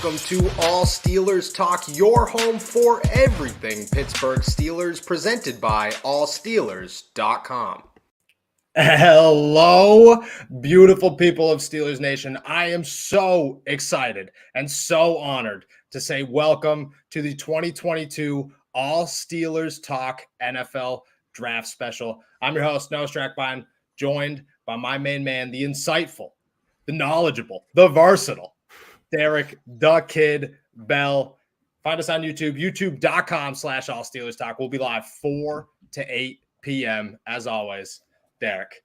welcome to All Steelers Talk, your home for everything Pittsburgh Steelers, presented by allsteelers.com. Hello, beautiful people of Steelers Nation. I am so excited and so honored to say welcome to the 2022 All Steelers Talk NFL Draft Special. I'm your host, Noah Strackbein, joined by my main man, the insightful, the knowledgeable, the versatile, Derrick the Kid Bell. Find us on YouTube, youtube.com/allsteelerstalk. We'll be live 4 to 8 p.m. as always. Derrick,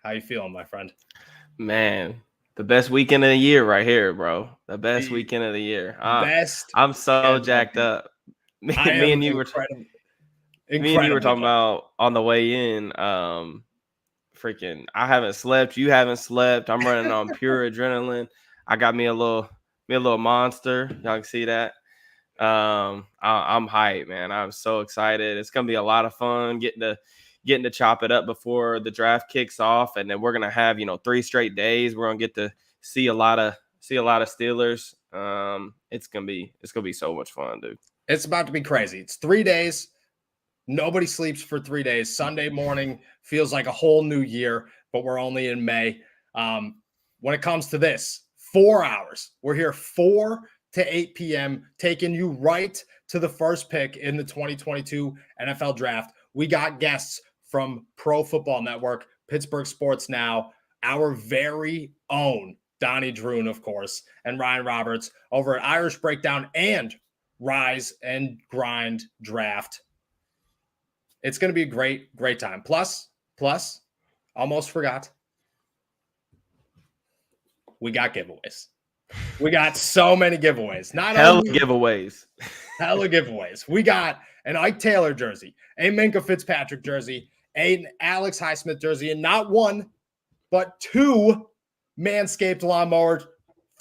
how you feeling, my friend? Man, the best weekend of the year right here, bro. The best weekend of the year. I'm so jacked up. Me and you were talking about on the way in. Freaking, I haven't slept. You haven't slept. I'm running on pure adrenaline. I got me a little monster. Y'all can see that. I'm hyped, man. I'm so excited. It's gonna be a lot of fun getting to chop it up before the draft kicks off, and then we're gonna have 3 straight days. We're gonna get to see a lot of Steelers. It's gonna be so much fun, dude. It's about to be crazy. It's 3 days. Nobody sleeps for 3 days. Sunday morning feels like a whole new year, but we're only in May. When it comes to this, 4 hours. We're here 4 to 8 p.m., taking you right to the first pick in the 2022 NFL Draft. We got guests from Pro Football Network, Pittsburgh Sports Now, our very own Donnie Druin, of course, and Ryan Roberts over at Irish Breakdown and Rise and Grind Draft. It's going to be a great time. Plus, almost forgot, we got giveaways. We got so many giveaways. Hella giveaways. We got an Ike Taylor jersey, a Minkah Fitzpatrick jersey, an Alex Highsmith jersey, and not one, but 2 Manscaped Lawnmower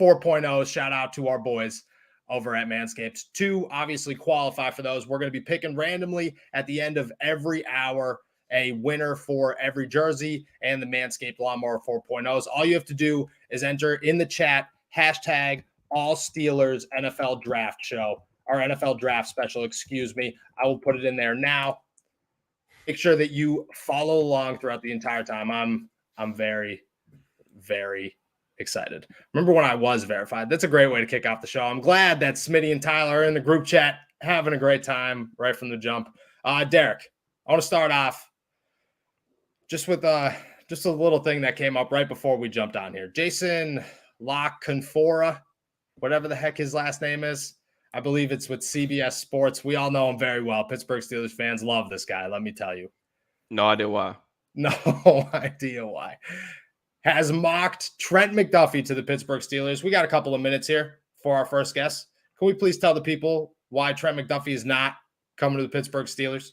4.0s. Shout out to our boys over at Manscaped. 2 obviously qualify for those. We're going to be picking randomly at the end of every hour a winner for every jersey and the Manscaped Lawnmower 4.0s. All you have to do is enter in the chat, hashtag All Steelers NFL Draft Show, or NFL Draft Special, excuse me. I will put it in there now. Make sure that you follow along throughout the entire time. I'm very, very excited. Remember when I was verified? That's a great way to kick off the show. I'm glad that Smitty and Tyler are in the group chat having a great time right from the jump. Derrick, I want to start off just with just a little thing that came up right before we jumped on here. Jason La Canfora, whatever the heck his last name is. I believe it's with CBS Sports. We all know him very well. Pittsburgh Steelers fans love this guy, let me tell you. No idea why. No idea why. Has mocked Trent McDuffie to the Pittsburgh Steelers. We got a couple of minutes here for our first guest. Can we please tell the people why Trent McDuffie is not coming to the Pittsburgh Steelers?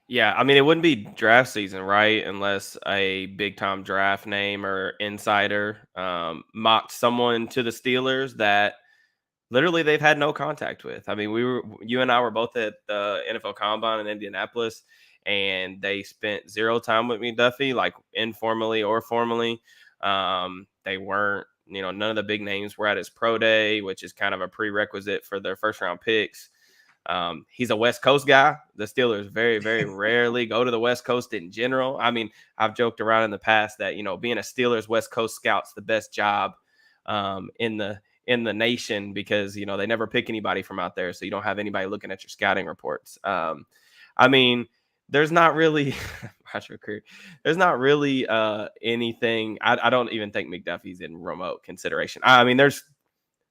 Yeah, I mean, it wouldn't be draft season, right? Unless a big-time draft name or insider mocked someone to the Steelers that literally they've had no contact with. I mean, you and I were both at the NFL Combine in Indianapolis, and they spent 0 time with McDuffie, like informally or formally. They weren't, none of the big names were at his pro day, which is kind of a prerequisite for their first-round picks. He's a West Coast guy. The Steelers very, very rarely go to the West Coast in general. I mean, I've joked around in the past that, being a Steelers West Coast scout's the best job in the nation because, they never pick anybody from out there. So you don't have anybody looking at your scouting reports. I mean, there's not really there's not really anything. I don't even think McDuffie's in remote consideration. I mean, there's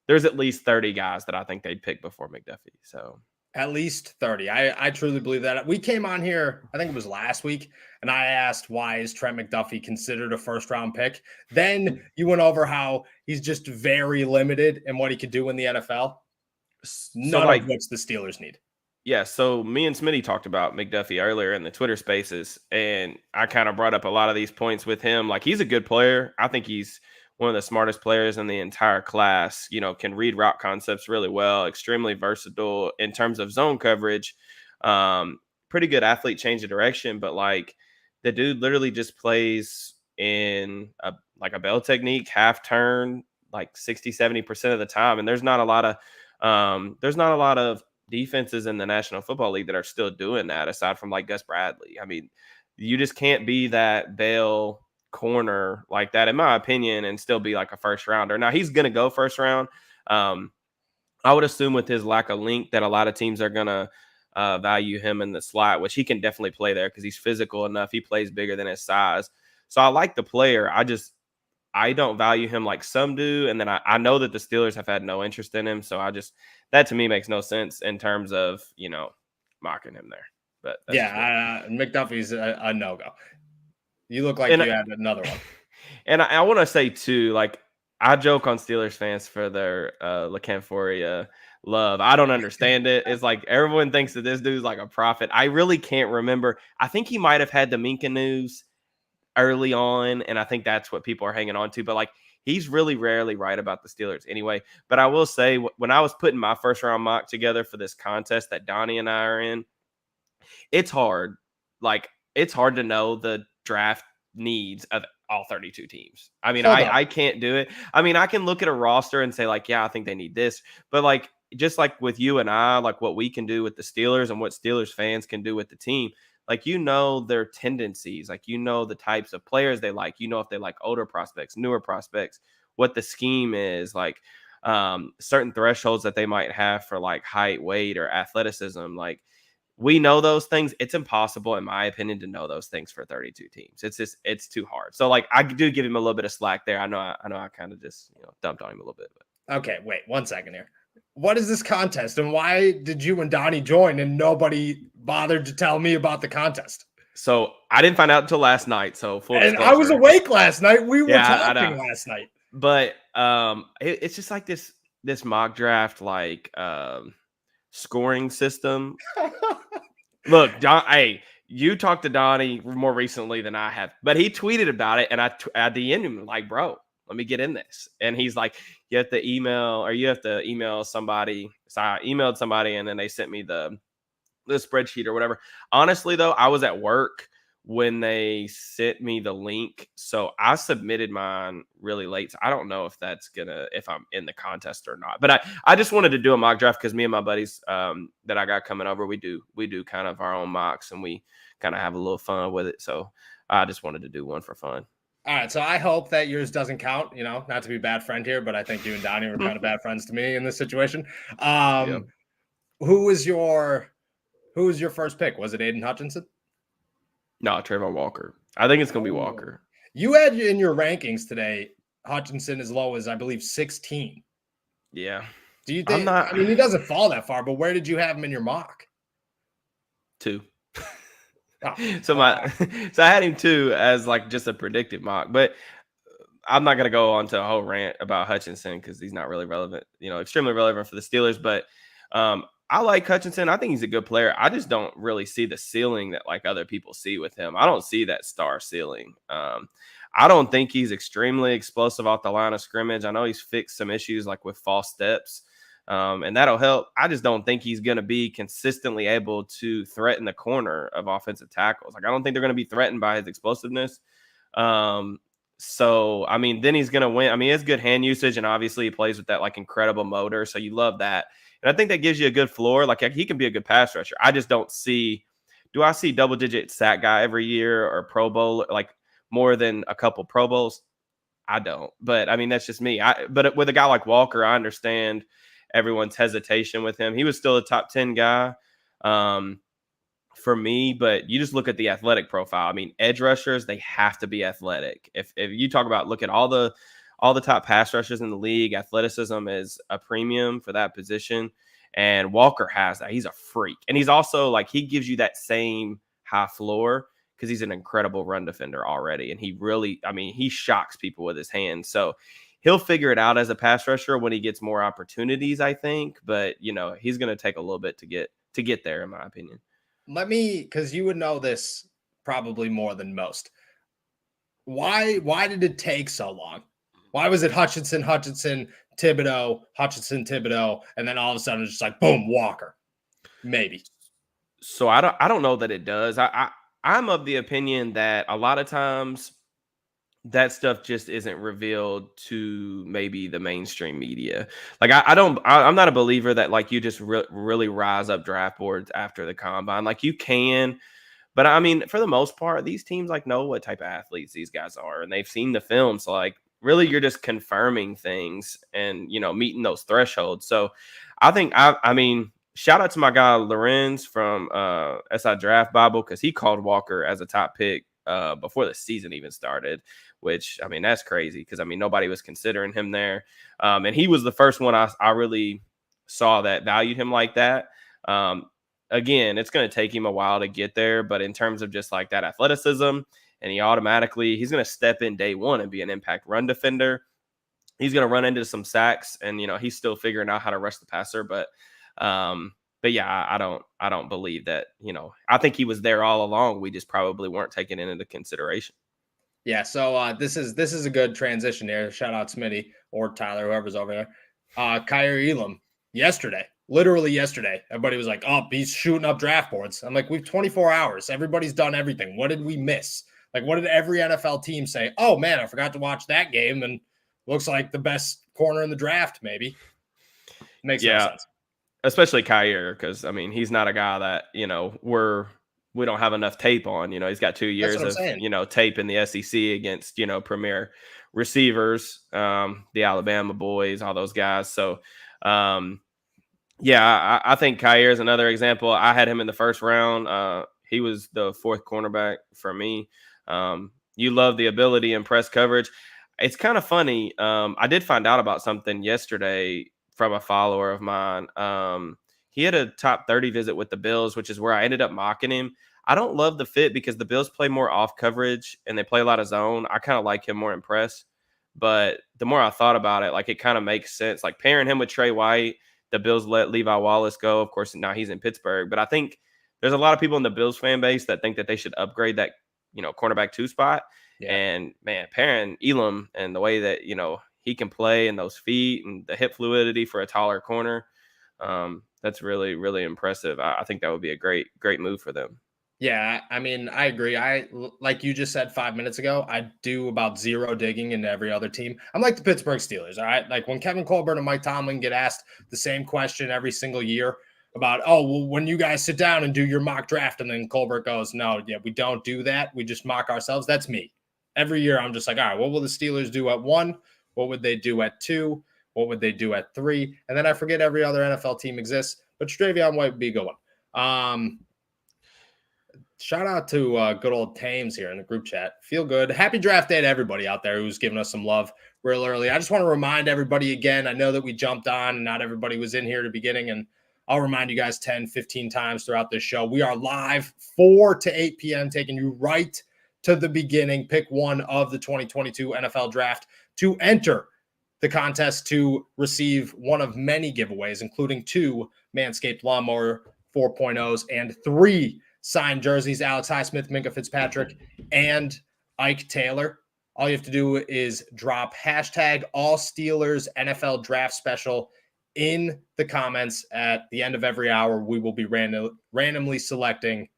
at least 30 guys that I think they'd pick before McDuffie. So at least 30. I truly believe that. We came on here, I think it was last week, and I asked, why is Trent McDuffie considered a first-round pick? Then you went over how he's just very limited in what he could do in the NFL. None of which the Steelers need. Yeah, so me and Smitty talked about McDuffie earlier in the Twitter spaces, and I kind of brought up a lot of these points with him. Like, he's a good player. I think he's one of the smartest players in the entire class, can read route concepts really well, extremely versatile in terms of zone coverage, pretty good athlete, change of direction, but like the dude literally just plays in a bell technique, half turn, like 60-70% of the time. And there's not a lot of defenses in the National Football League that are still doing that aside from like Gus Bradley. I mean, you just can't be that Bell corner like that, in my opinion, and still be like a first rounder. Now he's going to go first round. I would assume with his lack of length that a lot of teams are going to value him in the slot, which he can definitely play there because he's physical enough. He plays bigger than his size. So I like the player. I don't value him like some do. And then I know that the Steelers have had no interest in him. So that to me makes no sense in terms of, mocking him there. But McDuffie's a no-go. You look like you had another one. And I want to say too, like I joke on Steelers fans for their LaCanforia love. I don't understand it. It's like everyone thinks that this dude's like a prophet. I really can't remember. I think he might have had the Minka news early on, and I think that's what people are hanging on to. But like he's really rarely right about the Steelers anyway. But I will say when I was putting my first round mock together for this contest that Donnie and I are in, it's hard. Like it's hard to know the draft needs of all 32 teams. I mean, I can't do it. I mean, I can look at a roster and say like, yeah, I think they need this. But like, just like with you and I, like what we can do with the Steelers and what Steelers fans can do with the team, like, their tendencies, like, the types of players they like, if they like older prospects, newer prospects, what the scheme is, like certain thresholds that they might have for like height, weight, or athleticism. Like, we know those things. It's impossible, in my opinion, to know those things for 32 teams. It's too hard. So, like, I do give him a little bit of slack there. I know I kind of just dumped on him a little bit. But. Okay, wait 1 second here. What is this contest, and why did you and Donnie join, and nobody bothered to tell me about the contest? So I didn't find out until last night. So full disclosure. I was awake last night. We were talking last night. But it's just like this mock draft, like scoring system. Look, hey, you talked to Donnie more recently than I have, but he tweeted about it, and I DM'd him like, bro, let me get in this. And he's like, you have to email somebody. So I emailed somebody, and then they sent me the spreadsheet or whatever. Honestly, though, I was at work when they sent me the link, so I submitted mine really late. So I don't know if if I'm in the contest or not. But I just wanted to do a mock draft because me and my buddies that I got coming over, we do kind of our own mocks, and we kind of have a little fun with it. So I just wanted to do one for fun. All right, so I hope that yours doesn't count. Not to be a bad friend here, but I think you and Donnie were kind of bad friends to me in this situation. Yep. Who was your first pick? Was it Aiden Hutchinson? No, Trayvon Walker. I think it's going to be Walker. You had in your rankings today Hutchinson as low as, I believe, 16. Yeah. Do you think? I mean, he doesn't fall that far, but where did you have him in your mock? 2. So I had him 2 as like just a predictive mock, but I'm not going to go on to a whole rant about Hutchinson because he's not really relevant, extremely relevant for the Steelers. But I like Hutchinson. I think he's a good player. I just don't really see the ceiling that like other people see with him. I don't see that star ceiling. I don't think he's extremely explosive off the line of scrimmage. I know he's fixed some issues like with false steps, and that'll help. I just don't think he's going to be consistently able to threaten the corner of offensive tackles. Like, I don't think they're going to be threatened by his explosiveness. So, I mean, then he's going to win. I mean, he has good hand usage, and obviously he plays with that like incredible motor. So you love that. And I think that gives you a good floor. Like, he can be a good pass rusher. I just don't see – do I see double-digit sack guy every year or Pro Bowl, like more than a couple Pro Bowls? I don't. But, I mean, that's just me. But with a guy like Walker, I understand everyone's hesitation with him. He was still a top 10 guy for me, but you just look at the athletic profile. I mean, edge rushers, they have to be athletic. If you talk about look at all the top pass rushers in the league, athleticism is a premium for that position. And Walker has that. He's a freak. And he's also like, he gives you that same high floor because he's an incredible run defender already. And he really, I mean, he shocks people with his hands. So he'll figure it out as a pass rusher when he gets more opportunities, I think. But, he's going to take a little bit to get there, in my opinion. Because you would know this probably more than most. Why did it take so long? Why was it Hutchinson, Thibodeau, Hutchinson, Thibodeau, and then all of a sudden it's just like, boom, Walker? Maybe. So I don't know that it does. I'm of the opinion that a lot of times that stuff just isn't revealed to maybe the mainstream media. Like I'm not a believer that like you just really rise up draft boards after the combine. Like you can, but I mean, for the most part, these teams like know what type of athletes these guys are, and they've seen the film. So like, really, you're just confirming things and meeting those thresholds. So I think I mean, shout out to my guy Lorenz from SI Draft Bible because he called Walker as a top pick before the season even started. Which I mean, that's crazy because I mean nobody was considering him there, and he was the first one I really saw that valued him like that. Again, it's going to take him a while to get there, but in terms of just like that athleticism, and he's going to step in day one and be an impact run defender. He's going to run into some sacks, and he's still figuring out how to rush the passer. But yeah, I don't believe that. I think he was there all along. We just probably weren't taking it into consideration. Yeah, so this is a good transition here. Shout out Smitty or Tyler, whoever's over there. Kyer Elam literally yesterday, everybody was like, oh, he's shooting up draft boards. I'm like, we've 24 hours. Everybody's done everything. What did we miss? Like, what did every NFL team say? Oh, man, I forgot to watch that game, and looks like the best corner in the draft, maybe. Makes no sense. Especially Kyer, because, I mean, he's not a guy that, we don't have enough tape on. He's got 2 years of tape in the SEC against premier receivers, the Alabama boys, all those guys. So I think Kyer is another example. I had him in the first round. He was the fourth cornerback for me. You love the ability and press coverage. It's kind of funny. I did find out about something yesterday from a follower of mine. He had a top 30 visit with the Bills, which is where I ended up mocking him. I don't love the fit because the Bills play more off coverage and they play a lot of zone. I kind of like him more in press. But the more I thought about it, like it kind of makes sense. Like pairing him with Trey White, the Bills let Levi Wallace go. Of course, now he's in Pittsburgh. But I think there's a lot of people in the Bills fan base that think that they should upgrade that, cornerback 2 spot. Yeah. And man, pairing Elam and the way that, he can play and those feet and the hip fluidity for a taller corner. That's really, really impressive. I think that would be a great, great move for them. Yeah, I mean, I agree. Like you just said 5 minutes ago, I do about zero digging into every other team. I'm like the Pittsburgh Steelers, all right? Like when Kevin Colbert and Mike Tomlin get asked the same question every single year about, oh, well, when you guys sit down and do your mock draft, and then Colbert goes, no, yeah, we don't do that. We just mock ourselves. That's me. Every year I'm just like, all right, what will the Steelers do at 1? What would they do at 2? What would they do at 3? And then I forget every other NFL team exists, but Stravion White would be a good one. Shout out to good old Thames here in the group chat. Feel good. Happy draft day to everybody out there who's giving us some love real early. I just want to remind everybody again, I know that we jumped on and not everybody was in here at the beginning, and I'll remind you guys 10, 15 times throughout this show. We are live 4 to 8 p.m., taking you right to the beginning. Pick one of the 2022 NFL Draft to enter the contest to receive one of many giveaways, including 2 Manscaped Lawnmower 4.0s and 3 signed jerseys, Alex Highsmith, Minkah Fitzpatrick, and Ike Taylor. All you have to do is drop hashtag All Steelers NFL Draft Special in the comments. At the end of every hour, we will be randomly selecting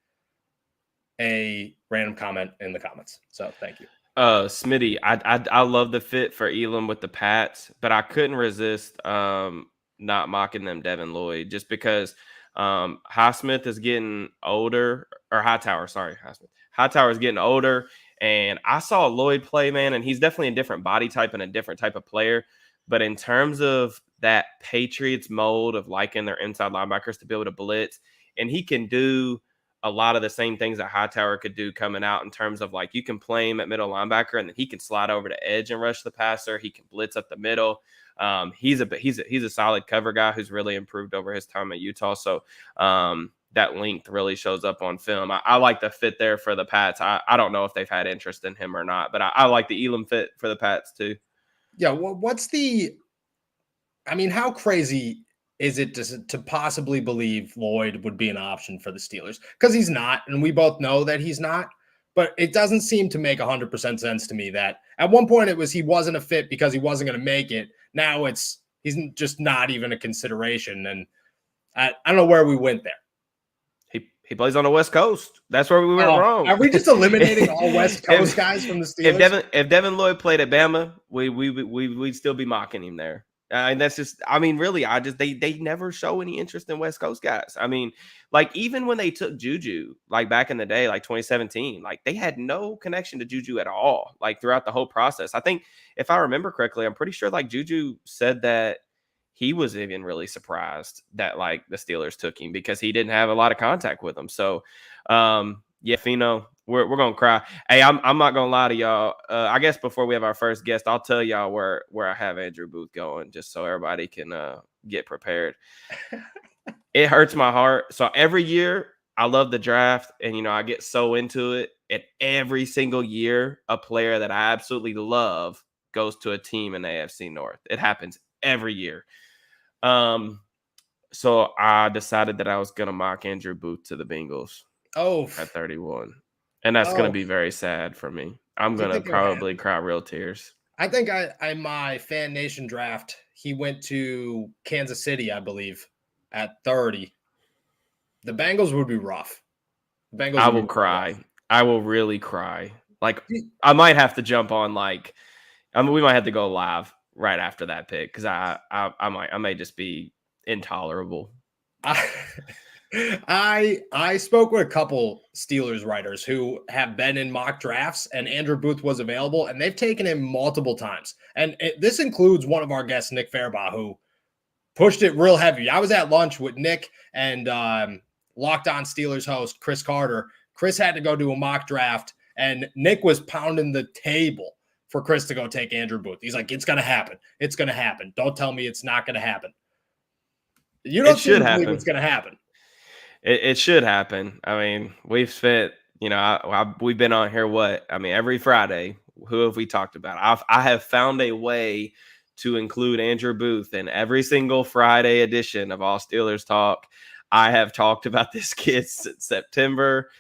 a random comment in the comments. So thank you. Smitty, I love the fit for Elam with the Pats, but I couldn't resist not mocking them Devin Lloyd just because Highsmith is getting older, or Hightower is getting older, and I saw Lloyd play, man, and he's definitely a different body type and a different type of player. But in terms of that Patriots mold of liking their inside linebackers to be able to blitz, and he can do a lot of the same things that Hightower could do coming out in terms of like you can play him at middle linebacker and then he can slide over to edge and rush the passer. He can blitz up the middle. He's a solid cover guy who's really improved over his time at Utah. So that length really shows up on film. I like the fit there for the Pats. I don't know if they've had interest in him or not, but I like the Elam fit for the Pats too. Yeah. Well, how crazy is it to possibly believe Lloyd would be an option for the Steelers? Because he's not, and we both know that he's not. But it doesn't seem to make 100% sense to me that at one point it was he wasn't a fit because he wasn't going to make it. Now he's just not even a consideration. And I don't know where we went there. He He plays on the West Coast. That's where we went wrong. Are we just eliminating all West Coast guys from the Steelers? If Devin Lloyd played at Bama, we'd still be mocking him there. And that's just, I mean, really, they never show any interest in West Coast guys. I mean, like even when they took Juju, like back in the day, like 2017, like they had no connection to Juju at all, like throughout the whole process. I think if I remember correctly, I'm pretty sure like Juju said that he was even really surprised that like the Steelers took him because he didn't have a lot of contact with them. So, yeah, Fino, we're gonna cry. Hey, I'm not gonna lie to y'all. I guess before we have our first guest, I'll tell y'all where I have Andrew Booth going, just so everybody can get prepared. It hurts my heart. So every year I love the draft, and I get so into it. And every single year, a player that I absolutely love goes to a team in the AFC North. It happens every year. So I decided that I was gonna mock Andrew Booth to the Bengals. At 31. And that's going to be very sad for me. I'm going to probably cry real tears. I think I my Fan Nation draft, he went to Kansas City, I believe, at 30. The Bengals would be rough. I will cry. Rough. I will really cry. Like, I might have to jump on, we might have to go live right after that pick because I may just be intolerable. I spoke with a couple Steelers writers who have been in mock drafts, and Andrew Booth was available, and they've taken him multiple times. And this includes one of our guests, Nick Farabaugh, who pushed it real heavy. I was at lunch with Nick and Locked On Steelers host Chris Carter. Chris had to go do a mock draft, and Nick was pounding the table for Chris to go take Andrew Booth. He's like, it's going to happen. It's going to happen. Don't tell me it's not going to happen. You don't believe it's going to happen. It should happen. I mean, we've spent, we've been on here, every Friday, who have we talked about? I have found a way to include Andrew Booth in every single Friday edition of All Steelers Talk. I have talked about this kid since September.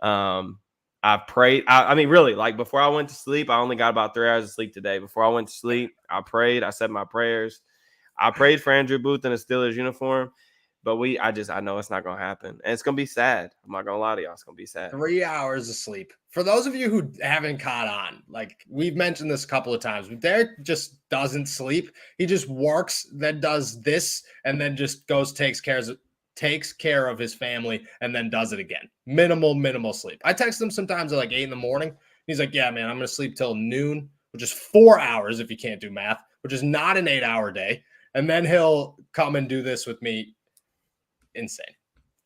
I prayed. Really, like before I went to sleep, I only got about 3 hours of sleep today. Before I went to sleep, I prayed. I said my prayers. I prayed for Andrew Booth in a Steelers uniform. But I know it's not going to happen. And it's going to be sad. I'm not going to lie to y'all. It's going to be sad. 3 hours of sleep. For those of you who haven't caught on, like we've mentioned this a couple of times, but Derek just doesn't sleep. He just works, then does this, and then just takes care of his family, and then does it again. Minimal sleep. I text him sometimes at like 8 a.m. He's like, yeah, man, I'm going to sleep till noon, which is 4 hours if you can't do math, which is not an 8-hour day. And then he'll come and do this with me. Insane.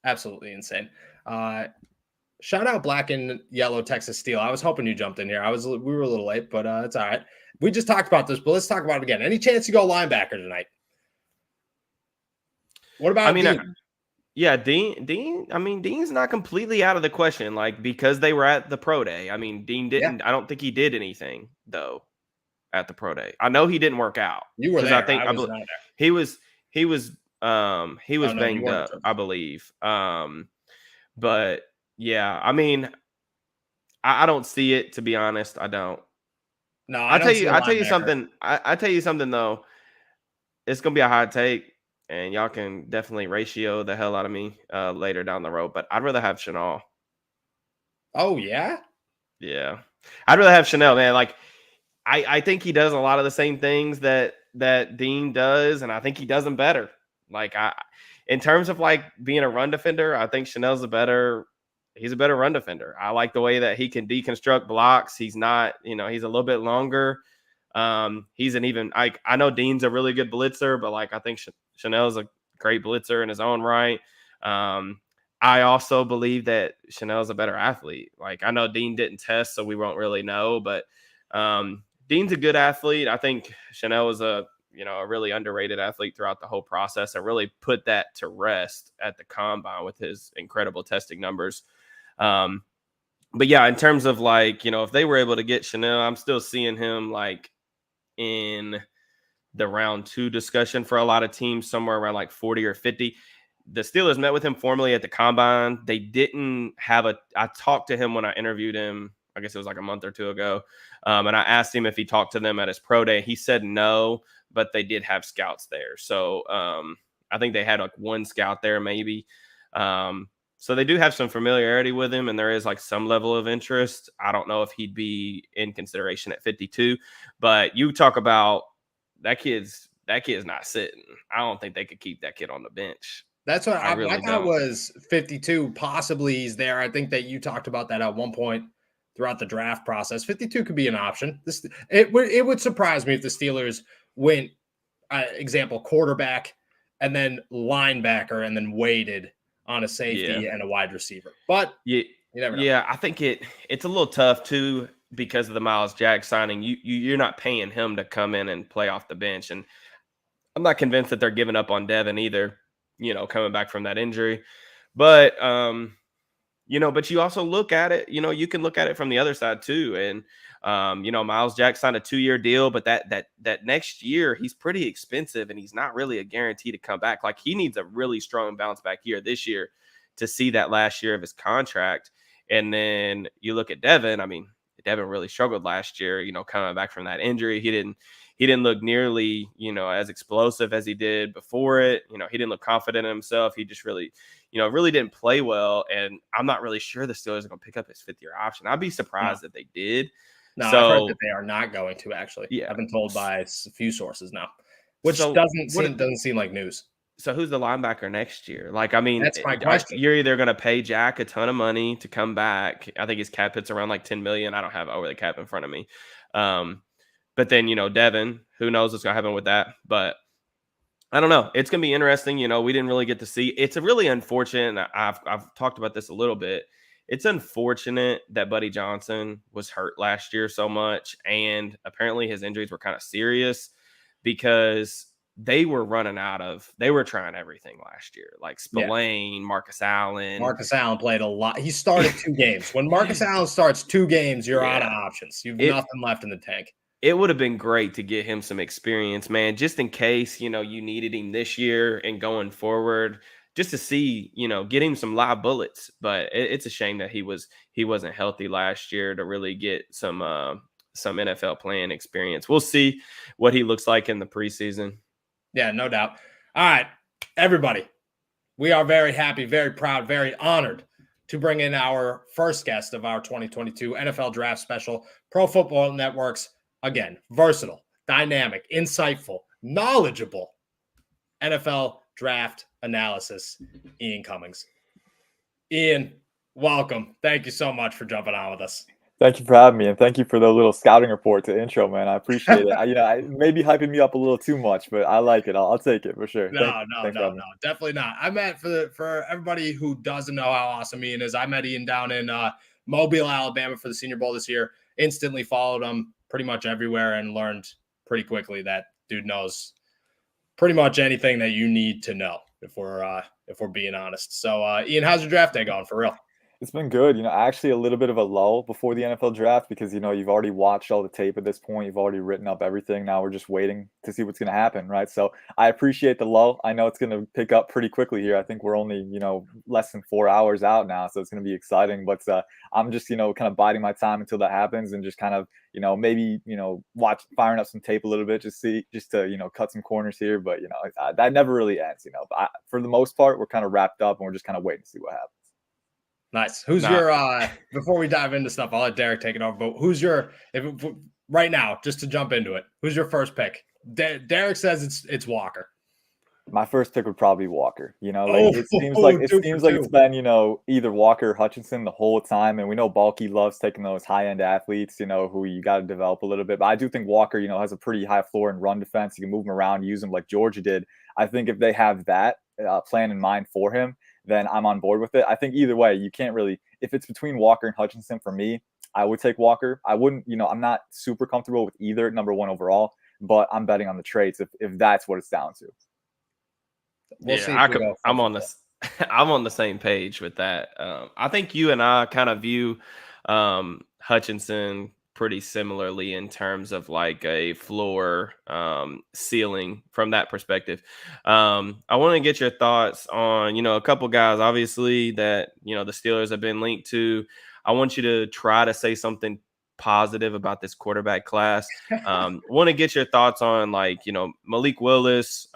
Absolutely insane. Shout out Black and Yellow Texas Steel. I was hoping you jumped in here. We were a little late, but it's all right. We just talked about this, but let's talk about it again. Any chance you go linebacker tonight? What about Dean? Dean. Dean's not completely out of the question, because they were at the pro day. Dean didn't. Yeah. I don't think he did anything though at the pro day. I know he didn't work out. You were there. I was not there. He was banged up, I believe. But yeah, I don't see it, to be honest. I don't. No, I tell you something. I tell you something though. It's gonna be a hot take, and y'all can definitely ratio the hell out of me later down the road. But I'd rather have Chanel. Oh yeah, yeah. I'd rather have Chanel, man. I think he does a lot of the same things that Dean does, and I think he does them better. In terms of being a run defender, I think Chanel's he's a better run defender. I like the way that he can deconstruct blocks. He's not, he's a little bit longer. He's I know Dean's a really good blitzer, but I think Chanel's a great blitzer in his own right. I also believe that Chanel's a better athlete. I know Dean didn't test, so we won't really know, but Dean's a good athlete. I think Chanel is a really underrated athlete throughout the whole process, and really put that to rest at the combine with his incredible testing numbers. But yeah, in terms of if they were able to get Chanel, I'm still seeing him in the round 2 discussion for a lot of teams, somewhere around 40 or 50. The Steelers met with him formally at the combine. They didn't have I talked to him when I interviewed him, I guess it was a month or 2 ago. And I asked him if he talked to them at his pro day. He said no, but they did have scouts there. So I think they had one scout there maybe. So they do have some familiarity with him, and there is like some level of interest. I don't know if he'd be in consideration at 52, but you talk about that kid's not sitting. I don't think they could keep that kid on the bench. That's what I my really thought don't. was 52. Possibly he's there. I think that you talked about that at one point throughout the draft process. 52 could be an option. It would surprise me if the Steelers went, example, quarterback and then linebacker and then waited on a Yeah. safety and a wide receiver. But Yeah, you never know. yeah. I think it's a little tough too because of the Miles Jack signing. You're not paying him to come in and play off the bench, and I'm not convinced that they're giving up on Devin either. Coming back from that injury, but but you also look at it. You can look at it from the other side too, and Miles Jack signed a 2-year deal, but that next year he's pretty expensive, and he's not really a guarantee to come back. Like he needs a really strong bounce back year this year to see that last year of his contract. And then you look at Devin. I mean, Devin really struggled last year, coming back from that injury. He didn't look nearly, as explosive as he did before it. He didn't look confident in himself. He just really didn't play well. And I'm not really sure the Steelers are going to pick up his 5th-year option. I'd be surprised if they did. No, I've heard that So, they are not going to actually. yeah. I've been told by a few sources now, which So doesn't seem like news. So who's the linebacker next year? Like, I mean, That's my question. you're either going to pay Jack a ton of money to come back. I think his cap hits around like 10 million. I don't have over the cap in front of me. But then, Devin, who knows what's going to happen with that? But I don't know. It's going to be interesting. We didn't really get to see. It's a really unfortunate. I've talked about this a little bit. It's unfortunate that Buddy Johnson was hurt last year so much, and apparently his injuries were kind of serious because they were trying everything last year, like Spillane, Marcus Allen. Marcus Allen played a lot. He started 2 games. When Marcus Allen starts 2 games, you're out of options. You've nothing left in the tank. It would have been great to get him some experience, man, just in case, you needed him this year and going forward, just to see, get him some live bullets. But it's a shame that he wasn't healthy last year to really get some NFL playing experience. We'll see what he looks like in the preseason. Yeah, no doubt. All right, everybody. We are very happy, very proud, very honored to bring in our first guest of our 2022 NFL Draft Special, Pro Football Network's, again, versatile, dynamic, insightful, knowledgeable NFL draft analysis, Ian Cummings. Ian, welcome. Thank you so much for jumping on with us. Thank you for having me, and thank you for the little scouting report to intro, man. I appreciate it. I maybe hyping me up a little too much, but I like it. I'll take it for sure. No, definitely not. I met for everybody who doesn't know how awesome Ian is. I met Ian down in Mobile, Alabama for the Senior Bowl this year. Instantly followed him pretty much everywhere and learned pretty quickly that dude knows pretty much anything that you need to know if we're being honest. So, Ian, how's your draft day going for real? It's been good. Actually a little bit of a lull before the NFL draft because, you've already watched all the tape at this point. You've already written up everything. Now we're just waiting to see what's going to happen, right? So I appreciate the lull. I know it's going to pick up pretty quickly here. I think we're only, less than 4 hours out now. So it's going to be exciting. But I'm just, kind of biding my time until that happens and just kind of, maybe, firing up some tape a little bit, just to, cut some corners here. But, that never really ends, But for the most part, we're kind of wrapped up and we're just kind of waiting to see what happens. Nice. Who's your before we dive into stuff, I'll let Derek take it over. But who's your right now, just to jump into it, who's your first pick? Derek says it's Walker. My first pick would probably be Walker. It seems like it's been, either Walker or Hutchinson the whole time. And we know Balky loves taking those high-end athletes, who you got to develop a little bit. But I do think Walker, has a pretty high floor in run defense. You can move him around, use him like Georgia did. I think if they have that plan in mind for him, then I'm on board with it. I think either way, you can't really, if it's between Walker and Hutchinson, for me, I would take Walker. I wouldn't, I'm not super comfortable with either number one overall, but I'm betting on the traits if that's what it's down to. I'm on this. I'm on the same page with that. I think you and I kind of view Hutchinson pretty similarly in terms of like a floor ceiling from that perspective. I want to get your thoughts on, a couple guys, obviously, that, the Steelers have been linked to. I want you to try to say something positive about this quarterback class. Want to get your thoughts on, like, Malik Willis,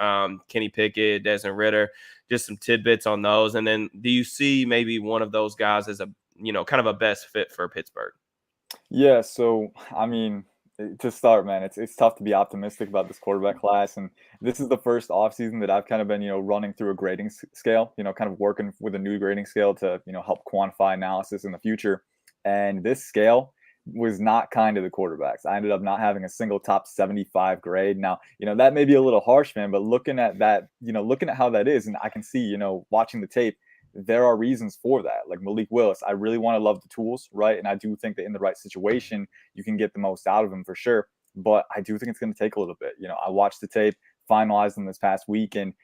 Kenny Pickett, Desmond Ritter, just some tidbits on those. And then do you see maybe one of those guys as a, kind of a best fit for Pittsburgh? Yeah, so I mean, to start, man, it's tough to be optimistic about this quarterback class, and this is the first offseason that I've kind of been, running through a grading scale, kind of working with a new grading scale to, help quantify analysis in the future. And this scale was not kind to the quarterbacks. I ended up not having a single top 75 grade. Now, that may be a little harsh, man, but looking at that, looking at how that is, and I can see, watching the tape, there are reasons for that. Like Malik Willis, I really want to love the tools, right? And I do think that in the right situation, you can get the most out of him for sure. But I do think it's going to take a little bit. I watched the tape, finalized them this past week, and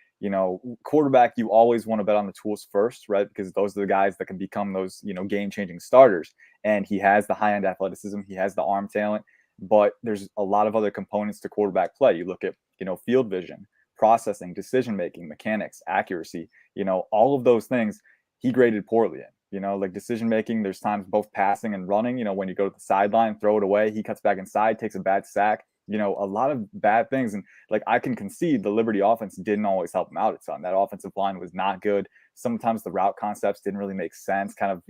quarterback, you always want to bet on the tools first, right? Because those are the guys that can become those, game-changing starters. And he has the high-end athleticism, he has the arm talent, but there's a lot of other components to quarterback play. You look at, field vision, processing, decision-making, mechanics, accuracy, all of those things he graded poorly in, like decision-making. There's times both passing and running, when you go to the sideline, throw it away, he cuts back inside, takes a bad sack, a lot of bad things. And like, I can concede the Liberty offense didn't always help him out a ton. That offensive line was not good. Sometimes the route concepts didn't really make sense, kind of,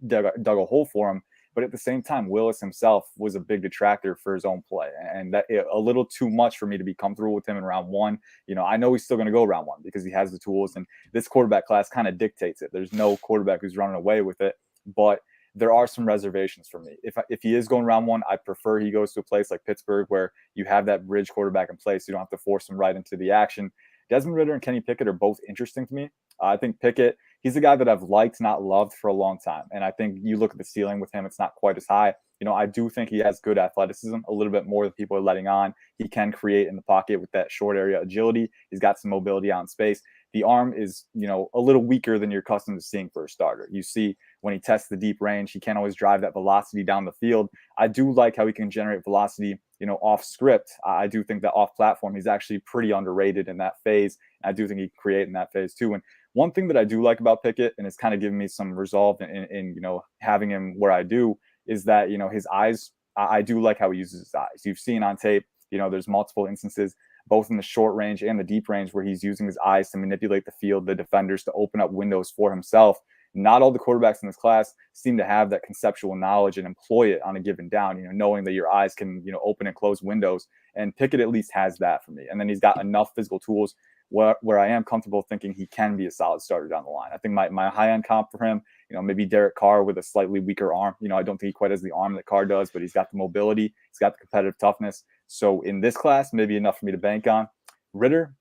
dug a hole for him. But at the same time, Willis himself was a big detractor for his own play, and that a little too much for me to be comfortable with him in round one. I know he's still going to go round one because he has the tools, and this quarterback class kind of dictates it. There's no quarterback who's running away with it, but there are some reservations for me. If he is going round one, I prefer he goes to a place like Pittsburgh where you have that bridge quarterback in place. You don't have to force him right into the action. Desmond Ritter and Kenny Pickett are both interesting to me. I think Pickett, he's a guy that I've liked, not loved for a long time. And I think you look at the ceiling with him, it's not quite as high. I do think he has good athleticism, a little bit more than people are letting on. He can create in the pocket with that short area agility. He's got some mobility out in space. The arm is, a little weaker than you're accustomed to seeing for a starter. You see when he tests the deep range, he can't always drive that velocity down the field. I do like how he can generate velocity, off script. I do think that off platform, he's actually pretty underrated in that phase. I do think he can create in that phase too. And one thing that I do like about Pickett, and it's kind of given me some resolve in having him where I do, is that, his eyes, I do like how he uses his eyes. You've seen on tape, there's multiple instances, both in the short range and the deep range, where he's using his eyes to manipulate the field, the defenders, to open up windows for himself. Not all the quarterbacks in this class seem to have that conceptual knowledge and employ it on a given down, knowing that your eyes can, open and close windows. And Pickett at least has that for me. And then he's got enough physical tools where I am comfortable thinking he can be a solid starter down the line. I think my high-end comp for him, maybe Derek Carr with a slightly weaker arm. I don't think he quite has the arm that Carr does, but he's got the mobility. He's got the competitive toughness. So in this class, maybe enough for me to bank on. Ritter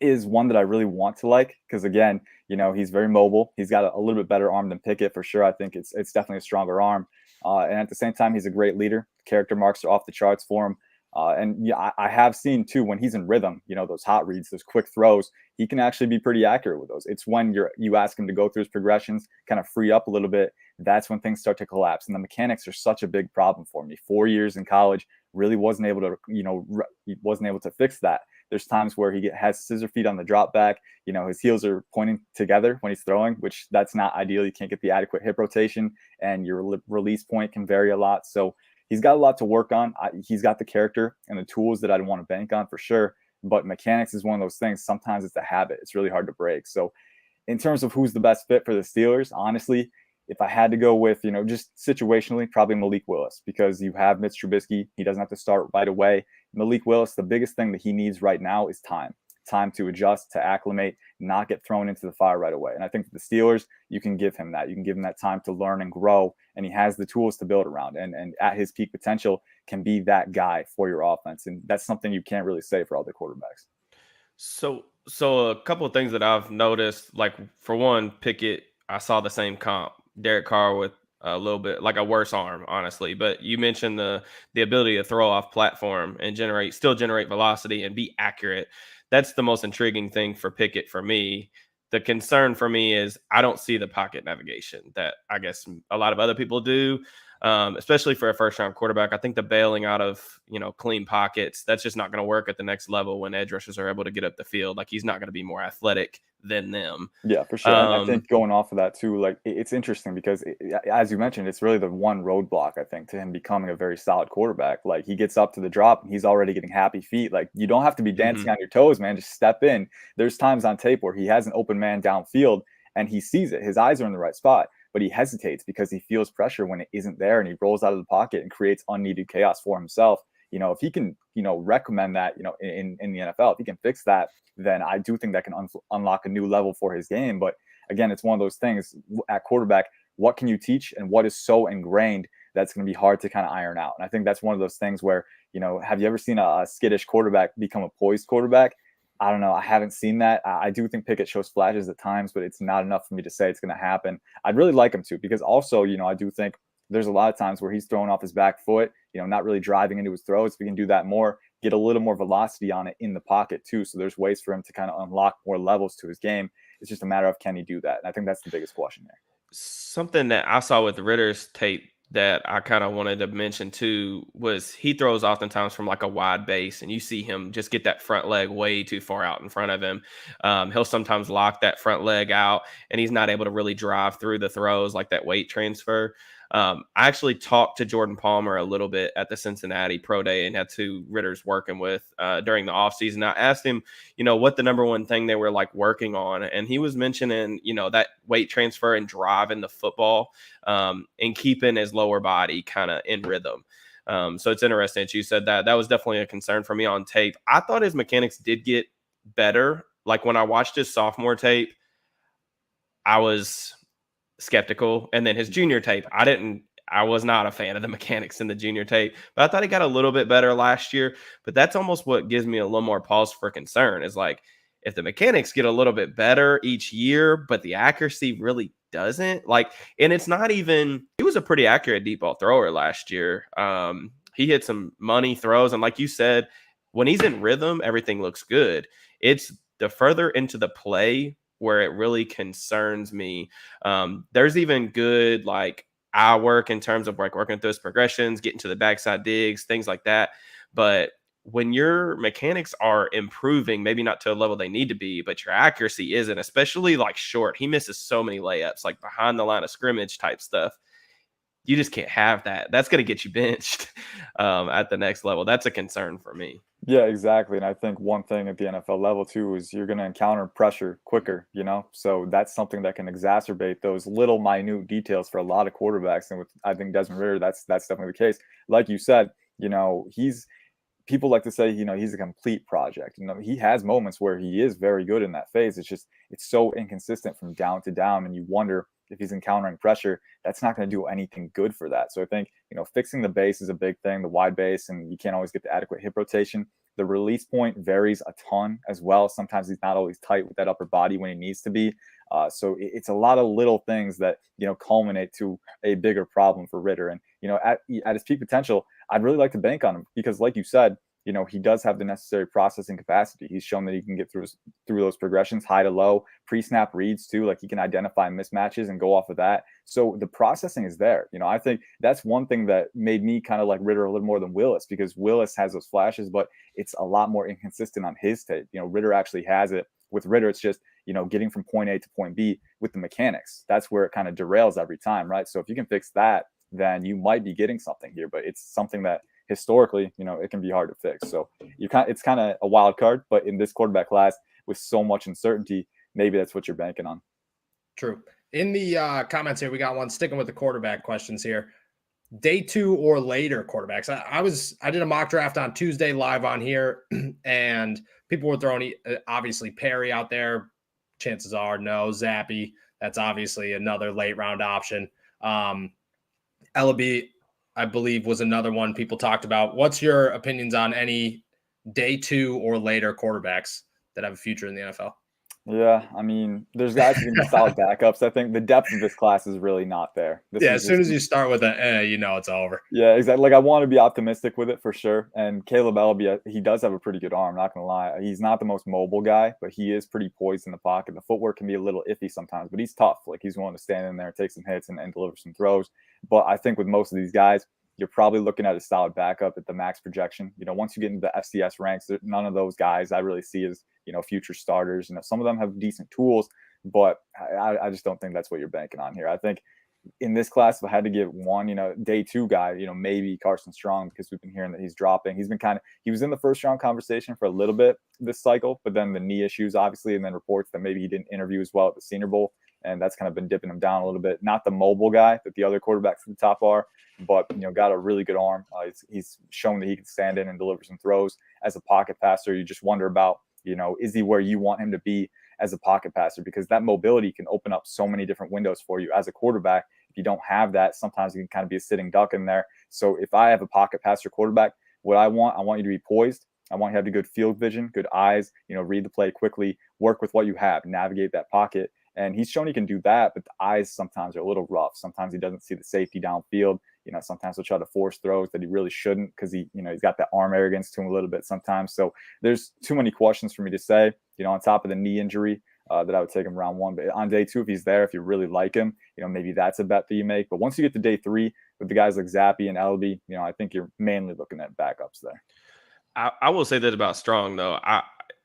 is one that I really want to like because, again, he's very mobile. He's got a little bit better arm than Pickett for sure. I think it's definitely a stronger arm. And at the same time, he's a great leader. Character marks are off the charts for him. And yeah, I have seen too, when he's in rhythm, those hot reads, those quick throws, he can actually be pretty accurate with those. It's when you ask him to go through his progressions, kind of free up a little bit. That's when things start to collapse. And the mechanics are such a big problem for me. 4 years in college, really wasn't able to fix that. There's times where he has scissor feet on the drop back. His heels are pointing together when he's throwing, which that's not ideal. You can't get the adequate hip rotation, and your release point can vary a lot. So he's got a lot to work on. He's got the character and the tools that I'd want to bank on for sure. But mechanics is one of those things. Sometimes it's a habit. It's really hard to break. So in terms of who's the best fit for the Steelers, honestly, if I had to go with, just situationally, probably Malik Willis, because you have Mitch Trubisky. He doesn't have to start right away. Malik Willis, the biggest thing that he needs right now is time to adjust, to acclimate, not get thrown into the fire right away. And I think the Steelers, you can give him that. You can give him that time to learn and grow, and he has the tools to build around. And at his peak potential, can be that guy for your offense. And that's something you can't really say for other quarterbacks. So a couple of things that I've noticed, like for one, Pickett, I saw the same comp, Derek Carr with a little bit like a worse arm, honestly. But you mentioned the ability to throw off platform and still generate velocity and be accurate. That's the most intriguing thing for Pickett for me. The concern for me is I don't see the pocket navigation that I guess a lot of other people do. especially for a first-round quarterback. I think the bailing out of, clean pockets, that's just not going to work at the next level when edge rushers are able to get up the field. Like, he's not going to be more athletic than them. Yeah, for sure. And I think going off of that too, like it's interesting because as you mentioned, it's really the one roadblock, I think, to him becoming a very solid quarterback. Like, he gets up to the drop and he's already getting happy feet. Like, you don't have to be dancing on your toes, man. Just step in. There's times on tape where he has an open man downfield and he sees it. His eyes are in the right spot, but he hesitates because he feels pressure when it isn't there, and he rolls out of the pocket and creates unneeded chaos for himself. If he can, recommend that, in the NFL, if he can fix that, then I do think that can unlock a new level for his game. But again, it's one of those things at quarterback, what can you teach and what is so ingrained that's going to be hard to kind of iron out. And I think that's one of those things where, have you ever seen a skittish quarterback become a poised quarterback? I don't know. I haven't seen that. I do think Pickett shows flashes at times, but it's not enough for me to say it's going to happen. I'd really like him to, because also, I do think there's a lot of times where he's throwing off his back foot, not really driving into his throws. If we can do that more, get a little more velocity on it in the pocket too. So there's ways for him to kind of unlock more levels to his game. It's just a matter of, can he do that? And I think that's the biggest question there. Something that I saw with Ritter's tape that I kind of wanted to mention too was he throws oftentimes from like a wide base, and you see him just get that front leg way too far out in front of him. He'll sometimes lock that front leg out, and he's not able to really drive through the throws like that weight transfer. I actually talked to Jordan Palmer a little bit at the Cincinnati Pro Day, and that's who Ritter's working with during the offseason. I asked him, what the number one thing they were like working on, and he was mentioning, that weight transfer and driving the football and keeping his lower body kind of in rhythm. So it's interesting that you said that. That was definitely a concern for me on tape. I thought his mechanics did get better. Like, when I watched his sophomore tape, I was skeptical, and then his junior tape, I was not a fan of the mechanics in the junior tape, but I thought he got a little bit better last year. But that's almost what gives me a little more pause for concern, is like, if the mechanics get a little bit better each year, but the accuracy really doesn't, like, and it's not even, he was a pretty accurate deep ball thrower last year. He hit some money throws, and like you said, when he's in rhythm, everything looks good. It's the further into the play where it really concerns me. There's even good like eye work in terms of like working through those progressions, getting to the backside digs, things like that. But when your mechanics are improving, maybe not to a level they need to be, but your accuracy isn't, especially like short. He misses so many layups, like behind the line of scrimmage type stuff. You just can't have that. That's going to get you benched at the next level. That's a concern for me. Yeah, exactly. And I think one thing at the NFL level too is you're going to encounter pressure quicker, so that's something that can exacerbate those little minute details for a lot of quarterbacks. And with, I think, Desmond Ritter, that's definitely the case. Like you said, people like to say, he's a complete project. He has moments where he is very good in that phase. It's so inconsistent from down to down, and you wonder if he's encountering pressure, that's not going to do anything good for that. So I think, fixing the base is a big thing, the wide base, and you can't always get the adequate hip rotation. The release point varies a ton as well. Sometimes he's not always tight with that upper body when he needs to be. So it's a lot of little things that, culminate to a bigger problem for Ritter. And, at his peak potential, I'd really like to bank on him because, like you said, he does have the necessary processing capacity. He's shown that he can get through those progressions, high to low, pre-snap reads too. Like, he can identify mismatches and go off of that. So the processing is there. I think that's one thing that made me kind of like Ritter a little more than Willis, because Willis has those flashes, but it's a lot more inconsistent on his tape. Ritter actually has it. With Ritter, it's just, getting from point A to point B with the mechanics. That's where it kind of derails every time, right? So if you can fix that, then you might be getting something here, but it's something that historically, it can be hard to fix. So it's kind of a wild card, but in this quarterback class with so much uncertainty, maybe that's what you're banking on. True. In the comments here, we got one sticking with the quarterback questions here. Day 2 or later quarterbacks. I did a mock draft on Tuesday live on here, and people were throwing obviously Perry out there. Chances are no. Zappy, that's obviously another late round option. Ellaby, I believe, was another one people talked about. What's your opinions on any day 2 or later quarterbacks that have a future in the NFL? Yeah, I mean, there's guys who can be solid backups. I think the depth of this class is really not there. As soon as you start with it's over. Yeah, exactly. Like I want to be optimistic with it for sure. And Caleb Elby, he does have a pretty good arm. Not gonna lie, he's not the most mobile guy, but he is pretty poised in the pocket. The footwork can be a little iffy sometimes, but he's tough. Like he's willing to stand in there, take some hits, and deliver some throws. But I think with most of these guys, you're probably looking at a solid backup at the max projection. Once you get into the FCS ranks, none of those guys I really see as future starters. Some of them have decent tools, but I just don't think that's what you're banking on here. I think in this class, if I had to give one, day two guy, maybe Carson Strong, because we've been hearing that he's dropping. He was in the first round conversation for a little bit this cycle, but then the knee issues, obviously, and then reports that maybe he didn't interview as well at the Senior Bowl. And that's kind of been dipping him down a little bit. Not the mobile guy that the other quarterbacks at the top are, but, got a really good arm. He's shown that he can stand in and deliver some throws as a pocket passer. You just wonder about, is he where you want him to be as a pocket passer? Because that mobility can open up so many different windows for you as a quarterback. If you don't have that, sometimes you can kind of be a sitting duck in there. So if I have a pocket passer quarterback, what I want you to be poised. I want you to have the good field vision, good eyes, read the play quickly, work with what you have, navigate that pocket. And he's shown he can do that, but the eyes sometimes are a little rough. Sometimes he doesn't see the safety downfield. Sometimes he'll try to force throws that he really shouldn't because he's got that arm arrogance to him a little bit sometimes. So there's too many questions for me to say, on top of the knee injury that I would take him round one. But on day two, if he's there, if you really like him, maybe that's a bet that you make. But once you get to day three with the guys like Zappy and Elby, I think you're mainly looking at backups there. I will say that about Strong, though.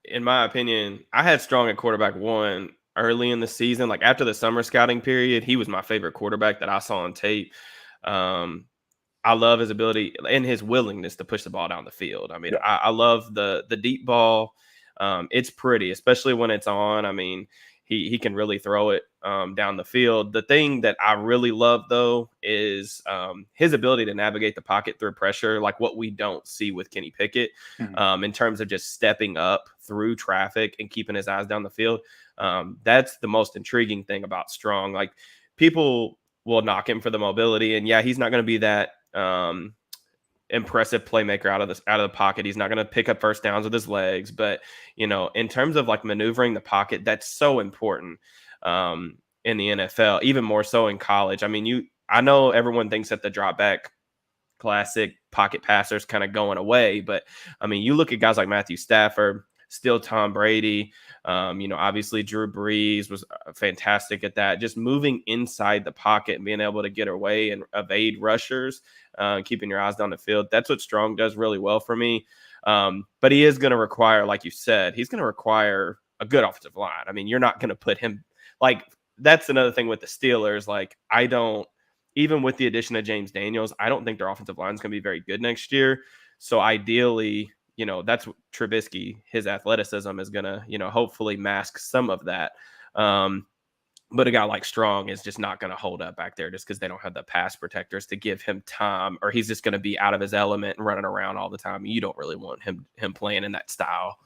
In my opinion, I had Strong at quarterback one early in the season. Like after the summer scouting period, he was my favorite quarterback that I saw on tape. I love his ability and his willingness to push the ball down the field. I mean, yeah. I love the deep ball. It's pretty, especially when it's on. I mean, he can really throw it down the field. The thing that I really love, though, is his ability to navigate the pocket through pressure, like what we don't see with Kenny Pickett, in terms of just stepping up through traffic and keeping his eyes down the field. That's the most intriguing thing about Strong. Like, people will knock him for the mobility, and yeah, he's not going to be that impressive playmaker out of the pocket. He's not going to pick up first downs with his legs, but in terms of like maneuvering the pocket, that's so important in the NFL, even more so in college. I mean, I know everyone thinks that the drop back classic pocket passers kind of going away, but I mean, you look at guys like Matthew Stafford, still Tom Brady, obviously Drew Brees was fantastic at that, just moving inside the pocket and being able to get away and evade rushers, keeping your eyes down the field. That's what Strong does really well for me. But he is going to require, like you said, he's going to require a good offensive line. I mean, you're not going to put him like, that's another thing with the Steelers. Like, even with the addition of James Daniels, I don't think their offensive line is going to be very good next year. So ideally, that's what Trubisky, his athleticism is going to, hopefully mask some of that. But a guy like Strong is just not going to hold up back there just because they don't have the pass protectors to give him time, or he's just going to be out of his element and running around all the time. You don't really want him playing in that style.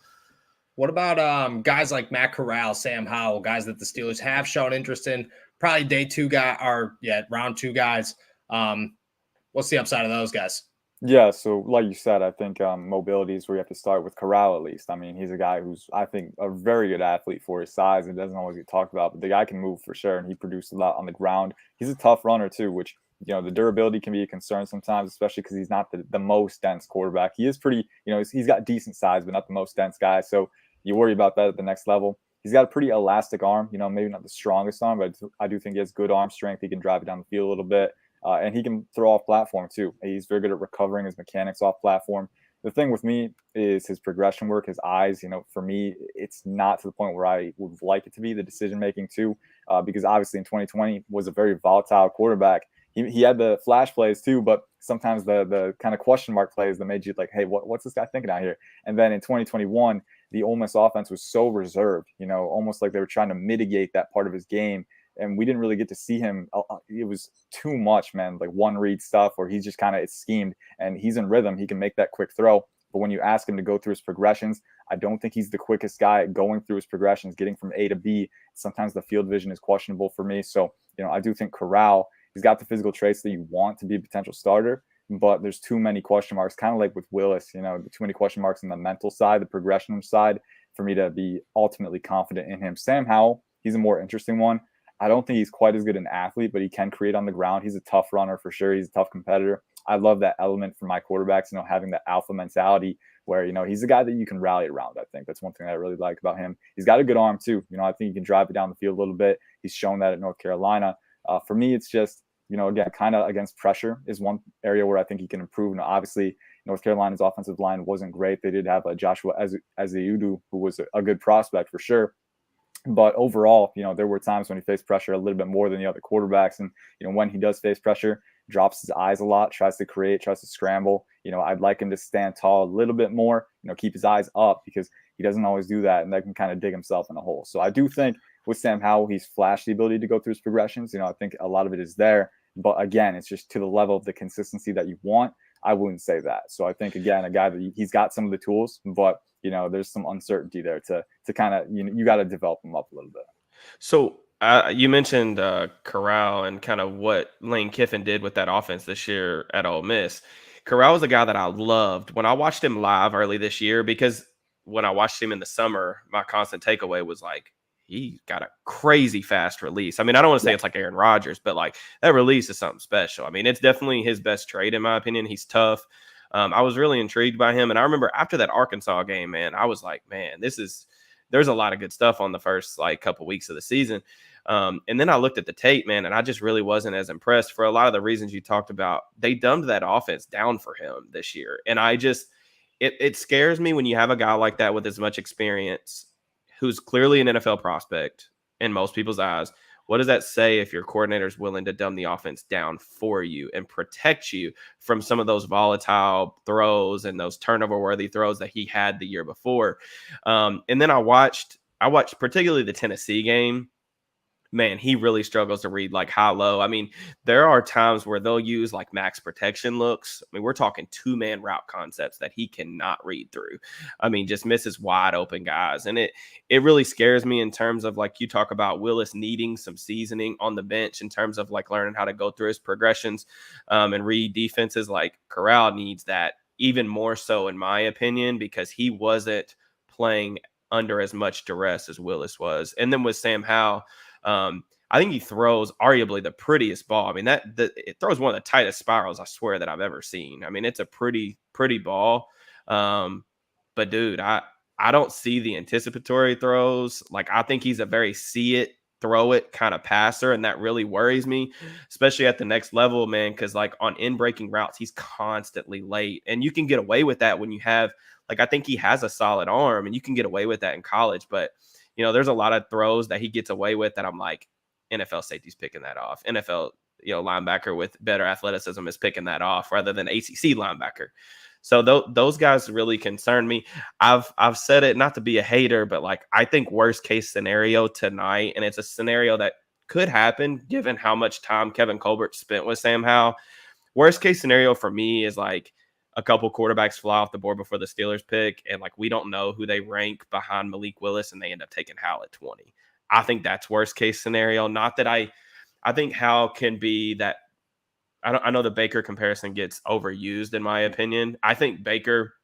What about guys like Matt Corral, Sam Howell, guys that the Steelers have shown interest in? Probably day two guy, or round two guys. What's the upside of those guys? Yeah, so like you said, I think mobility is where you have to start with Corral at least. I mean, he's a guy who's, I think, a very good athlete for his size. It doesn't always get talked about, but the guy can move for sure, and he produced a lot on the ground. He's a tough runner too, which, the durability can be a concern sometimes, especially because he's not the most dense quarterback. He is pretty, he's got decent size, but not the most dense guy. So you worry about that at the next level. He's got a pretty elastic arm, maybe not the strongest arm, but I do think he has good arm strength. He can drive it down the field a little bit. And he can throw off platform too. He's very good at recovering his mechanics off platform. The thing with me is his progression work, his eyes. For me, it's not to the point where I would like it to be, the decision making too, because obviously in 2020 was a very volatile quarterback. He had the flash plays too, but sometimes the kind of question mark plays that made you like, hey, what's this guy thinking out here? And then in 2021, the Ole Miss offense was so reserved, almost like they were trying to mitigate that part of his game. And we didn't really get to see him. It was too much, man. Like one read stuff where he's just kind of, it's schemed and he's in rhythm. He can make that quick throw. But when you ask him to go through his progressions, I don't think he's the quickest guy at going through his progressions, getting from A to B. Sometimes the field vision is questionable for me. So, I do think Corral, he's got the physical traits that you want to be a potential starter, but there's too many question marks, kind of like with Willis, too many question marks on the mental side, the progression side. for me to be ultimately confident in him. Sam Howell, he's a more interesting one. I don't think he's quite as good an athlete, but he can create on the ground. He's a tough runner for sure. He's a tough competitor. I love that element for my quarterbacks, having that alpha mentality where, he's a guy that you can rally around. I think that's one thing I really like about him. He's got a good arm too. I think he can drive it down the field a little bit. He's shown that at North Carolina. For me, it's just, again, kind of against pressure is one area where I think he can improve. Obviously, North Carolina's offensive line wasn't great. They did have a Joshua Ezeudu, who was a good prospect for sure. But overall, there were times when he faced pressure a little bit more than the other quarterbacks. And, when he does face pressure, drops his eyes a lot, tries to create, tries to scramble. I'd like him to stand tall a little bit more, keep his eyes up, because he doesn't always do that. And that can kind of dig himself in a hole. So I do think with Sam Howell, he's flashed the ability to go through his progressions. I think a lot of it is there. But again, it's just to the level of the consistency that you want. I wouldn't say that. So I think, again, a guy that he's got some of the tools, but there's some uncertainty there to kind of, you got to develop him up a little bit. So you mentioned Corral and kind of what Lane Kiffin did with that offense this year at Ole Miss. Corral was a guy that I loved when I watched him live early this year, because when I watched him in the summer, my constant takeaway was like, he got a crazy fast release. I mean, I don't want to say it's like Aaron Rodgers, but like that release is something special. I mean, it's definitely his best trait, in my opinion. He's tough. I was really intrigued by him. And I remember after that Arkansas game, man, I was like, man, there's a lot of good stuff on the first like couple weeks of the season. And then I looked at the tape, man, and I just really wasn't as impressed for a lot of the reasons you talked about. They dumbed that offense down for him this year. And it scares me when you have a guy like that with as much experience, who's clearly an NFL prospect in most people's eyes. What does that say if your coordinator is willing to dumb the offense down for you and protect you from some of those volatile throws and those turnover-worthy throws that he had the year before? And then I watched particularly the Tennessee game. Man, he really struggles to read like high-low. I mean, there are times where they'll use like max protection looks. I mean, we're talking two-man route concepts that he cannot read through. I mean, just misses wide open guys. And it really scares me in terms of like you talk about Willis needing some seasoning on the bench in terms of like learning how to go through his progressions and read defenses. Like Corral needs that even more so, in my opinion, because he wasn't playing under as much duress as Willis was. And then with Sam Howell, I think he throws arguably the prettiest ball. I mean, it throws one of the tightest spirals, I swear, that I've ever seen. I mean, it's a pretty ball. But dude, I don't see the anticipatory throws. Like, I think he's a very see it, throw it kind of passer, and that really worries me, especially at the next level, man, because like on in-breaking routes, he's constantly late. And you can get away with that when you have, like, I think he has a solid arm, and you can get away with that in college, but there's a lot of throws that he gets away with that I'm like, NFL safety's picking that off. NFL, linebacker with better athleticism is picking that off rather than ACC linebacker. So those guys really concern me. I've said it, not to be a hater, but like, I think worst case scenario tonight, and it's a scenario that could happen given how much time Kevin Colbert spent with Sam Howell. Worst case scenario for me is like a couple quarterbacks fly off the board before the Steelers pick, and like we don't know who they rank behind Malik Willis, and they end up taking Howell at 20. I think that's worst case scenario. Not that I think Howell can be that. I know the Baker comparison gets overused in my opinion. I think Baker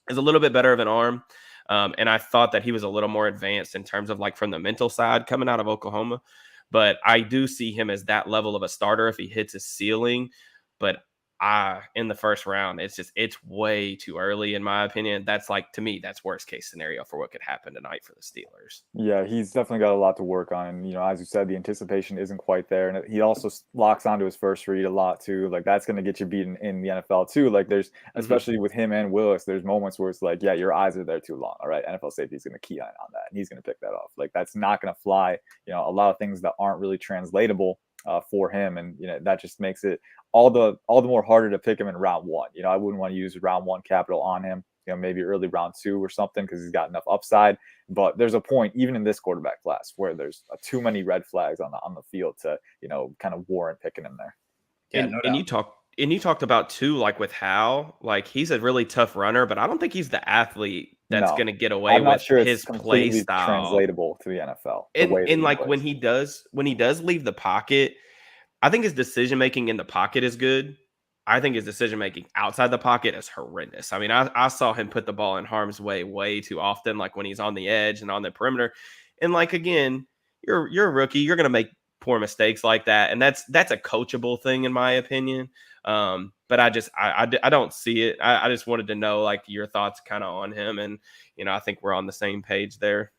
is a little bit better of an arm, and I thought that he was a little more advanced in terms of like from the mental side coming out of Oklahoma. But I do see him as that level of a starter if he hits his ceiling. But in the first round, it's way too early in my opinion. That's like, to me, that's worst case scenario for what could happen tonight for the Steelers. Yeah, he's definitely got a lot to work on. And, as you said, the anticipation isn't quite there. And he also locks onto his first read a lot too. Like that's going to get you beaten in the NFL too. Like there's, especially with him and Willis, there's moments where it's like, yeah, your eyes are there too long. All right. NFL safety is going to key on that. And he's going to pick that off. Like that's not going to fly. A lot of things that aren't really translatable for him. And, that just makes it all the more harder to pick him in round one. I wouldn't want to use round one capital on him, maybe early round two or something, because he's got enough upside. But there's a point, even in this quarterback class, where there's too many red flags on the field to, kind of warrant picking him there. Yeah, and you talked about too, like with Howell, like he's a really tough runner, but I don't think he's the athlete that's going to get away with his play style translatable to the NFL. And like when he does leave the pocket, I think his decision making in the pocket is good. I think his decision making outside the pocket is horrendous. I mean, I saw him put the ball in harm's way too often, like when he's on the edge and on the perimeter. And like again, you're a rookie, you're going to make poor mistakes like that, and that's a coachable thing in my opinion. But I don't see it. I just wanted to know like your thoughts kind of on him, and I think we're on the same page there.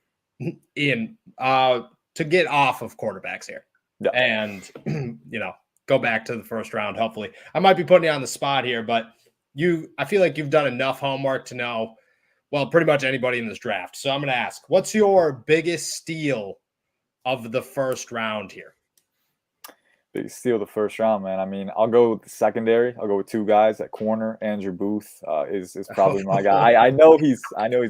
Ian, to get off of quarterbacks here, and go back to the first round. Hopefully, I might be putting you on the spot here, but I feel like you've done enough homework to know, well, pretty much anybody in this draft. So I'm going to ask, what's your biggest steal of the first round here? Biggest steal of the first round, man. I mean, I'll go with the secondary. I'll go with two guys at corner. Andrew Booth is probably my guy. I know he's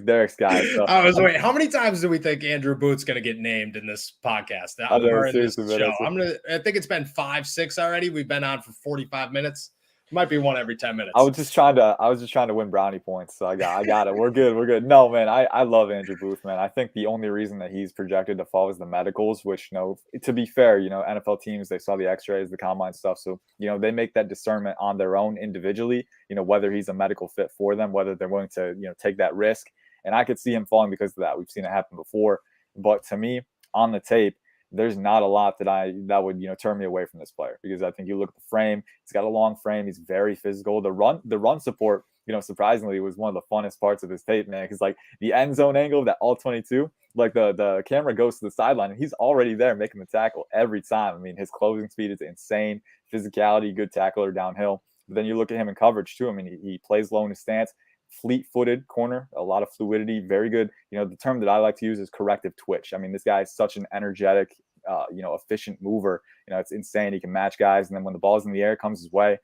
Derek's guy. So. Wait, how many times do we think Andrew Booth's going to get named in this podcast? I think it's been 5, 6 already. We've been on for 45 minutes. Might be one every 10 minutes. I was just trying to win brownie points. So I got it. We're good. No, man, I love Andrew Booth, man. I think the only reason that he's projected to fall is the medicals, which, to be fair, NFL teams, they saw the x-rays, the combine stuff. So, they make that discernment on their own individually, whether he's a medical fit for them, whether they're willing to, take that risk. And I could see him falling because of that. We've seen it happen before. But to me, on the tape, there's not a lot that would turn me away from this player, because I think you look at the frame, he's got a long frame, he's very physical. The run support, surprisingly, was one of the funnest parts of his tape, man, because like the end zone angle of that all 22, like the camera goes to the sideline and he's already there making the tackle every time. I mean, his closing speed is insane, physicality, good tackler downhill. But then you look at him in coverage too. I mean, he plays low in his stance, fleet-footed corner, a lot of fluidity, very good. The term that I like to use is corrective twitch. I mean, this guy is such an energetic, efficient mover. It's insane. He can match guys, and then when the ball's in the air, comes his way.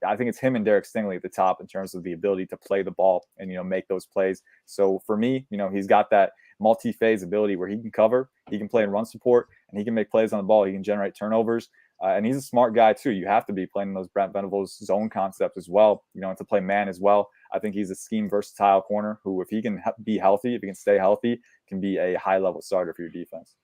I think it's him and Derek Stingley at the top in terms of the ability to play the ball and make those plays. So for me, he's got that multi-phase ability where he can cover, he can play in run support, and he can make plays on the ball. He can generate turnovers. And he's a smart guy too. You have to be playing those Brent Venables zone concepts as well, and to play man as well. I think he's a scheme versatile corner who, if he can be healthy, if he can stay healthy, can be a high level starter for your defense.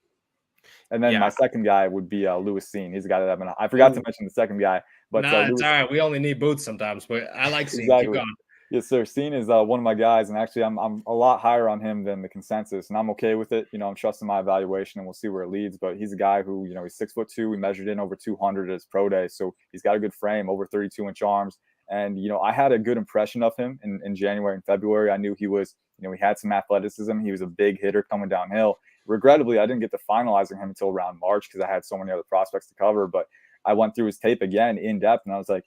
And then my second guy would be Lewis Seen. He's a guy that I forgot to mention the second guy, but it's all right. We only need boots sometimes, but I like Seen. Exactly. Keep going. Yes, sir. Seen is one of my guys, and actually I'm a lot higher on him than the consensus, and I'm okay with it. I'm trusting my evaluation, and we'll see where it leads. But he's a guy who, he's 6'2". We measured in over 200 at his pro day, so he's got a good frame, over 32-inch arms. And I had a good impression of him in January and February. I knew he was, he had some athleticism. He was a big hitter coming downhill. Regrettably, I didn't get to finalizing him until around March because I had so many other prospects to cover. But I went through his tape again in depth, and I was like,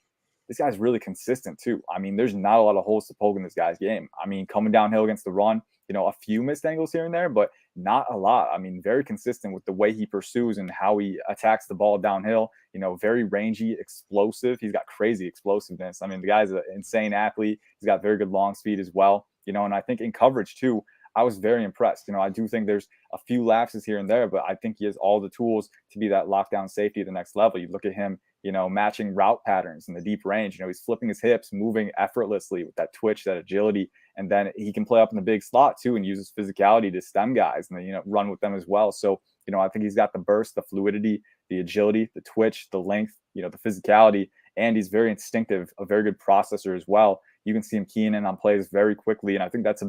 this guy's really consistent too. I mean, there's not a lot of holes to poke in this guy's game. I mean, coming downhill against the run, a few missed angles here and there, but not a lot. I mean, very consistent with the way he pursues and how he attacks the ball downhill. Very rangy, explosive. He's got crazy explosiveness. I mean, the guy's an insane athlete. He's got very good long speed as well. And I think in coverage too, I was very impressed. I do think there's a few lapses here and there, but I think he has all the tools to be that lockdown safety at the next level. You look at him, matching route patterns in the deep range. He's flipping his hips, moving effortlessly with that twitch, that agility. And then he can play up in the big slot too and use his physicality to stem guys and then, run with them as well. So, I think he's got the burst, the fluidity, the agility, the twitch, the length, the physicality, and he's very instinctive, a very good processor as well. You can see him keying in on plays very quickly. And I think that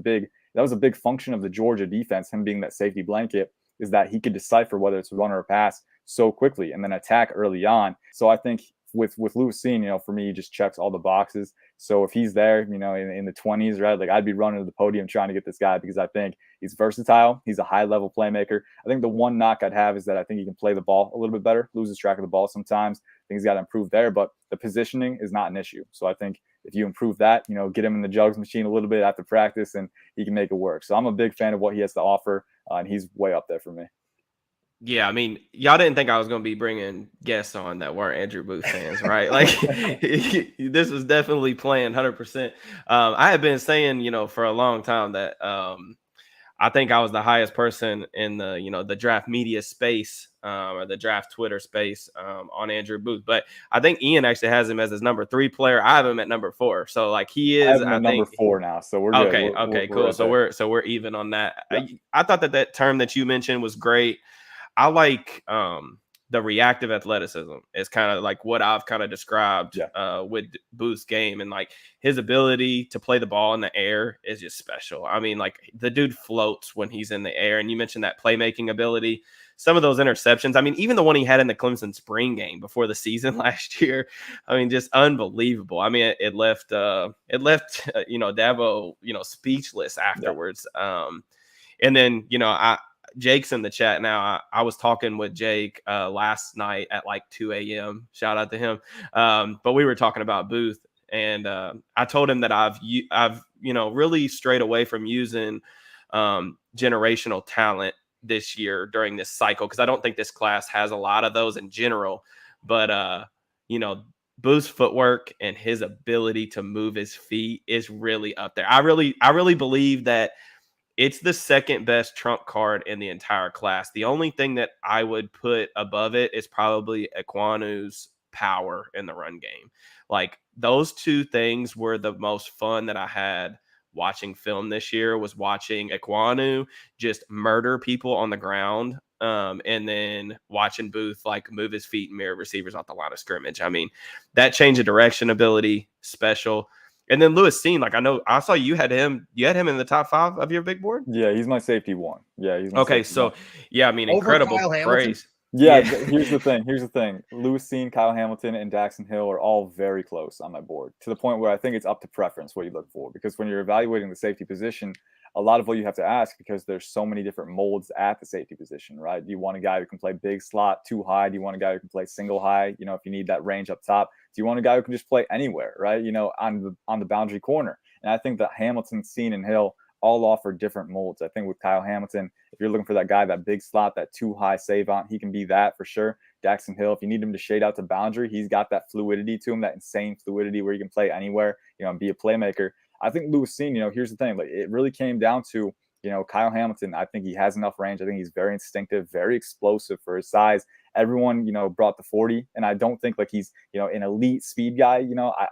was a big function of the Georgia defense, him being that safety blanket, is that he could decipher whether it's a run or a pass so quickly and then attack early on. So I think with Lewis Seen, for me, he just checks all the boxes. So if he's there, in the 20s, right, like I'd be running to the podium trying to get this guy because I think he's versatile. He's a high level playmaker. I think the one knock I'd have is that I think he can play the ball a little bit better, loses track of the ball sometimes. I think he's got to improve there, but the positioning is not an issue. So I think if you improve that, get him in the jugs machine a little bit after practice and he can make it work. So I'm a big fan of what he has to offer, and he's way up there for me. Yeah, I mean, y'all didn't think I was going to be bringing guests on that weren't Andrew Booth fans, right? Like, this was definitely planned 100%. I had been saying, for a long time that I think I was the highest person in the, the draft media space or the draft Twitter space on Andrew Booth. But I think Ian actually has him as his number 3 player. I have him at number 4. So like he is, I think number 4 now. So we're good. Okay, cool. Right so we're even on that. Yeah. I thought that term that you mentioned was great. I like the reactive athleticism is kind of like what I've kind of described with Booth's game, and like his ability to play the ball in the air is just special. I mean, like the dude floats when he's in the air, and you mentioned that playmaking ability. Some of those interceptions, I mean, even the one he had in the Clemson spring game before the season last year, I mean, just unbelievable. I mean, it left Dabo, speechless afterwards. And then, Jake's in the chat now. I was talking with Jake last night at like 2 a.m. Shout out to him. But we were talking about Booth, and I told him that I've really strayed away from using generational talent this year during this cycle, because I don't think this class has a lot of those in general. But Booth's footwork and his ability to move his feet is really up there. I really believe that it's the second best trump card in the entire class. The only thing that I would put above it is probably Ekwonu's power in the run game. Like, those two things were the most fun that I had watching film this year, was watching Ekwonu just murder people on the ground, and then watching Booth like move his feet and mirror receivers off the line of scrimmage. I mean, that change of direction ability, special. And then Lewis Cine, like, I saw you had him in the top 5 of your big board. Yeah, he's my safety 1. Yeah, he's my okay. Safety So 1. Yeah, I mean, incredible praise. Yeah, here's the thing. Lewis Cine, Kyle Hamilton, and Daxton Hill are all very close on my board, to the point where I think it's up to preference what you look for. Because when you're evaluating the safety position, a lot of what you have to ask, because there's so many different molds at the safety position, right? Do you want a guy who can play big slot, 2 high? Do you want a guy who can play single high? If you need that range up top, do you want a guy who can just play anywhere, right? On the boundary corner. And I think that Hamilton, Cine, and Hill all offer different molds. I think with Kyle Hamilton, if you're looking for that guy, that big slot, that 2 high savant, he can be that for sure. Daxton Hill, if you need him to shade out to boundary, he's got that fluidity to him, that insane fluidity where he can play anywhere, and be a playmaker. I think Lewis Cine, here's the thing, like, it really came down to, Kyle Hamilton. I think he has enough range. I think he's very instinctive, very explosive for his size. Everyone, brought the 40, and I don't think like he's, an elite speed guy,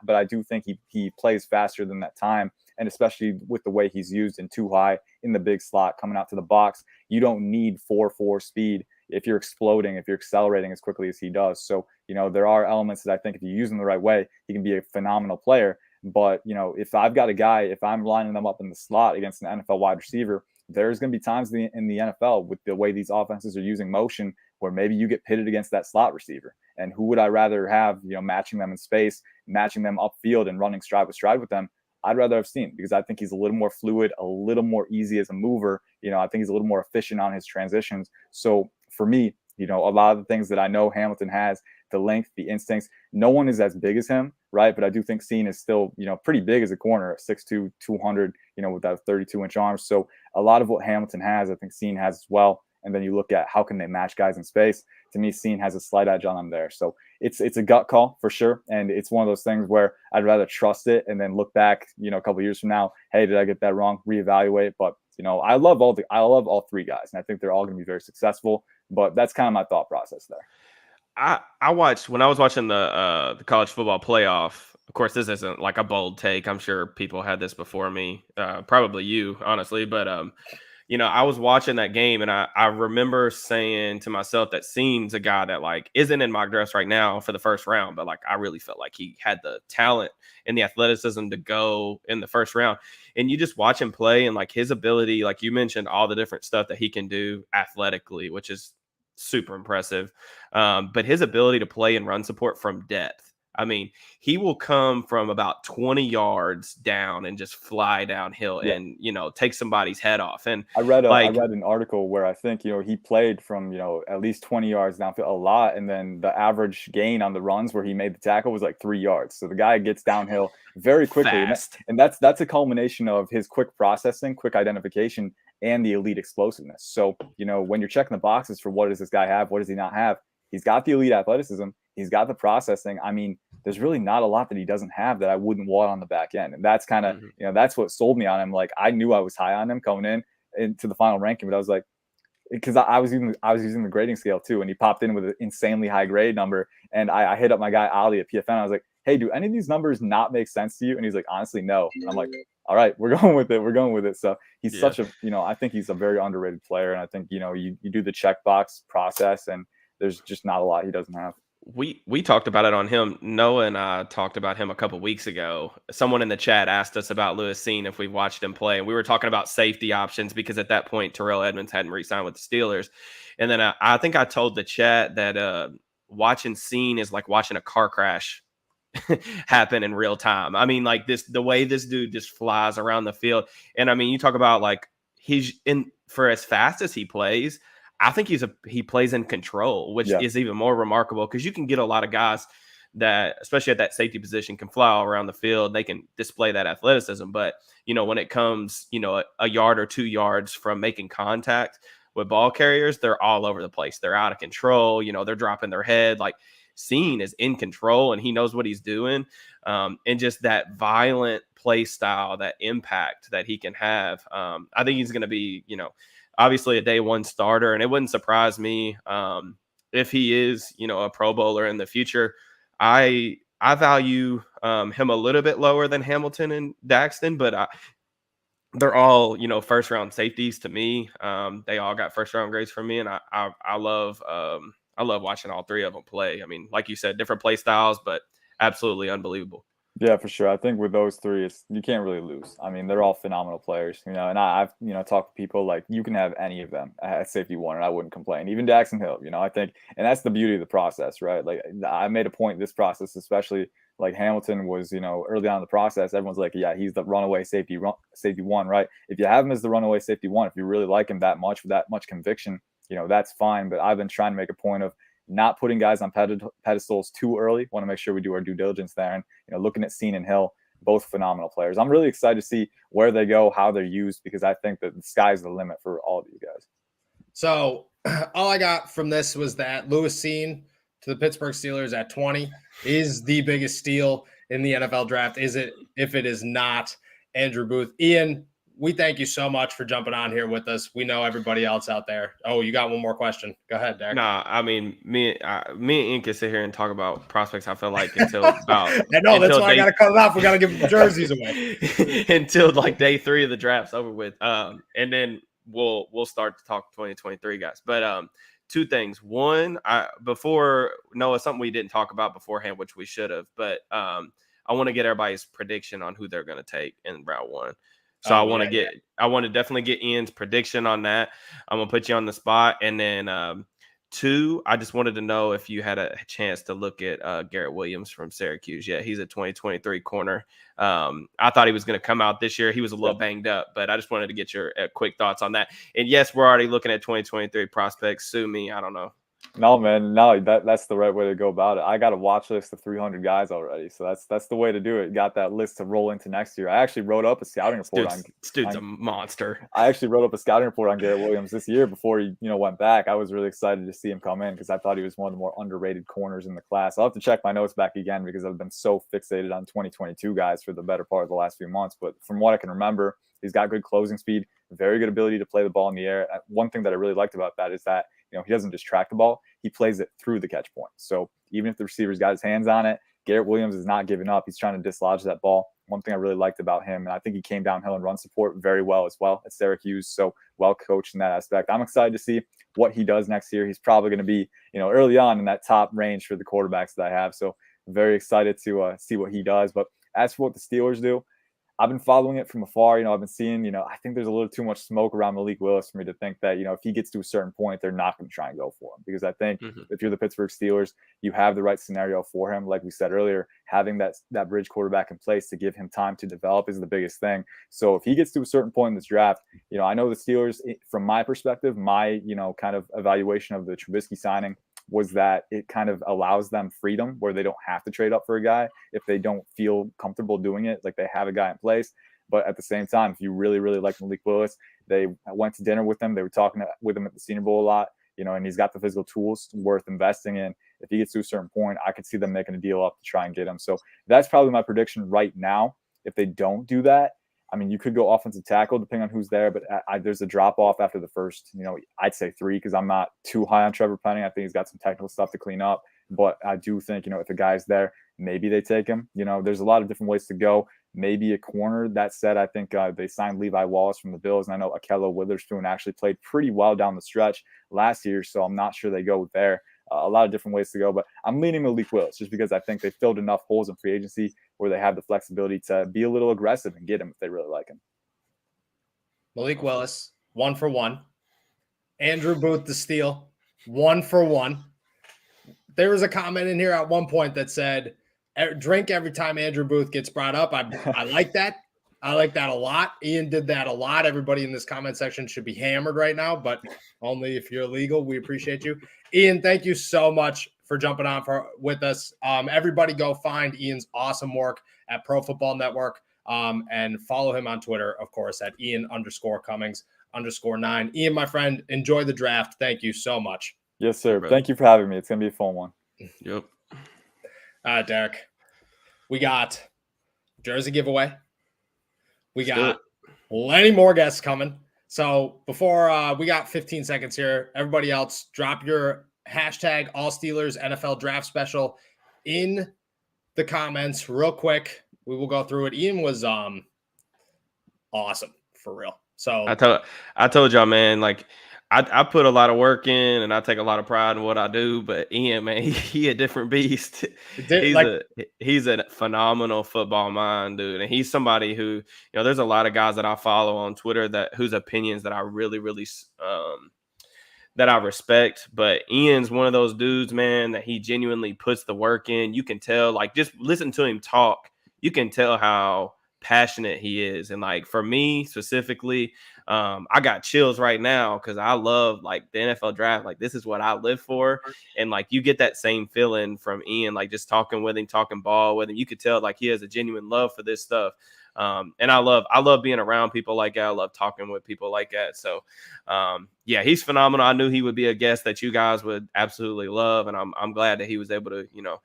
but I do think he plays faster than that time. And especially with the way he's used in 2 high in the big slot coming out to the box, you don't need 4.4 speed if you're exploding, if you're accelerating as quickly as he does. So, there are elements that I think if you use him the right way, he can be a phenomenal player. But, if I've got a guy, if I'm lining them up in the slot against an NFL wide receiver, there's going to be times in the NFL with the way these offenses are using motion where maybe you get pitted against that slot receiver. And who would I rather have, matching them in space, matching them upfield and running stride with them? I'd rather have Cine, because I think he's a little more fluid, a little more easy as a mover. I think he's a little more efficient on his transitions. So for me, a lot of the things that I know Hamilton has, the length, the instincts, no one is as big as him, right? But I do think Cine is still, pretty big as a corner, 6'2", 200, with that 32-inch arms. So a lot of what Hamilton has, I think Cine has as well. And then you look at how can they match guys in space. To me, Cine has a slight edge on them there. So it's a gut call for sure. And it's one of those things where I'd rather trust it and then look back, a couple of years from now, hey, did I get that wrong? Reevaluate. But, I love all 3 guys, and I think they're all going to be very successful. But that's kind of my thought process there. I watched, when I was watching the college football playoff. Of course, this isn't like a bold take. I'm sure people had this before me, probably you, honestly. But I was watching that game, and I remember saying to myself that Cine's a guy that like isn't in mock drafts right now for the first round, but like I really felt like he had the talent and the athleticism to go in the first round. And you just watch him play, and like his ability, like you mentioned, all the different stuff that he can do athletically, which is super impressive. But his ability to play and run support from depth. I mean, he will come from about 20 yards down and just fly downhill and, take somebody's head off. And I read an article where I think, he played from, at least 20 yards downfield a lot. And then the average gain on the runs where he made the tackle was like 3 yards. So the guy gets downhill very quickly. Fast. And that's a culmination of his quick processing, quick identification, and the elite explosiveness. So, when you're checking the boxes for what does this guy have, what does he not have? He's got the elite athleticism. He's got the processing. I mean, there's really not a lot that he doesn't have that I wouldn't want on the back end. And that's kind of, that's what sold me on him. Like, I knew I was high on him coming into the final ranking, but I was like, because I was using the grading scale too. And he popped in with an insanely high grade number. And I hit up my guy, Ali at PFN. I was like, hey, do any of these numbers not make sense to you? And he's like, honestly, no. And I'm like, all right, we're going with it. So he's such a, I think he's a very underrated player. And I think, you do the checkbox process and there's just not a lot he doesn't have. We talked about it on him. Noah and I talked about him a couple weeks ago. Someone in the chat asked us about Lewis Cine if we watched him play, and we were talking about safety options because at that point Terrell Edmonds hadn't re-signed with the Steelers. And then I think I told the chat that watching Cine is like watching a car crash happen in real time. I mean, like the way this dude just flies around the field. And I mean, you talk about like he's in for as fast as he plays. I think he plays in control, which is even more remarkable because you can get a lot of guys that, especially at that safety position, can fly all around the field. They can display that athleticism. But, when it comes, a yard or 2 yards from making contact with ball carriers, they're all over the place. They're out of control. They're dropping their head. Like Cine is in control and he knows what he's doing. And just that violent play style, that impact that he can have. I think he's going to be, obviously a day one starter, and it wouldn't surprise me if he is, a Pro Bowler in the future. I value him a little bit lower than Hamilton and Daxton, but they're all, first round safeties to me. They all got first round grades from me, and I love watching all three of them play. I mean, like you said, different play styles, but absolutely unbelievable. Yeah, for sure. I think with those three, you can't really lose. I mean, they're all phenomenal players, and I've talked to people like you can have any of them at safety one, and I wouldn't complain. Even Daxton Hill, I think, and that's the beauty of the process, right? Like I made a point this process, especially like Hamilton was, early on in the process, everyone's like, yeah, he's the runaway safety one, right? If you have him as the runaway safety one, if you really like him that much with that much conviction, that's fine. But I've been trying to make a point of not putting guys on pedestals too early. Want to make sure we do our due diligence there. And, looking at Cine and Hill, both phenomenal players. I'm really excited to see where they go, how they're used, because I think that the sky's the limit for all of you guys. So all I got from this was that Lewis Cine to the Pittsburgh Steelers at 20 is the biggest steal in the NFL draft. Is it? If it is not, Andrew Booth. Ian, we thank you so much for jumping on here with us. We know everybody else out there. Oh, you got one more question. Go ahead, Derek. Nah, I mean, me and Ian can sit here and talk about prospects, I feel like, until about I know, that's why I got to cut it off. We got to give jerseys away. Until like day 3 of the draft's over with. And then we'll start to talk 2023 guys. But 2 things. One, before Noah, something we didn't talk about beforehand, which we should have, but I want to get everybody's prediction on who they're going to take in round 1. So I want to definitely get Ian's prediction on that. I'm gonna put you on the spot. And then 2, I just wanted to know if you had a chance to look at Garrett Williams from Syracuse. Yeah, he's a 2023 corner. I thought he was going to come out this year. He was a little banged up, but I just wanted to get your quick thoughts on that. And yes, we're already looking at 2023 prospects. Sue me. I don't know. No, man, no, that's the right way to go about it. I got a watch list of 300 guys already, so that's the way to do it. Got that list to roll into next year. I actually wrote up a scouting report This dude's a monster. I actually wrote up a scouting report on Garrett Williams this year before he, went back. I was really excited to see him come in because I thought he was one of the more underrated corners in the class. I'll have to check my notes back again because I've been so fixated on 2022 guys for the better part of the last few months. But from what I can remember, he's got good closing speed, very good ability to play the ball in the air. One thing that I really liked about that is that he doesn't just track the ball, he plays it through the catch point. So even if the receiver's got his hands on it, Garrett Williams is not giving up. He's trying to dislodge that ball. One thing I really liked about him, and I think he came downhill and run support very well as well at Syracuse. So well coached in that aspect. I'm excited to see what he does next year. He's probably going to be, early on in that top range for the quarterbacks that I have. So very excited to see what he does. But as for what the Steelers do, I've been following it from afar. I've been seeing, I think there's a little too much smoke around Malik Willis for me to think that, if he gets to a certain point, they're not going to try and go for him. Because I think if you're the Pittsburgh Steelers, you have the right scenario for him. Like we said earlier, having that bridge quarterback in place to give him time to develop is the biggest thing. So if he gets to a certain point in this draft, I know the Steelers, from my perspective, my, kind of evaluation of the Trubisky signing was that it kind of allows them freedom where they don't have to trade up for a guy if they don't feel comfortable doing it. Like they have a guy in place. But at the same time, if you really, really like Malik Willis, they went to dinner with him. They were talking with him at the Senior Bowl a lot, and he's got the physical tools worth investing in. If he gets to a certain point, I could see them making a deal up to try and get him. So that's probably my prediction right now. If they don't do that, I mean, you could go offensive tackle depending on who's there, but there's a drop off after the first, I'd say 3 because I'm not too high on Trevor Penning. I think he's got some technical stuff to clean up, but I do think, if a guy's there, maybe they take him. There's a lot of different ways to go. Maybe a corner. That said, I think they signed Levi Wallace from the Bills, and I know Akello Witherspoon actually played pretty well down the stretch last year, so I'm not sure they go there. a lot of different ways to go. But I'm leaning Malik Willis just because I think they filled enough holes in free agency where they have the flexibility to be a little aggressive and get him if they really like him. Malik Willis, 1 for 1. Andrew Booth the steal, 1 for 1. There was a comment in here at one point that said, drink every time Andrew Booth gets brought up. I like that. I like that a lot. Ian did that a lot. Everybody in this comment section should be hammered right now, but only if you're legal. We appreciate you. Ian, thank you so much for jumping on with us. Everybody go find Ian's awesome work at Pro Football Network and follow him on Twitter, of course, at Ian_Cummings_9. Ian, my friend, enjoy the draft. Thank you so much. Yes, sir. Thank you for having me. It's going to be a fun one. Yep. Derek, we got jersey giveaway. We got plenty more guests coming. So before we got 15 seconds here, everybody else drop your hashtag All Steelers NFL Draft Special in the comments real quick. We will go through it. Ian was awesome for real. So I told y'all, man, like I put a lot of work in and I take a lot of pride in what I do, but Ian, man, he a different beast. He's a phenomenal football mind, dude. And he's somebody who, you know, there's a lot of guys that I follow on Twitter whose opinions that I really, really that I respect. But Ian's one of those dudes, man, that he genuinely puts the work in. You can tell, like, just listen to him talk. You can tell how passionate he is. And like for me specifically, I got chills right now because I love like the NFL draft. Like this is what I live for. And like you get that same feeling from Ian, like just talking with him, talking ball with him. You could tell like he has a genuine love for this stuff. And I love being around people like that. I love talking with people like that. So yeah, he's phenomenal. I knew he would be a guest that you guys would absolutely love. And I'm glad that he was able to, you know,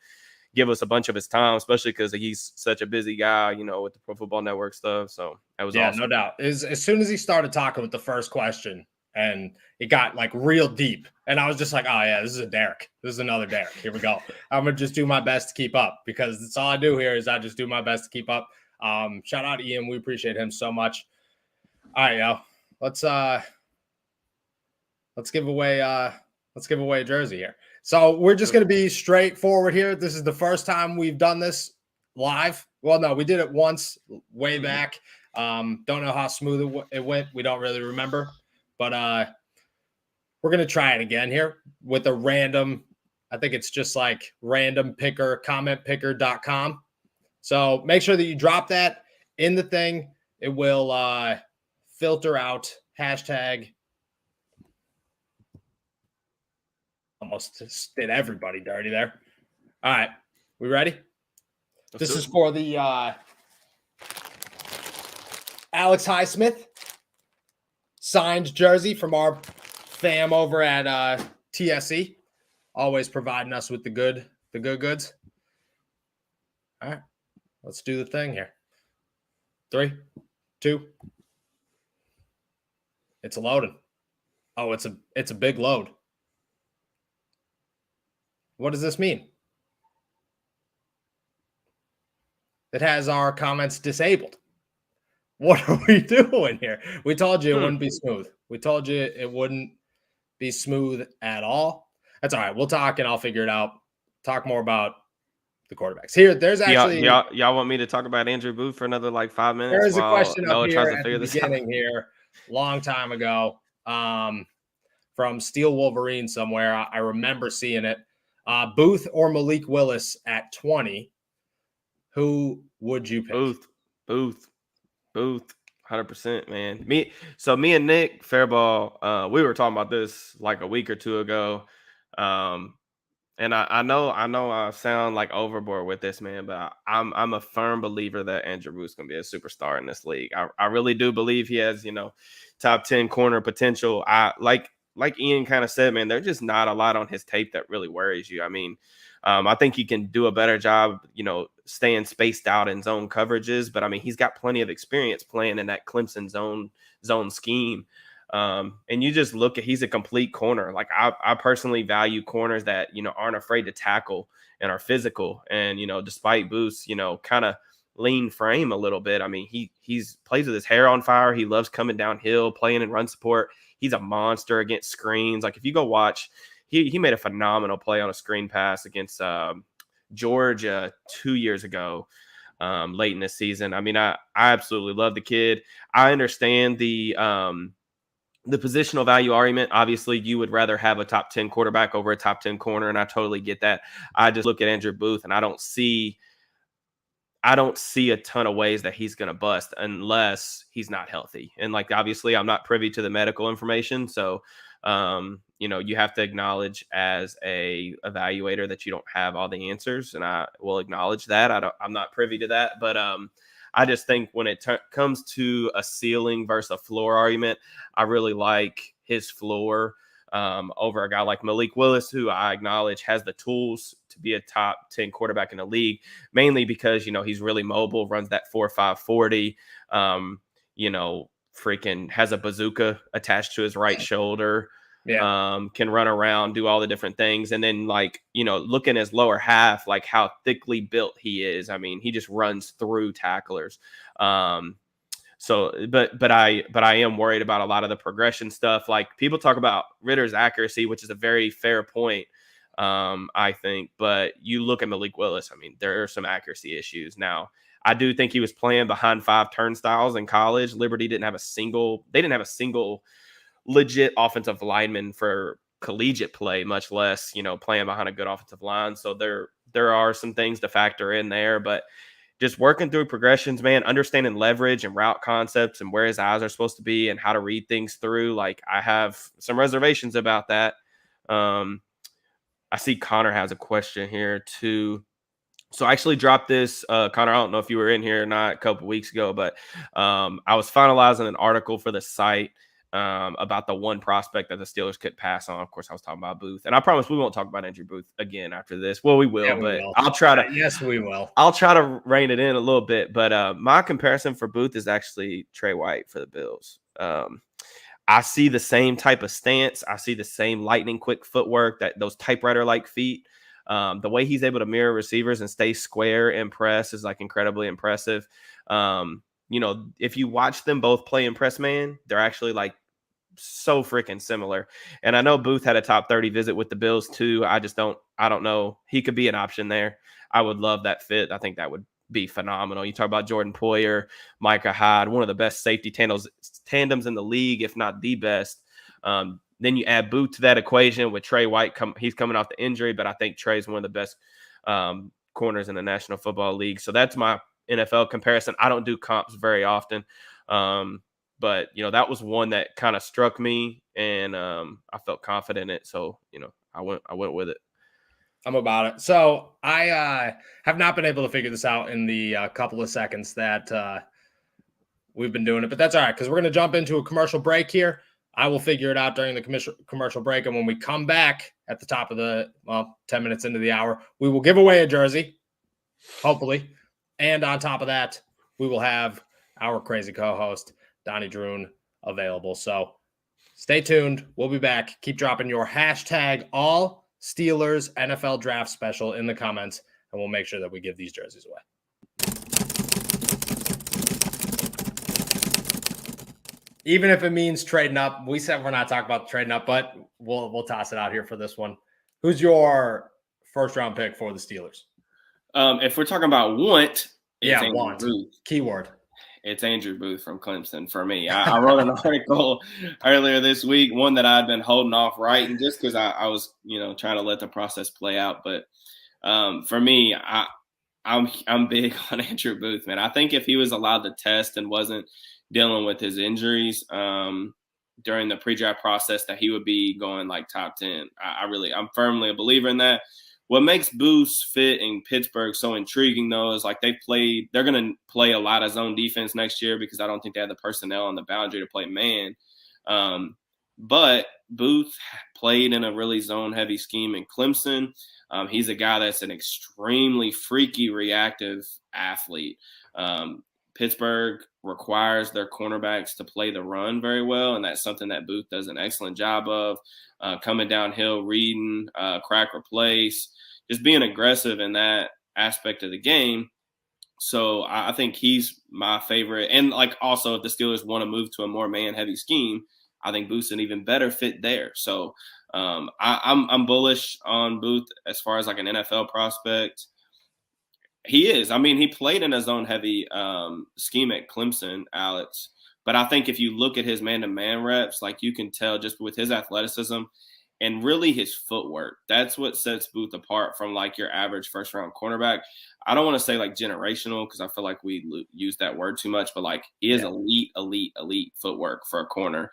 give us a bunch of his time, especially because he's such a busy guy, you know, with the Pro Football Network stuff. So that was awesome. No doubt. As soon as he started talking with the first question and it got like real deep, and I was just like, oh yeah, this is a Derek. This is another Derek. Here we go. I'm going to just do my best to keep up because that's all I do here is I just do my best to keep up. Shout out Ian. We appreciate him so much. All right, yo. Let's give away a jersey here. So we're just going to be straightforward here. This is the first time we've done this live. Well, no, we did it once way back. Don't know how smooth it went. We don't really remember. But we're going to try it again here with a random, I think it's just like random picker, commentpicker.com. So make sure that you drop that in the thing. It will filter out hashtag. Almost did everybody dirty there. All right. We ready? This is for the Alex Highsmith signed jersey from our fam over at TSE. Always providing us with the good goods. All right. Let's do the thing here. 3, 2. It's loading. Oh, it's a big load. What does this mean? It has our comments disabled. What are we doing here? We told you it wouldn't be smooth. We told you it wouldn't be smooth at all. That's all right. We'll talk and I'll figure it out. Talk more about the quarterbacks. Here, there's actually... Y'all want me to talk about Andrew Booth for another like 5 minutes? There's a question up here at the beginning here, long time ago, from Steel Wolverine somewhere. I remember seeing it. Booth or Malik Willis at 20. Who would you pick? Booth, 100%, man. Me and Nick Farabaugh, we were talking about this like a week or two ago. And I know I sound like overboard with this, man, but I'm a firm believer that Andrew Booth's gonna be a superstar in this league. I really do believe he has, you know, top 10 corner potential. Like Ian kind of said, man, there's just not a lot on his tape that really worries you. I mean, I think he can do a better job, you know, staying spaced out in zone coverages. But I mean, he's got plenty of experience playing in that Clemson zone scheme. And you just look at, he's a complete corner. Like I personally value corners that, you know, aren't afraid to tackle and are physical. And, you know, despite Booth's, you know, kind of lean frame a little bit. I mean, he's plays with his hair on fire. He loves coming downhill, playing in run support. He's a monster against screens. Like if you go watch he made a phenomenal play on a screen pass against Georgia 2 years ago, late in this season. I mean, I absolutely love the kid. I understand the positional value argument. Obviously, you would rather have a top 10 quarterback over a top 10 corner, and I totally get that. I just look at Andrew Booth, and I don't see a ton of ways that he's going to bust unless he's not healthy. And like, obviously I'm not privy to the medical information. So, you have to acknowledge as a evaluator that you don't have all the answers. And I will acknowledge that. I'm not privy to that, but, I just think when it comes to a ceiling versus a floor argument, I really like his floor over a guy like Malik Willis, who I acknowledge has the tools to be a top 10 quarterback in the league, mainly because, he's really mobile, runs that 4.5 40, freaking has a bazooka attached to his right shoulder. Yeah. Can run around, do all the different things. And then look in his lower half, like how thickly built he is. I mean, he just runs through tacklers. So, but I am worried about a lot of the progression stuff. Like, people talk about Ritter's accuracy, which is a very fair point, I think. But you look at Malik Willis, I mean, there are some accuracy issues. Now, I do think he was playing behind 5 turnstiles in college. Liberty didn't have a single legit offensive lineman for collegiate play, much less, playing behind a good offensive line. So there are some things to factor in there, but just working through progressions, man, understanding leverage and route concepts and where his eyes are supposed to be and how to read things through. Like, I have some reservations about that. I see Connor has a question here too. So I actually dropped this, Connor, I don't know if you were in here or not a couple weeks ago, but I was finalizing an article for the site about the one prospect that the Steelers could pass on. Of course, I was talking about Booth, and I promise we won't talk about Andrew Booth again after this. Well, we will, yeah, but I'll try to. Yes, we will. I'll try to rein it in a little bit, but my comparison for Booth is actually Trey White for the Bills. I see the same type of stance. I see the same lightning quick footwork, those typewriter-like feet. The way he's able to mirror receivers and stay square and press is like incredibly impressive. If you watch them both play in press man, they're actually like so freaking similar. And I know Booth had a top 30 visit with the Bills too. I don't know. He could be an option there. I would love that fit. I think that would be phenomenal. You talk about Jordan Poyer, Micah Hyde, one of the best safety tandems in the league, if not the best. Then you add Booth to that equation with Trey White. He's coming off the injury, but I think Trey's one of the best corners in the National Football League. So that's my NFL comparison. I don't do comps very often. But, that was one that kind of struck me, and I felt confident in it. So, I went with it. I'm about it. So I have not been able to figure this out in the couple of seconds that we've been doing it, but that's all right, because we're going to jump into a commercial break here. I will figure it out during the commercial break, and when we come back at the top of 10 minutes into the hour, we will give away a jersey, hopefully. And on top of that, we will have our crazy co-host, Donnie Druin, available. So stay tuned. We'll be back. Keep dropping your hashtag all Steelers NFL draft special in the comments, and we'll make sure that we give these jerseys away. Even if it means trading up, we said we're not talking about trading up, but we'll toss it out here for this one. Who's your first round pick for the Steelers? If we're talking about want, Booth. Keyword. It's Andrew Booth from Clemson for me. I wrote an article earlier this week, one that I'd been holding off writing just because I was, trying to let the process play out. But for me, I'm big on Andrew Booth, man. I think if he was allowed to test and wasn't dealing with his injuries during the pre-draft process, that he would be going like top 10. I'm firmly a believer in that. What makes Booth's fit in Pittsburgh so intriguing, though, is like they're going to play a lot of zone defense next year because I don't think they have the personnel on the boundary to play man. But Booth played in a really zone-heavy scheme in Clemson. He's a guy that's an extremely freaky, reactive athlete. Pittsburgh requires their cornerbacks to play the run very well, and that's something that Booth does an excellent job of, coming downhill, reading, crack, replace, just being aggressive in that aspect of the game. So I think he's my favorite. And, also, if the Steelers want to move to a more man-heavy scheme, I think Booth's an even better fit there. So I'm bullish on Booth as far as like an NFL prospect. He is. I mean, he played in a zone heavy scheme at Clemson, Alex. But I think if you look at his man-to-man reps, like you can tell just with his athleticism and really his footwork, that's what sets Booth apart from like your average first-round cornerback. I don't want to say like generational because I feel like we use that word too much, but like he is elite footwork for a corner.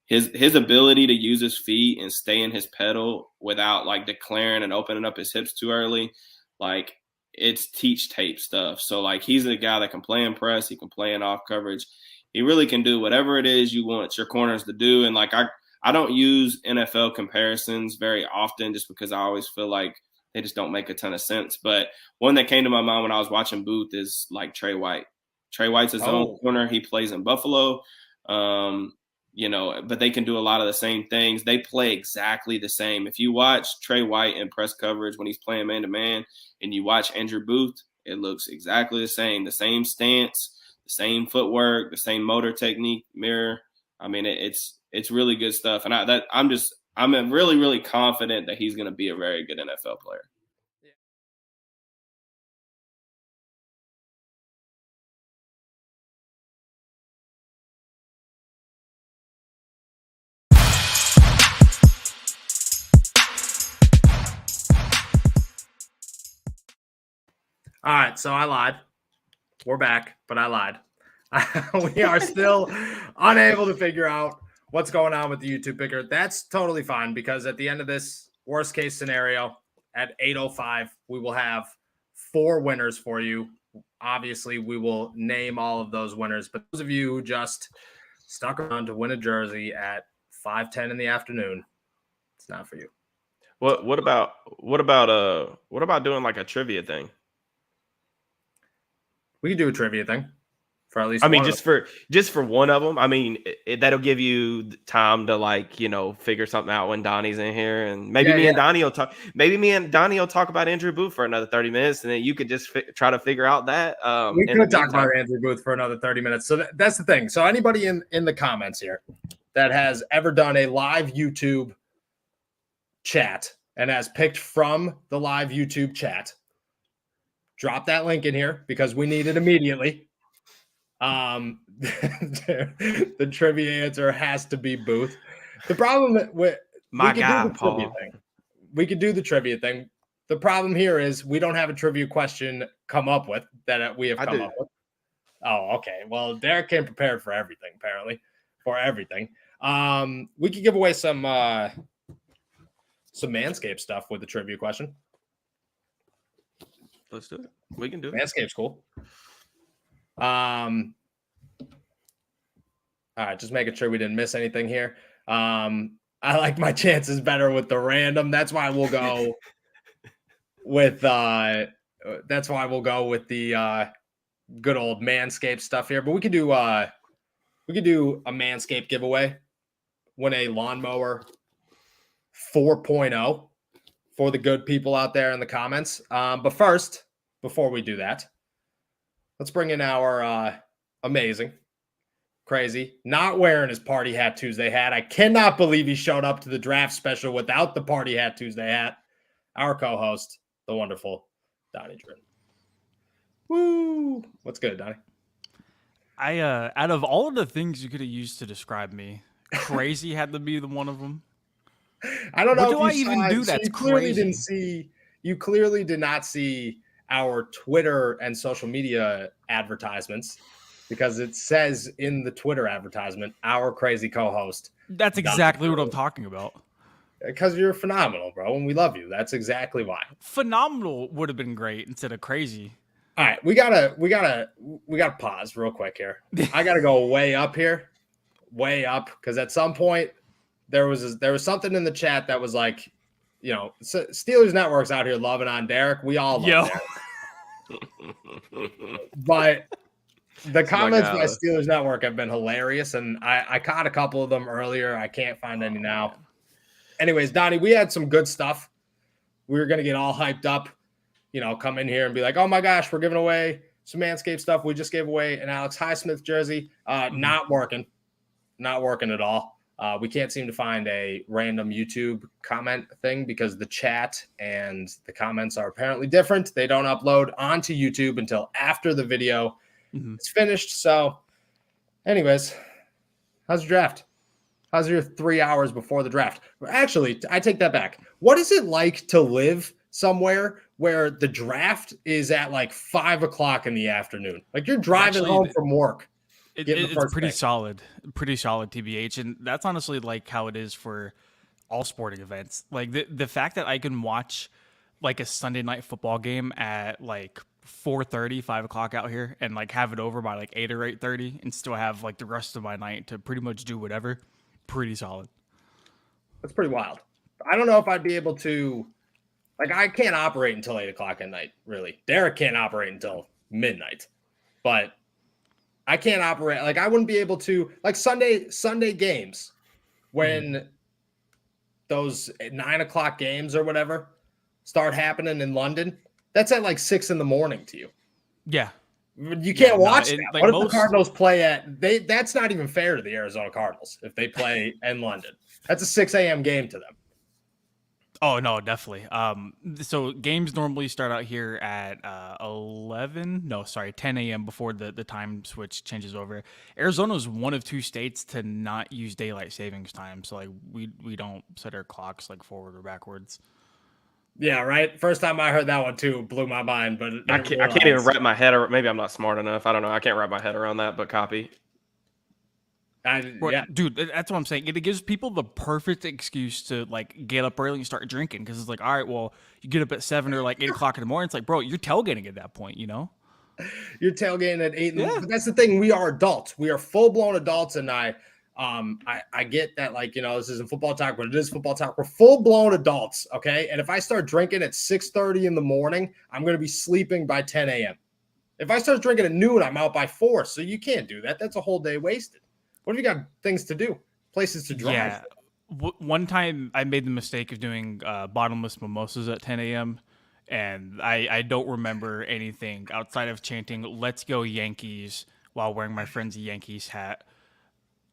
His ability to use his feet and stay in his pedal without like declaring and opening up his hips too early, like it's teach tape stuff. So like he's a guy that can play in press, he can play in off coverage. He really can do whatever it is you want your corners to do. And like I don't use NFL comparisons very often just because I always feel like they just don't make a ton of sense. But one that came to my mind when I was watching Booth is like Trey White. Trey White's his own corner. He plays in Buffalo. But they can do a lot of the same things. They play exactly the same. If you watch Trey White in press coverage when he's playing man-to-man and you watch Andrew Booth, it looks exactly the same stance, the same footwork, the same motor technique, mirror. I mean, it's really good stuff. And I'm really, really confident that he's going to be a very good NFL player. All right, so I lied. We're back, but I lied. We are still unable to figure out what's going on with the YouTube picker. That's totally fine because at the end of this worst case scenario at 8:05, we will have 4 winners for you. Obviously, we will name all of those winners, but those of you who just stuck around to win a jersey at 5:10 in the afternoon, it's not for you. What about doing like a trivia thing? We can do a trivia thing for at least. I mean, just for one of them. I mean, that'll give you time to like figure something out when Donnie's in here, and maybe me and Donnie will talk. Maybe me and Donnie will talk about Andrew Booth for another 30 minutes, and then you could just try to figure out that. We could talk about Andrew Booth for another 30 minutes. So that's the thing. So anybody in the comments here that has ever done a live YouTube chat and has picked from the live YouTube chat, drop that link in here because we need it immediately. The trivia answer has to be Booth. The problem with we could do the trivia thing. The problem here is we don't have a trivia question come up with that we have come up with. Oh, okay. Well, Derek came prepared for everything, apparently. For everything. We could give away some Manscaped stuff with the trivia question. Let's do it. We can do it. Manscaped's cool. All right, just making sure we didn't miss anything here. I like my chances better with the random. That's why we'll go with the good old Manscaped stuff here. But we could do a Manscaped giveaway. Win a lawnmower 4.0 for the good people out there in the comments. But first, before we do that, let's bring in our amazing, crazy, not wearing his Party Hat Tuesday hat. I cannot believe he showed up to the draft special without the Party Hat Tuesday hat. Our co-host, the wonderful Donnie Druin. Woo! What's good, Donnie? Out of all of the things you could have used to describe me, crazy had to be the one of them. I don't know. What do I even do? That's crazy. You clearly did not see our Twitter and social media advertisements because it says in the Twitter advertisement, our crazy co-host. That's exactly what I'm talking about. Because you're phenomenal, bro, and we love you. That's exactly why. Phenomenal would have been great instead of crazy. All right, we gotta pause real quick here. I gotta go way up here, because at some point there was something in the chat that was like, Steelers Network's out here loving on Derek. We all love Derek. But the comments by Steelers Network have been hilarious, and I caught a couple of them earlier. I can't find any now. Anyways, Donnie, we had some good stuff. We were going to get all hyped up, come in here and be like, oh my gosh, we're giving away some Manscaped stuff. We just gave away an Alex Highsmith jersey. Not working at all. We can't seem to find a random YouTube comment thing because the chat and the comments are apparently different. They don't upload onto YouTube until after the video is finished. So, anyways, how's your draft? How's your 3 hours before the draft? Actually, I take that back. What is it like to live somewhere where the draft is at like 5 o'clock in the afternoon? Like you're driving home from work. It's pretty solid, TBH. And that's honestly like how it is for all sporting events. Like the fact that I can watch like a Sunday night football game at like 4:30, 5 o'clock out here and like have it over by like 8 or 8:30 and still have like the rest of my night to pretty much do whatever. Pretty solid. That's pretty wild. I don't know if I'd be able to, like, I can't operate until 8 o'clock at night, really. Derek can't operate until midnight. But I can't operate. Like, I wouldn't be able to, like, Sunday games when those 9 o'clock games or whatever start happening in London. That's at like 6 a.m. to you. Yeah. You can't watch that. Like what if the Cardinals play that's not even fair to the Arizona Cardinals if they play in London. That's a 6 a.m. game to them. Oh, no, definitely. So games normally start out here at 10 a.m. before the time switch changes over. Arizona is one of 2 states to not use daylight savings time. So like we don't set our clocks like forward or backwards. Yeah, right. First time I heard that one too, blew my mind. But I can't even wrap my head around. Maybe I'm not smart enough. I don't know. I can't wrap my head around that. But copy. Yeah, dude, that's what I'm saying. It gives people the perfect excuse to like get up early and start drinking because it's like, all right, well, you get up at 7 or like 8 o'clock in the morning. It's like, bro, you're tailgating at that point, you know? You're tailgating at 8. Yeah. But that's the thing. We are adults. We are full blown adults, and I get that, like, you know, this isn't football talk, but it is football talk. We're full blown adults, okay? And if I start drinking at 6:30 in the morning, I'm going to be sleeping by 10 a.m. If I start drinking at noon, I'm out by 4. So you can't do that. That's a whole day wasted. What if you got things to do, places to drive? Yeah. One time I made the mistake of doing bottomless mimosas at 10 a.m. And I don't remember anything outside of chanting, "Let's go Yankees," while wearing my friend's Yankees hat.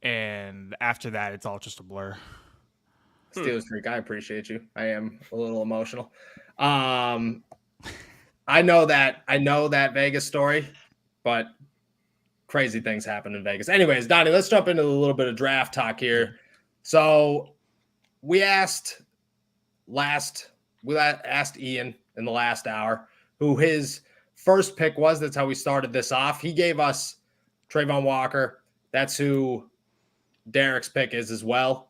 And after that, it's all just a blur. Steelers freak, I appreciate you. I am a little emotional. I know that Vegas story, but crazy things happen in Vegas. Anyways, Donnie, let's jump into a little bit of draft talk here. So we asked Ian in the last hour who his first pick was. That's how we started this off. He gave us Trayvon Walker. That's who Derek's pick is as well.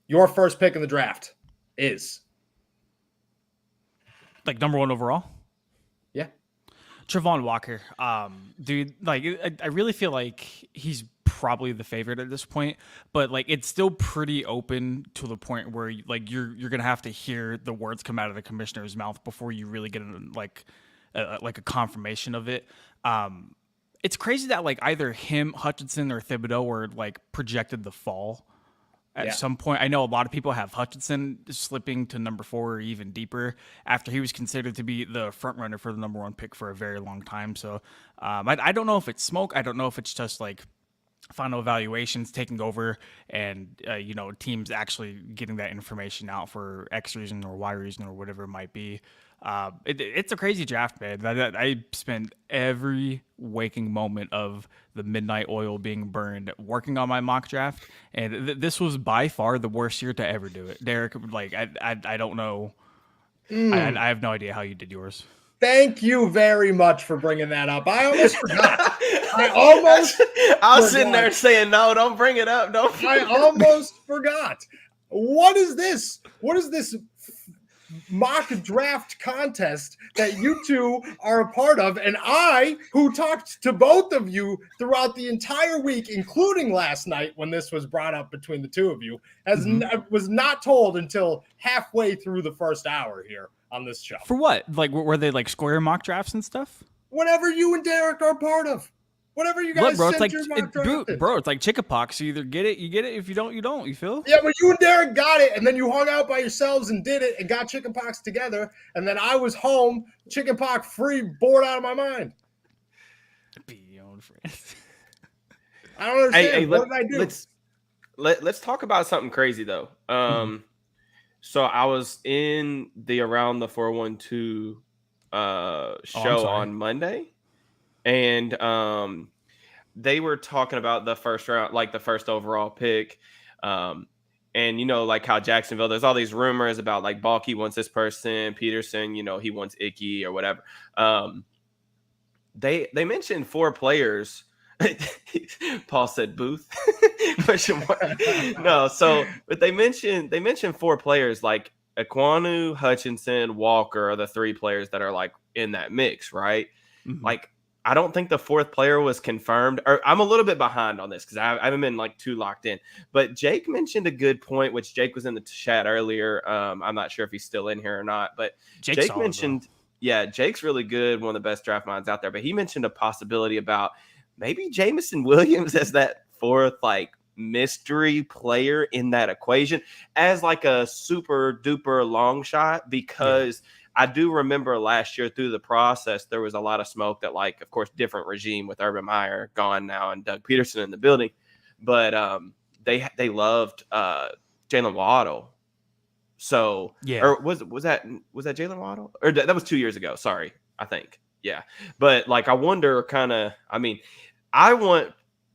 Your first pick in the draft is like number 1 overall. Yeah, Trayvon Walker. Dude, like I really feel like he's probably the favorite at this point, but like it's still pretty open to the point where like you're gonna have to hear the words come out of the commissioner's mouth before you really get like a confirmation of it. It's crazy that like either him, Hutchinson, or Thibodeau were like projected to fall at some point. I know a lot of people have Hutchinson slipping to number 4 or even deeper after he was considered to be the front runner for the number 1 pick for a very long time. So I don't know if it's smoke. I don't know if it's just like final evaluations taking over and, teams actually getting that information out for X reason or Y reason or whatever it might be. It's a crazy draft, man. I spent every waking moment of the midnight oil being burned working on my mock draft, and this was by far the worst year to ever do it. Derek, like I don't know. I have no idea how you did yours. Thank you very much for bringing that up. I almost forgot. I was sitting there saying, no, don't bring it up. I almost forgot. What is this? What is this mock draft contest that you two are a part of? And I, who talked to both of you throughout the entire week, including last night when this was brought up between the two of you, was not told until halfway through the first hour here on this show. For what? Like, were they like square mock drafts and stuff? Whatever you and Derek are part of. Whatever you guys bro, sent your mock draft. It's like chickenpox. You either get it, you get it. If you don't, you don't. You feel? Yeah, but you and Derek got it, and then you hung out by yourselves and did it and got chickenpox together, and then I was home, chickenpox free, bored out of my mind. Be your own friend. I don't understand. Hey, what did I do? let's talk about something crazy though. So I was in the Around the 412 show on Monday, and they were talking about the first round, like the first overall pick. And like how Jacksonville, there's all these rumors about like Balky wants this person, Peterson, he wants Icky or whatever. They mentioned 4 players. Paul said Booth. Question mark. No, but they mentioned 4 players like Ekwonu, Hutchinson, Walker are the 3 players that are like in that mix, right? Like I don't think the 4th player was confirmed. Or I'm a little bit behind on this because I haven't been like too locked in. But Jake mentioned a good point, which Jake was in the chat earlier. I'm not sure if he's still in here or not, but Jake mentioned, Jake's really good, one of the best draft minds out there. But he mentioned a possibility about maybe Jameson Williams as that 4th like mystery player in that equation as like a super duper long shot, because I do remember last year through the process, there was a lot of smoke that, like, of course, different regime with Urban Meyer gone now and Doug Peterson in the building. But they loved Jalen Waddle. So, or was that Jalen Waddle? Or that was 2 years ago. Sorry, I think. Yeah. But like, I wonder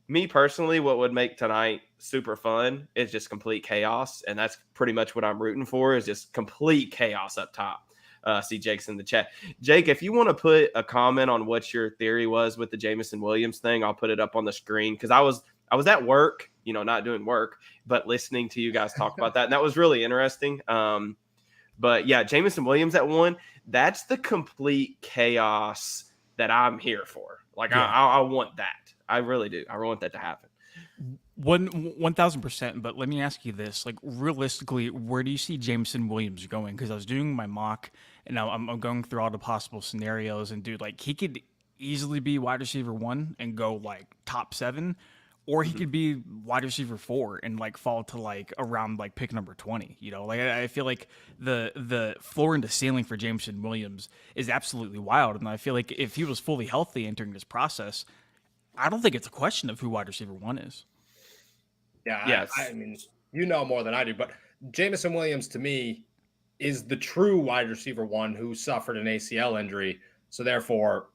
me personally, what would make tonight super fun is just complete chaos. And that's pretty much what I'm rooting for, is just complete chaos up top. See Jake's in the chat. Jake, if you want to put a comment on what your theory was with the Jameson Williams thing, I'll put it up on the screen, because I was at work, not doing work, but listening to you guys talk about that. And that was really interesting. But yeah, Jameson Williams at 1, that's the complete chaos that I'm here for. Like, I want that. I really do. I want that to happen. 1,000%. But let me ask you this: like, realistically, where do you see Jameson Williams going? Because I was doing my mock, and I'm going through all the possible scenarios. And dude, like, he could easily be wide receiver 1 and go like top 7, or he could be wide receiver 4 and like fall to like around like pick number 20. Like, I feel like the floor and the ceiling for Jameson Williams is absolutely wild. And I feel like if he was fully healthy entering this process, I don't think it's a question of who wide receiver 1 is. Yeah, I mean, more than I do, but Jameson Williams to me is the true wide receiver 1 who suffered an ACL injury. So therefore,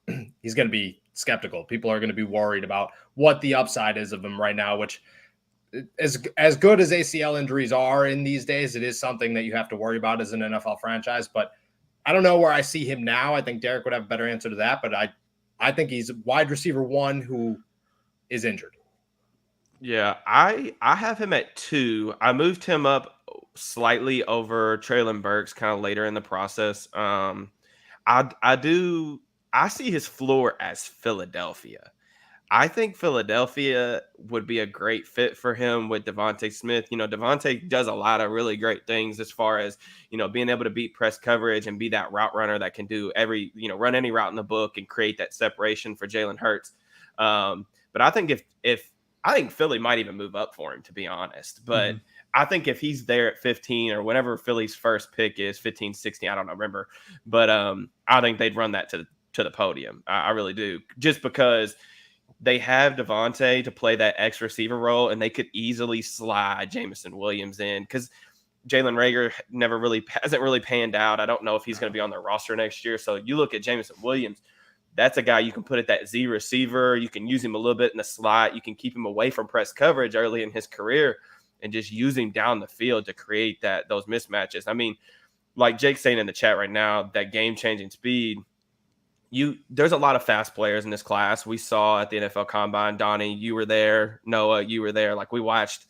he's going to be skeptical. People are going to be worried about what the upside is of him right now, which as good as ACL injuries are in these days, it is something that you have to worry about as an NFL franchise. But I don't know where I see him now. I think Derek would have a better answer to that, but I think he's wide receiver 1 who is injured. Yeah, I have him at 2. I moved him up slightly over Treylon Burks kind of later in the process. I see his floor as Philadelphia. I think Philadelphia would be a great fit for him with Devontae Smith. Devontae does a lot of really great things as far as, being able to beat press coverage and be that route runner that can do run any route in the book and create that separation for Jalen Hurts. But I think I think Philly might even move up for him, to be honest. But I think if he's there at 15 or whenever Philly's first pick is, 15, 16, I don't remember. But I think they'd run that to the podium. I really do. Just because they have Devontae to play that X receiver role, and they could easily slide Jameson Williams in, because Jalen Reagor hasn't really panned out. I don't know if he's going to be on their roster next year. So you look at Jameson Williams, that's a guy you can put at that Z receiver. You can use him a little bit in the slot. You can keep him away from press coverage early in his career and just use him down the field to create those mismatches. I mean, like Jake's saying in the chat right now, that game-changing speed, there's a lot of fast players in this class. We saw at the NFL Combine, Donnie, you were there. Noah, you were there. Like, we watched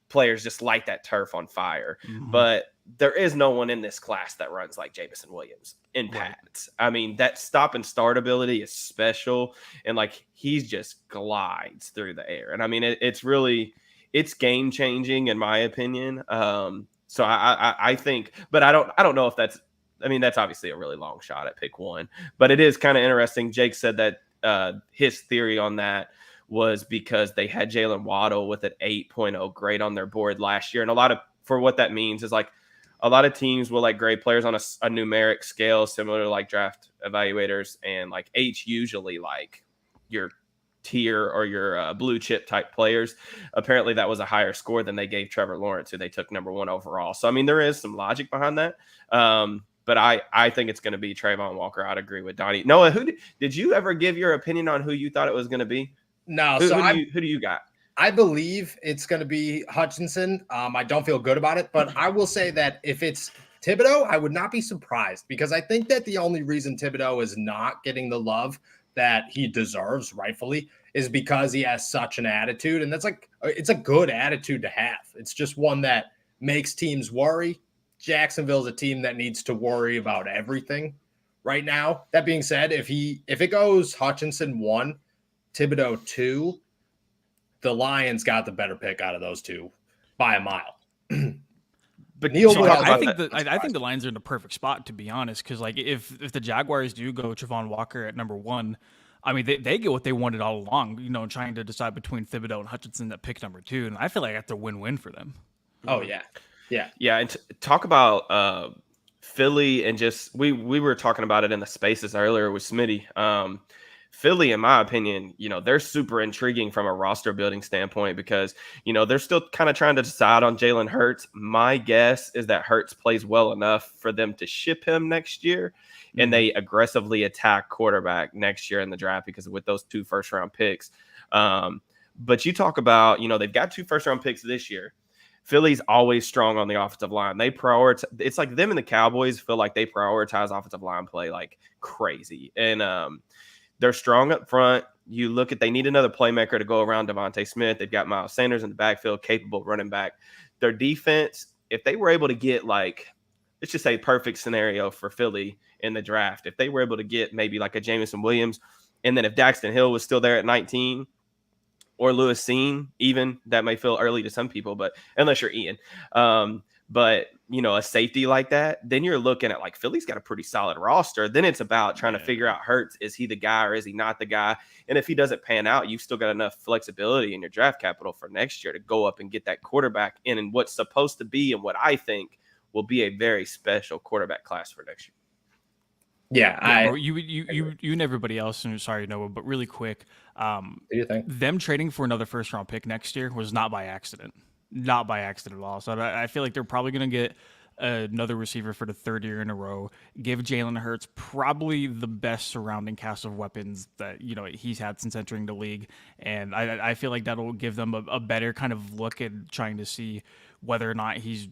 players just light that turf on fire. But there is no one in this class that runs like Jameson Williams in pads. I mean, that stop and start ability is special, and like, he's just glides through the air. And I mean, it's game changing in my opinion. So I think, but I don't know if that's obviously a really long shot at pick 1, but it is kind of interesting. Jake said that his theory on that was because they had Jalen Waddle with an 8.0 grade on their board last year. And for what that means is, like, a lot of teams will like grade players on a numeric scale, similar to like draft evaluators, and like H usually like your tier or your blue chip type players. Apparently that was a higher score than they gave Trevor Lawrence, who they took number 1 overall. So, I mean, there is some logic behind that. But I think it's going to be Trayvon Walker. I'd agree with Donnie. Noah, did you ever give your opinion on who you thought it was going to be? No. Who do you got? I believe it's going to be Hutchinson. I don't feel good about it, but I will say that if it's Thibodeau, I would not be surprised, because I think that the only reason Thibodeau is not getting the love that he deserves rightfully is because he has such an attitude. And that's it's a good attitude to have. It's just one that makes teams worry. Jacksonville's a team that needs to worry about everything right now. That being said, if it goes Hutchinson 1, Thibodeau 2, the Lions got the better pick out of those two by a mile. But Neil, I think the Lions are in the perfect spot, to be honest, because like if the Jaguars do go Trayvon Walker at number 1, I mean they get what they wanted all along, trying to decide between Thibodeau and Hutchinson at pick number 2, and I feel like that's a win-win for them. Oh yeah. And talk about Philly, and just we were talking about it in the spaces earlier with Smitty. Philly, in my opinion, they're super intriguing from a roster building standpoint, because, they're still kind of trying to decide on Jalen Hurts. My guess is that Hurts plays well enough for them to ship him next year, and they aggressively attack quarterback next year in the draft, because with those 2 first-round picks. But you talk about, they've got 2 first-round picks this year. Philly's always strong on the offensive line. They prioritize. It's like them and the Cowboys feel like they prioritize offensive line play like crazy. And they're strong up front. You look at, they need another playmaker to go around Devontae Smith. They've got Miles Sanders in the backfield, capable running back. Their defense, if they were able to get let's just say perfect scenario for Philly in the draft, if they were able to get maybe like a Jameson Williams, and then if Daxton Hill was still there at 19, or Lewis Seen, even, that may feel early to some people, but unless you're Ian, but a safety like that, then you're looking at Philly's got a pretty solid roster. Then it's about trying to figure out Hurts. Is he the guy or is he not the guy? And if he doesn't pan out, you've still got enough flexibility in your draft capital for next year to go up and get that quarterback in what's supposed to be, and what I think will be a very special quarterback class for next year. Yeah, bro, you and everybody else, and sorry, Noah, but really quick, do you think them trading for another first-round pick next year was not by accident. Not by accident at all. So I feel like they're probably going to get another receiver for the 3rd year in a row, give Jalen Hurts probably the best surrounding cast of weapons that he's had since entering the league, and I feel like that'll give them a better kind of look at trying to see whether or not he's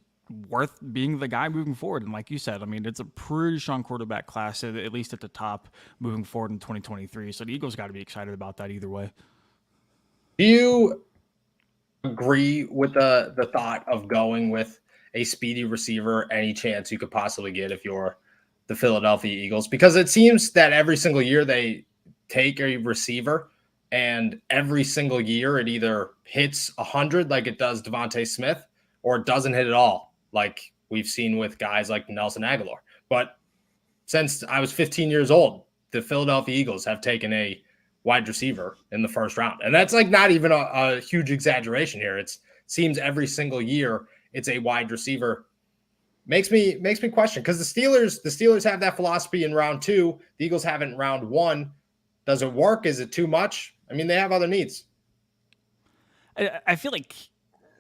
worth being the guy moving forward. And like you said, I mean, it's a pretty strong quarterback class, at least at the top, moving forward in 2023. So the Eagles got to be excited about that either way. Do you agree with the thought of going with a speedy receiver any chance you could possibly get if you're the Philadelphia Eagles? Because it seems that every single year they take a receiver, and every single year it either hits 100 like it does Devontae Smith, or it doesn't hit at all, like we've seen with guys like Nelson Aguilar. But since I was 15 years old, the Philadelphia Eagles have taken a wide receiver in the first round. And that's not even a huge exaggeration here. It seems every single year it's a wide receiver. Makes me question, because the Steelers have that philosophy in round 2. The Eagles have it in round 1. Does it work? Is it too much? I mean, they have other needs. I feel like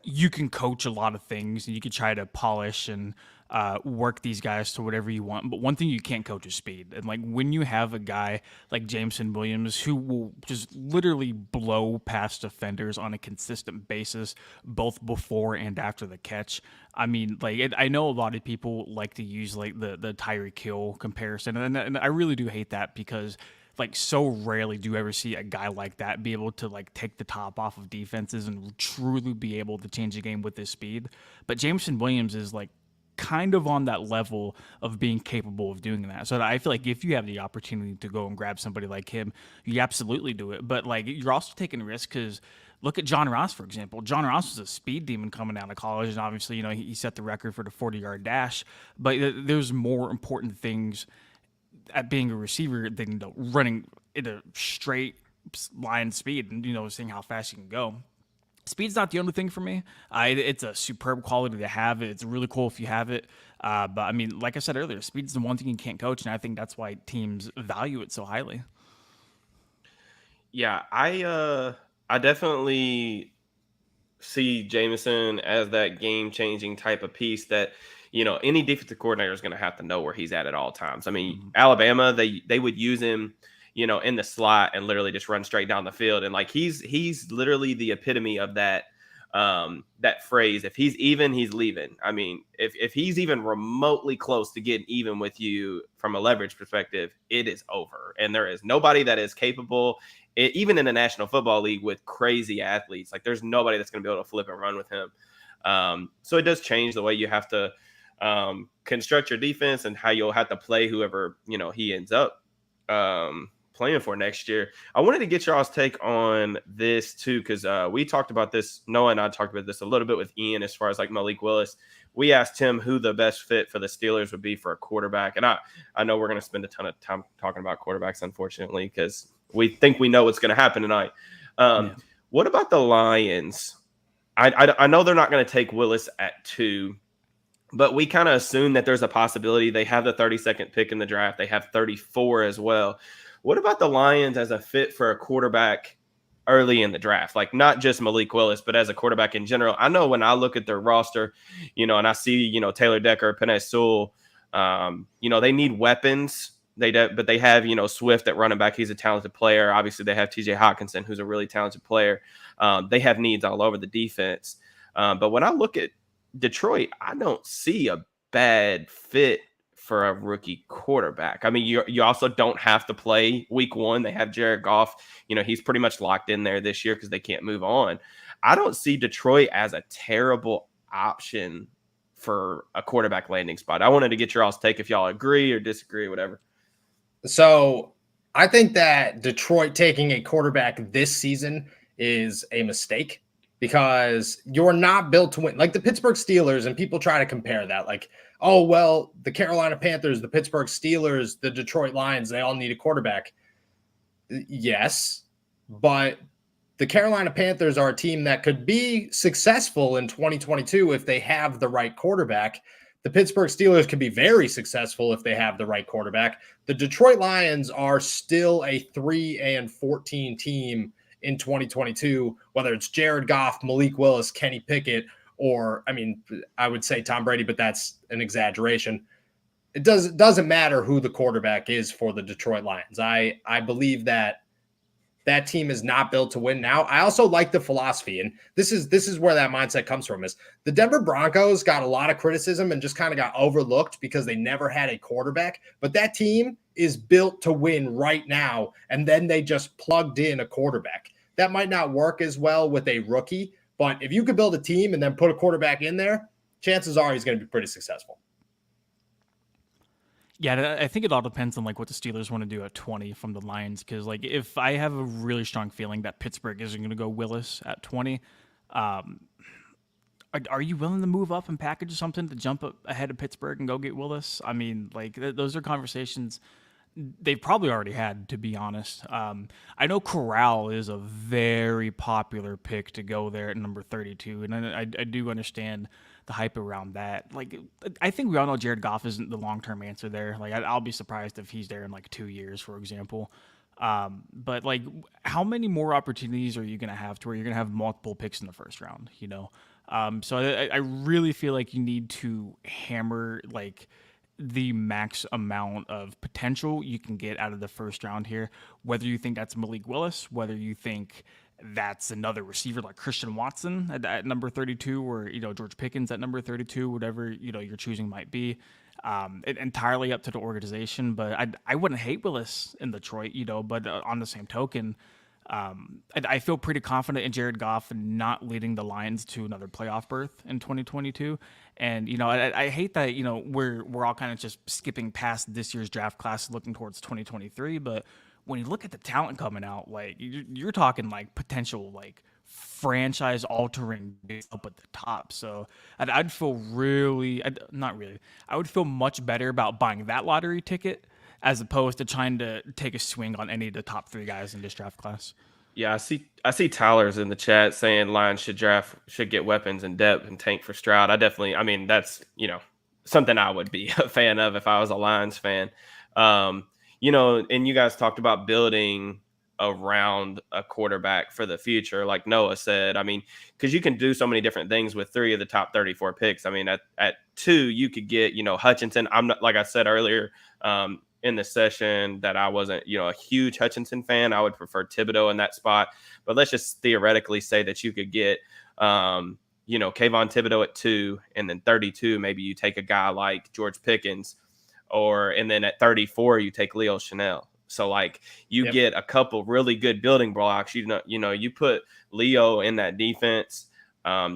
you can coach a lot of things, and you can try to polish and work these guys to whatever you want. But one thing you can't coach is speed. And when you have a guy like Jameson Williams, who will just literally blow past defenders on a consistent basis, both before and after the catch. I mean, I know a lot of people like to use the Tyreek Hill comparison, and I really do hate that, because so rarely do you ever see a guy like that be able to take the top off of defenses and truly be able to change the game with his speed. But Jameson Williams is kind of on that level of being capable of doing that. So I feel like if you have the opportunity to go and grab somebody like him, you absolutely do it. But you're also taking a risk, because look at John Ross, for example. John Ross was a speed demon coming out of college, and obviously, he set the record for the 40-yard dash. But there's more important things at being a receiver than running in a straight line speed and seeing how fast you can go. Speed's not the only thing for me. It's a superb quality to have. It's really cool if you have it. But I mean, like I said earlier, speed's the one thing you can't coach, and I think that's why teams value it so highly. Yeah, I definitely see Jameson as that game-changing type of piece that, any defensive coordinator is going to have to know where he's at all times. I mean, Alabama, they would use him, in the slot and literally just run straight down the field. And like he's literally the epitome of that phrase. If he's even, he's leaving. I mean, if he's even remotely close to getting even with you from a leverage perspective, it is over. And there is nobody that is capable, even in the National Football League with crazy athletes. Like there's nobody that's going to be able to flip and run with him. So it does change the way you have to construct your defense and how you'll have to play whoever, he ends up playing for next year. I wanted to get y'all's take on this too, because we talked about this. Noah and I talked about this a little bit with Ian as far as like Malik Willis. We asked him who the best fit for the Steelers would be for a quarterback. And I know we're going to spend a ton of time talking about quarterbacks, unfortunately, because we think we know what's going to happen tonight. What about the Lions? I know they're not going to take Willis at 2, but we kind of assume that there's a possibility. They have the 32nd pick in the draft. They have 34 as well. What about the Lions as a fit for a quarterback early in the draft? Like not just Malik Willis, but as a quarterback in general. I know when I look at their roster, and I see, Taylor Decker, Penei Sewell, they need weapons. But they have, Swift at running back. He's a talented player. Obviously, they have TJ Hawkinson, who's a really talented player. They have needs all over the defense. But when I look at Detroit, I don't see a bad fit for a rookie quarterback. I mean, you also don't have to play week 1. They have Jared Goff. He's pretty much locked in there this year because they can't move on. I don't see Detroit as a terrible option for a quarterback landing spot. I wanted to get your all's take if y'all agree or disagree, whatever. So I think that Detroit taking a quarterback this season is a mistake because you're not built to win. Like the Pittsburgh Steelers, and people try to compare that. Like, oh, well, the Carolina Panthers, the Pittsburgh Steelers, the Detroit Lions, they all need a quarterback. Yes, but the Carolina Panthers are a team that could be successful in 2022 if they have the right quarterback. The Pittsburgh Steelers can be very successful if they have the right quarterback. The Detroit Lions are still a 3-14 team in 2022, whether it's Jared Goff, Malik Willis, Kenny Pickett, or, I mean, I would say Tom Brady, but that's an exaggeration. It doesn't matter who the quarterback is for the Detroit Lions. I believe that team is not built to win now. I also like the philosophy, and this is where that mindset comes from, is the Denver Broncos got a lot of criticism and just kind of got overlooked because they never had a quarterback, but that team is built to win right now, and then they just plugged in a quarterback. That might not work as well with a rookie, but if you could build a team and then put a quarterback in there, chances are he's going to be pretty successful. Yeah, I think it all depends on like what the Steelers want to do at 20 from the Lions. Because like if I have a really strong feeling that Pittsburgh isn't going to go Willis at 20, are you willing to move up and package something to jump up ahead of Pittsburgh and go get Willis? I mean, like those are conversations they've probably already had, to be honest. I know Corral is a very popular pick to go there at number 32, and I do understand the hype around that. Like, I think we all know Jared Goff isn't the long-term answer there. Like, I'll be surprised if he's there in like 2 years, for example. But like, how many more opportunities are you going to have to where you're going to have multiple picks in the first round, So I really feel like you need to hammer like the max amount of potential you can get out of the first round here, whether you think that's Malik Willis, whether you think that's another receiver like Christian Watson at number 32, or, George Pickens at number 32, whatever, your choosing might be. Entirely up to the organization, but I wouldn't hate Willis in Detroit, but on the same token, I feel pretty confident in Jared Goff not leading the Lions to another playoff berth in 2022. And, I hate that, we're all kind of just skipping past this year's draft class, looking towards 2023. But when you look at the talent coming out, like you're talking like potential, like franchise altering up at the top. So I'd feel I would feel much better about buying that lottery ticket as opposed to trying to take a swing on any of the top 3 guys in this draft class. Yeah, I see Tyler's in the chat saying Lions should get weapons and depth and tank for Stroud. I mean, that's, something I would be a fan of if I was a Lions fan. And you guys talked about building around a quarterback for the future, like Noah said. I mean, because you can do so many different things with 3 of the top 34 picks. I mean, at 2, you could get, Hutchinson. I'm not, like I said earlier in the session, that I wasn't, a huge Hutchinson fan. I would prefer Thibodeau in that spot. But let's just theoretically say that you could get, Kayvon Thibodeau at 2, and then 32, maybe you take a guy like George Pickens, and then at 34, you take Leo Chanel. So like you get a couple really good building blocks. You put Leo in that defense.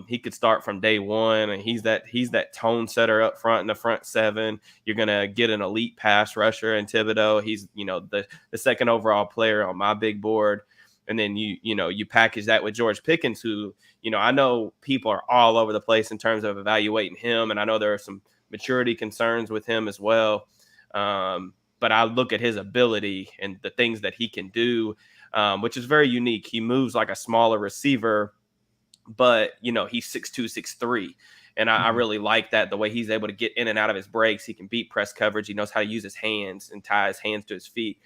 He could start from day one, and he's that tone setter up front in the front 7. You're gonna get an elite pass rusher in Thibodeau. He's the second overall player on my big board. And then you package that with George Pickens, who I know people are all over the place in terms of evaluating him, and I know there are some maturity concerns with him as well. But I look at his ability and the things that he can do, which is very unique. He moves like a smaller receiver, but, he's 6'2", 6'3". And I really like that, the way he's able to get in and out of his breaks. He can beat press coverage. He knows how to use his hands and tie his hands to his feet.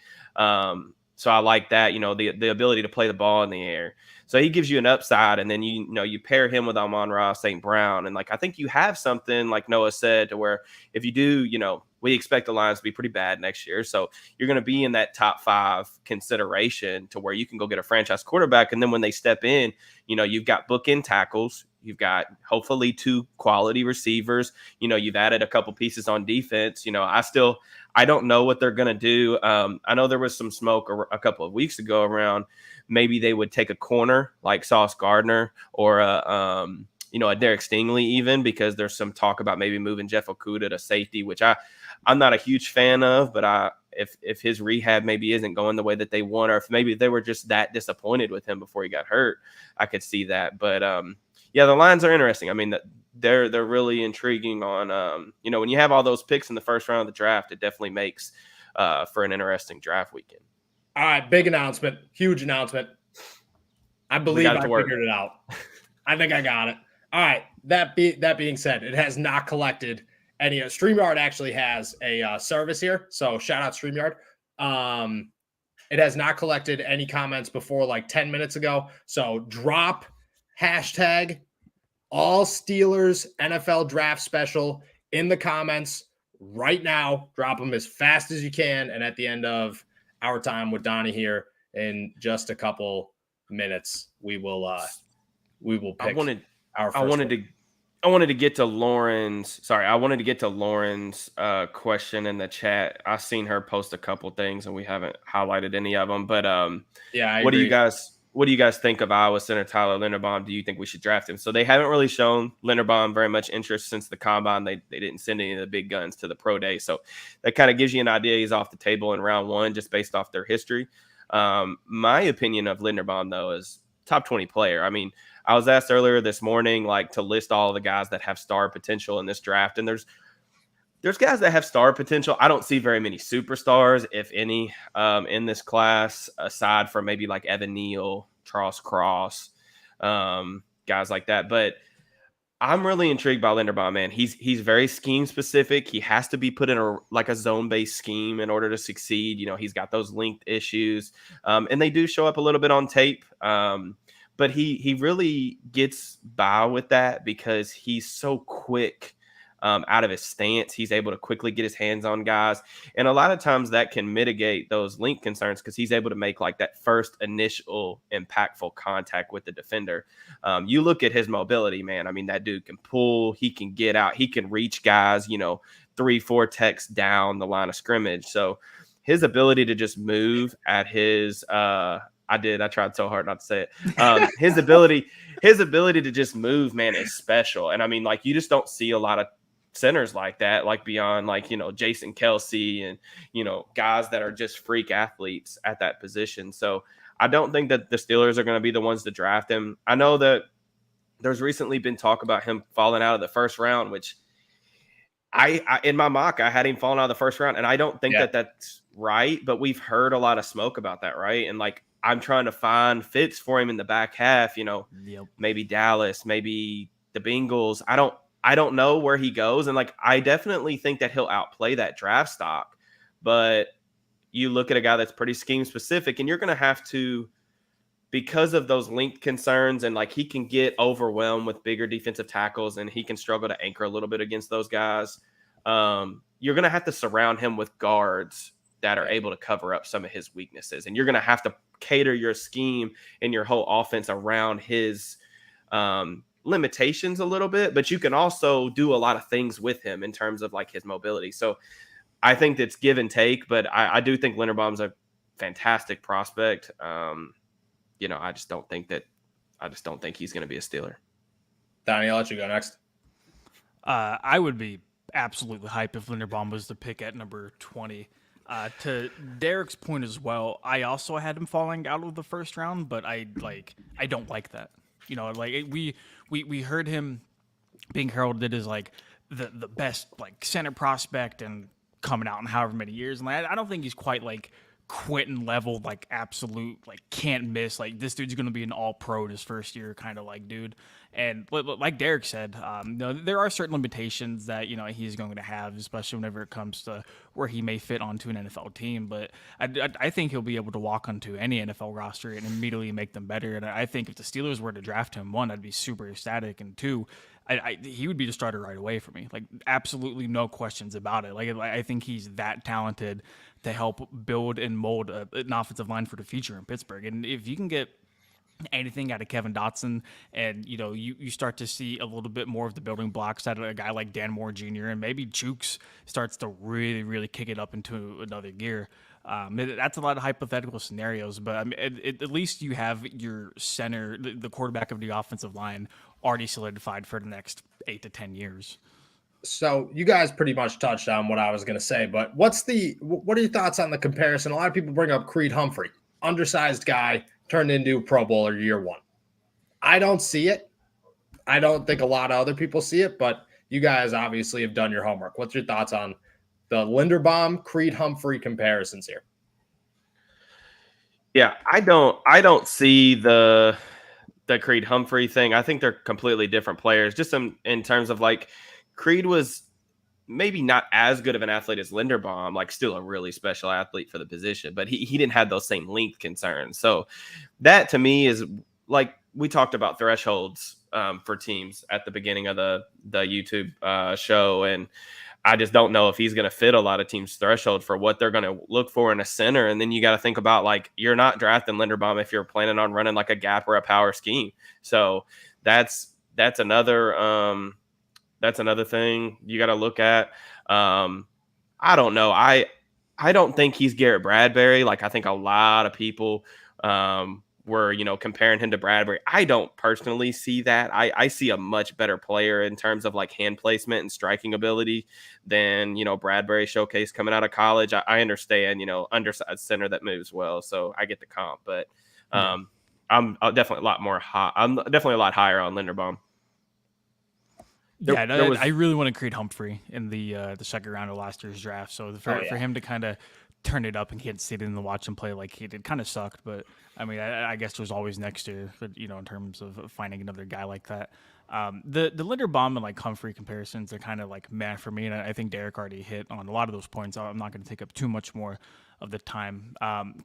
So I like that, the ability to play the ball in the air. So he gives you an upside, and then you pair him with Amon-Ra St. Brown, and like I think you have something, like Noah said, to where if you do, we expect the Lions to be pretty bad next year, so you're going to be in that top 5 consideration to where you can go get a franchise quarterback, and then when they step in, you've got bookend tackles. You've got hopefully 2 quality receivers. You've added a couple pieces on defense. I don't know what they're going to do. I know there was some smoke a couple of weeks ago around maybe they would take a corner like Sauce Gardner or a Derek Stingley even, because there's some talk about maybe moving Jeff Okudah to safety, which I'm not a huge fan of, but if his rehab maybe isn't going the way that they want, or if maybe they were just that disappointed with him before he got hurt, I could see that. But yeah, the Lions are interesting. I mean, they're really intriguing on, when you have all those picks in the first round of the draft, it definitely makes for an interesting draft weekend. All right, big announcement, huge announcement. I believe I figured it out. I think I got it. All right, that being said, it has not collected any. StreamYard actually has a service here, so shout out StreamYard. It has not collected any comments before like 10 minutes ago, so drop hashtag all Steelers NFL draft special in the comments right now. Drop them as fast as you can. And at the end of our time with Donnie here in just a couple minutes, we will pick our first I wanted to get to Lauren's. Sorry, I wanted to get to Lauren's question in the chat. I've seen her post a couple things, and we haven't highlighted any of them. But yeah, what do you guys think of Iowa center Tyler Linderbaum? Do you think we should draft him? So they haven't really shown Linderbaum very much interest since the combine. They didn't send any of the big guns to the pro day, so that kind of gives you an idea he's off the table in round 1 just based off their history. My opinion of Linderbaum, though, is top 20 player. I mean, I was asked earlier this morning, like, to list all the guys that have star potential in this draft. And there's guys that have star potential. I don't see very many superstars, if any, in this class, aside from maybe like Evan Neal, Charles Cross, guys like that. But I'm really intrigued by Linderbaum, man. He's very scheme specific. He has to be put in a zone-based scheme in order to succeed. He's got those length issues, and they do show up a little bit on tape. But he really gets by with that because he's so quick out of his stance. He's able to quickly get his hands on guys. And a lot of times that can mitigate those link concerns because he's able to make like that first initial impactful contact with the defender. You look at his mobility, man. I mean, that dude can pull, he can get out, he can reach guys, 3-4 techs down the line of scrimmage. So his ability to just move at his I tried so hard not to say it. His ability to just move, man, is special. And I mean, like, you just don't see a lot of centers like that, like beyond like, Jason Kelsey and, guys that are just freak athletes at that position. So I don't think that the Steelers are going to be the ones to draft him. I know that there's recently been talk about him falling out of the first round, which I in my mock, I had him falling out of the first round. And I don't think that that's right, but we've heard a lot of smoke about that. Right. And like, I'm trying to find fits for him in the back half, maybe Dallas, maybe the Bengals. I don't know where he goes. And like, I definitely think that he'll outplay that draft stock, but you look at a guy that's pretty scheme specific, and you're going to have to, because of those length concerns, and like he can get overwhelmed with bigger defensive tackles and he can struggle to anchor a little bit against those guys. You're going to have to surround him with guards that are able to cover up some of his weaknesses. And you're going to have to cater your scheme and your whole offense around his limitations a little bit, but you can also do a lot of things with him in terms of like his mobility. So I think that's give and take, but I do think Linderbaum's a fantastic prospect. I just don't think he's going to be a Steeler. Donnie, I'll let you go next. I would be absolutely hype if Linderbaum was the pick at number 20. To Derek's point as well, I also had him falling out of the first round, but I don't like that. We heard him being heralded as like the best like center prospect and coming out in however many years, and I don't think he's quite like Quentin level, like absolute, like can't miss. Like this dude's going to be an all pro in his first year kind of like dude. And like Derek said, there are certain limitations that, he's going to have, especially whenever it comes to where he may fit onto an NFL team. But I think he'll be able to walk onto any NFL roster and immediately make them better. And I think if the Steelers were to draft him, one, I'd be super ecstatic. And two, he would be the starter right away for me. Like absolutely no questions about it. Like I think he's that talented to help build and mold an offensive line for the future in Pittsburgh. And if you can get anything out of Kevin Dotson, and you start to see a little bit more of the building blocks out of a guy like Dan Moore Jr., and maybe Jukes starts to really, really kick it up into another gear. That's a lot of hypothetical scenarios, but I mean, at least you have your center, the quarterback of the offensive line, already solidified for the next 8 to 10 years. So you guys pretty much touched on what I was going to say, but what are your thoughts on the comparison? A lot of people bring up Creed Humphrey, undersized guy, turned into Pro Bowler year one. I don't see it. I don't think a lot of other people see it, but you guys obviously have done your homework. What's your thoughts on the Linderbaum, Creed Humphrey comparisons here? Yeah, I don't see the Creed Humphrey thing. I think they're completely different players, just in terms of like Creed was maybe not as good of an athlete as Linderbaum, like still a really special athlete for the position, but he didn't have those same length concerns. So that to me is like, we talked about thresholds for teams at the beginning of the YouTube show. And I just don't know if he's going to fit a lot of teams' threshold for what they're going to look for in a center. And then you got to think about, like, you're not drafting Linderbaum if you're planning on running like a gap or a power scheme. So that's another thing you got to look at. I don't know. I don't think he's Garrett Bradbury. Like, I think a lot of people were, comparing him to Bradbury. I don't personally see that. I see a much better player in terms of like hand placement and striking ability than, Bradbury showcase coming out of college. I understand, undersized center that moves well. So I get the comp, but I'm definitely a lot more high. I'm definitely a lot higher on Linderbaum. I really want to Creed Humphrey in the second round of last year's draft. So for him to kind of turn it up and get seated in the watch and play like he did kind of sucked. But I mean, I guess there's always next year, in terms of finding another guy like that. The Linderbaum and like Humphrey comparisons are kind of like meh for me. And I think Derek already hit on a lot of those points. I'm not going to take up too much more of the time.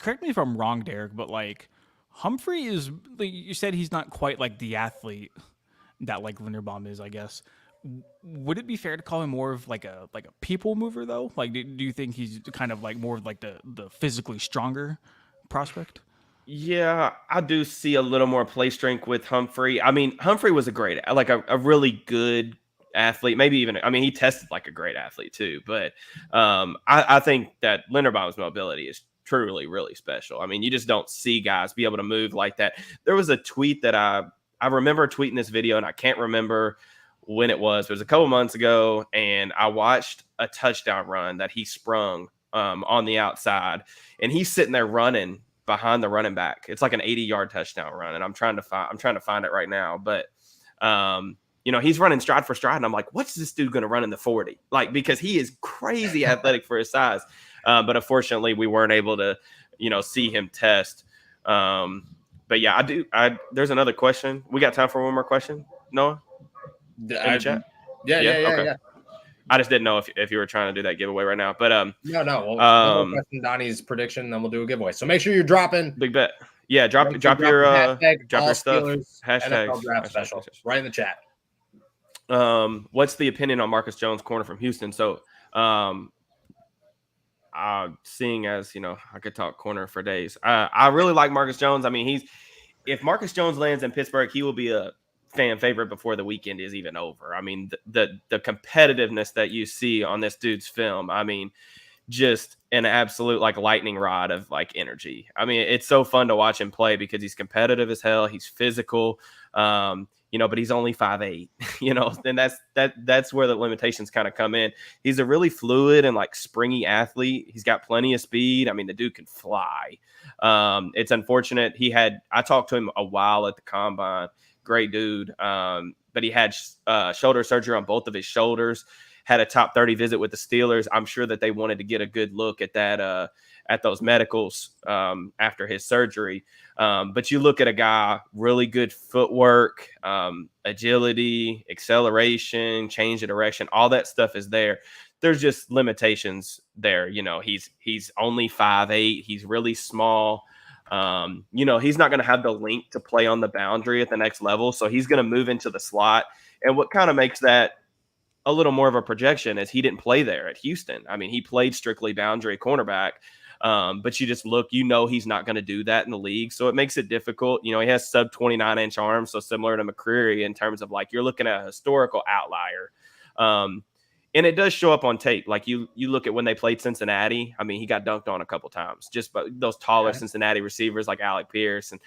Correct me if I'm wrong, Derek, but like Humphrey is, like you said, he's not quite like the athlete that like Linderbaum is, I guess. Would it be fair to call him more of like a people mover though? Like, do you think he's kind of like more of like the physically stronger prospect? Yeah, I do see a little more play strength with Humphrey. I mean, Humphrey was a really good athlete. Maybe even, he tested like a great athlete too. But I think that Linderbaum's mobility is truly, really special. I mean, you just don't see guys be able to move like that. There was a tweet that I remember tweeting this video, and I can't remember when it was. It was a couple months ago, and I watched a touchdown run that he sprung on the outside, and he's sitting there running behind the running back. It's like an 80-yard touchdown run, and I'm trying to find it right now. But he's running stride for stride, and I'm like, what's this dude going to run in the 40? Like, because he is crazy athletic for his size. But unfortunately, we weren't able to, see him test. But yeah, there's another question. We got time for one more question, Noah? Yeah. I just didn't know if you were trying to do that giveaway right now. But no. We'll question Donnie's prediction, and then we'll do a giveaway. So make sure you're dropping. Big bet. Yeah, drop your hashtag drop all your stuff. Steelers NFL draft special right in the chat. What's the opinion on Marcus Jones, corner from Houston? So, seeing as I could talk corner for days. I really like Marcus Jones. I mean, if Marcus Jones lands in Pittsburgh, he will be a fan favorite before the weekend is even over. I mean, the competitiveness that you see on this dude's film. I mean, just an absolute like lightning rod of like energy. I mean, it's so fun to watch him play because he's competitive as hell. He's physical, but he's only 5'8", then that's where the limitations kind of come in. He's a really fluid and like springy athlete. He's got plenty of speed. I mean, the dude can fly. It's unfortunate. I talked to him a while at the combine. Great dude. But he had shoulder surgery on both of his shoulders. Had a top 30 visit with the Steelers. I'm sure that they wanted to get a good look at that, at those medicals after his surgery. But you look at a guy, really good footwork, agility, acceleration, change of direction, all that stuff is there. There's just limitations there. He's only 5'8". He's really small. He's not going to have the length to play on the boundary at the next level. So he's going to move into the slot. And what kind of makes that a little more of a projection is he didn't play there at Houston. I mean, he played strictly boundary cornerback, but you just look, he's not going to do that in the league. So it makes it difficult. He has sub 29-inch arms. So similar to McCreary in terms of like, you're looking at a historical outlier. And it does show up on tape. Like you look at when they played Cincinnati. I mean, he got dunked on a couple times just by those taller Cincinnati receivers like Alec Pierce. And,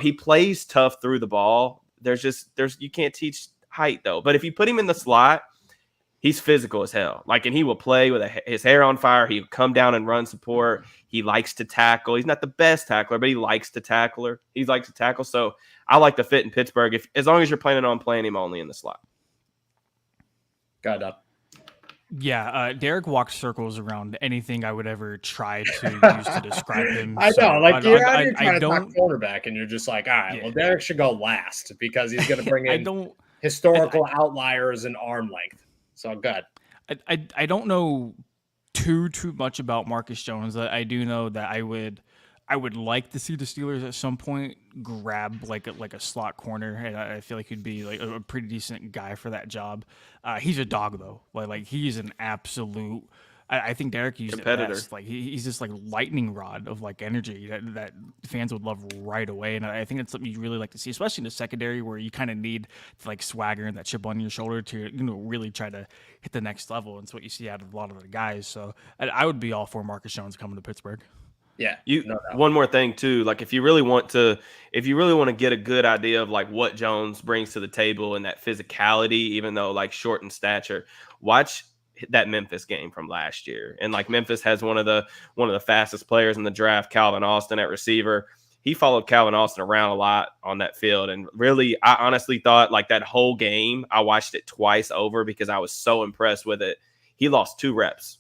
he plays tough through the ball. You can't teach height though. But if you put him in the slot, he's physical as hell. And he will play with his hair on fire. He'll come down and run support. He likes to tackle. He's not the best tackler, but he likes to tackle. He likes to tackle. So I like the fit in Pittsburgh as long as you're planning on playing him only in the slot. Got it. Yeah, Derek walks circles around anything I would ever try to use to describe him. I know, you're trying to talk don't quarterback, and you're just like, all right, well, Derek should go last because he's going to bring in historical outliers and arm length. So good. I don't know too much about Marcus Jones. I do know that I would like to see the Steelers at some point grab like a slot corner, and I feel like he'd be like a pretty decent guy for that job. He's a dog though. Like he's an absolute. I think Derek used competitor. It best. Like he's this like lightning rod of like energy that fans would love right away, and I think that's something you really like to see, especially in the secondary where you kind of need like swagger and that chip on your shoulder to really try to hit the next level. And it's what you see out of a lot of the guys. So I would be all for Marcus Jones coming to Pittsburgh. Yeah. One more thing too, like if you really want to get a good idea of like what Jones brings to the table and that physicality, even though like short in stature, watch that Memphis game from last year. And like Memphis has one of the fastest players in the draft, Calvin Austin at receiver. He followed Calvin Austin around a lot on that field. And really, I honestly thought like that whole game, I watched it twice over because I was so impressed with it. He lost 2 reps.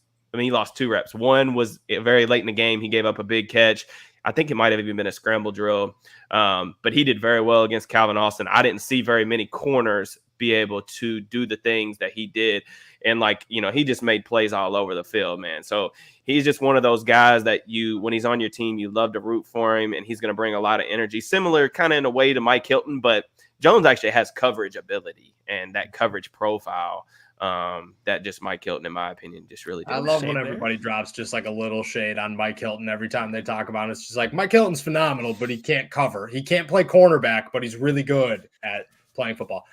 One was very late in the game. He gave up a big catch. I think it might have even been a scramble drill. But he did very well against Calvin Austin. I didn't see very many corners be able to do the things that he did. And he just made plays all over the field, man. So he's just one of those guys that when he's on your team, you love to root for him, and he's going to bring a lot of energy, similar kind of in a way to Mike Hilton, but Jones actually has coverage ability and that coverage profile that just Mike Hilton, in my opinion, just really does. I love when everybody drops just like a little shade on Mike Hilton every time they talk about it. It's just like Mike Hilton's phenomenal, but he can't cover. He can't play cornerback, but he's really good at playing football.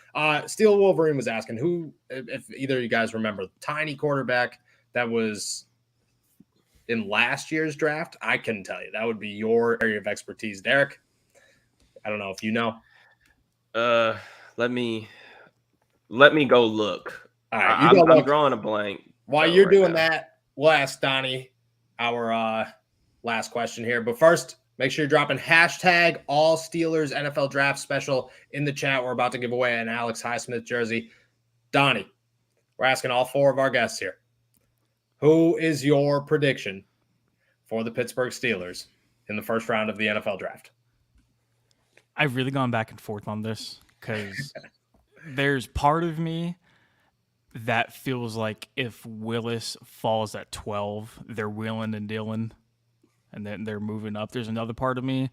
Steel Wolverine was asking who, if either of you guys remember, tiny quarterback that was in last year's draft. I couldn't tell you. That would be your area of expertise, Derek. I don't know if you know. Let me go look. All right, I'm drawing a blank. While you're doing that, we'll ask Donnie our last question here. But first, make sure you're dropping hashtag all Steelers NFL draft special in the chat. We're about to give away an Alex Highsmith jersey. Donnie, we're asking all 4 of our guests here. Who is your prediction for the Pittsburgh Steelers in the first round of the NFL draft? I've really gone back and forth on this because there's part of me that feels like if Willis falls at 12, they're wheeling and dealing, and then they're moving up. There's another part of me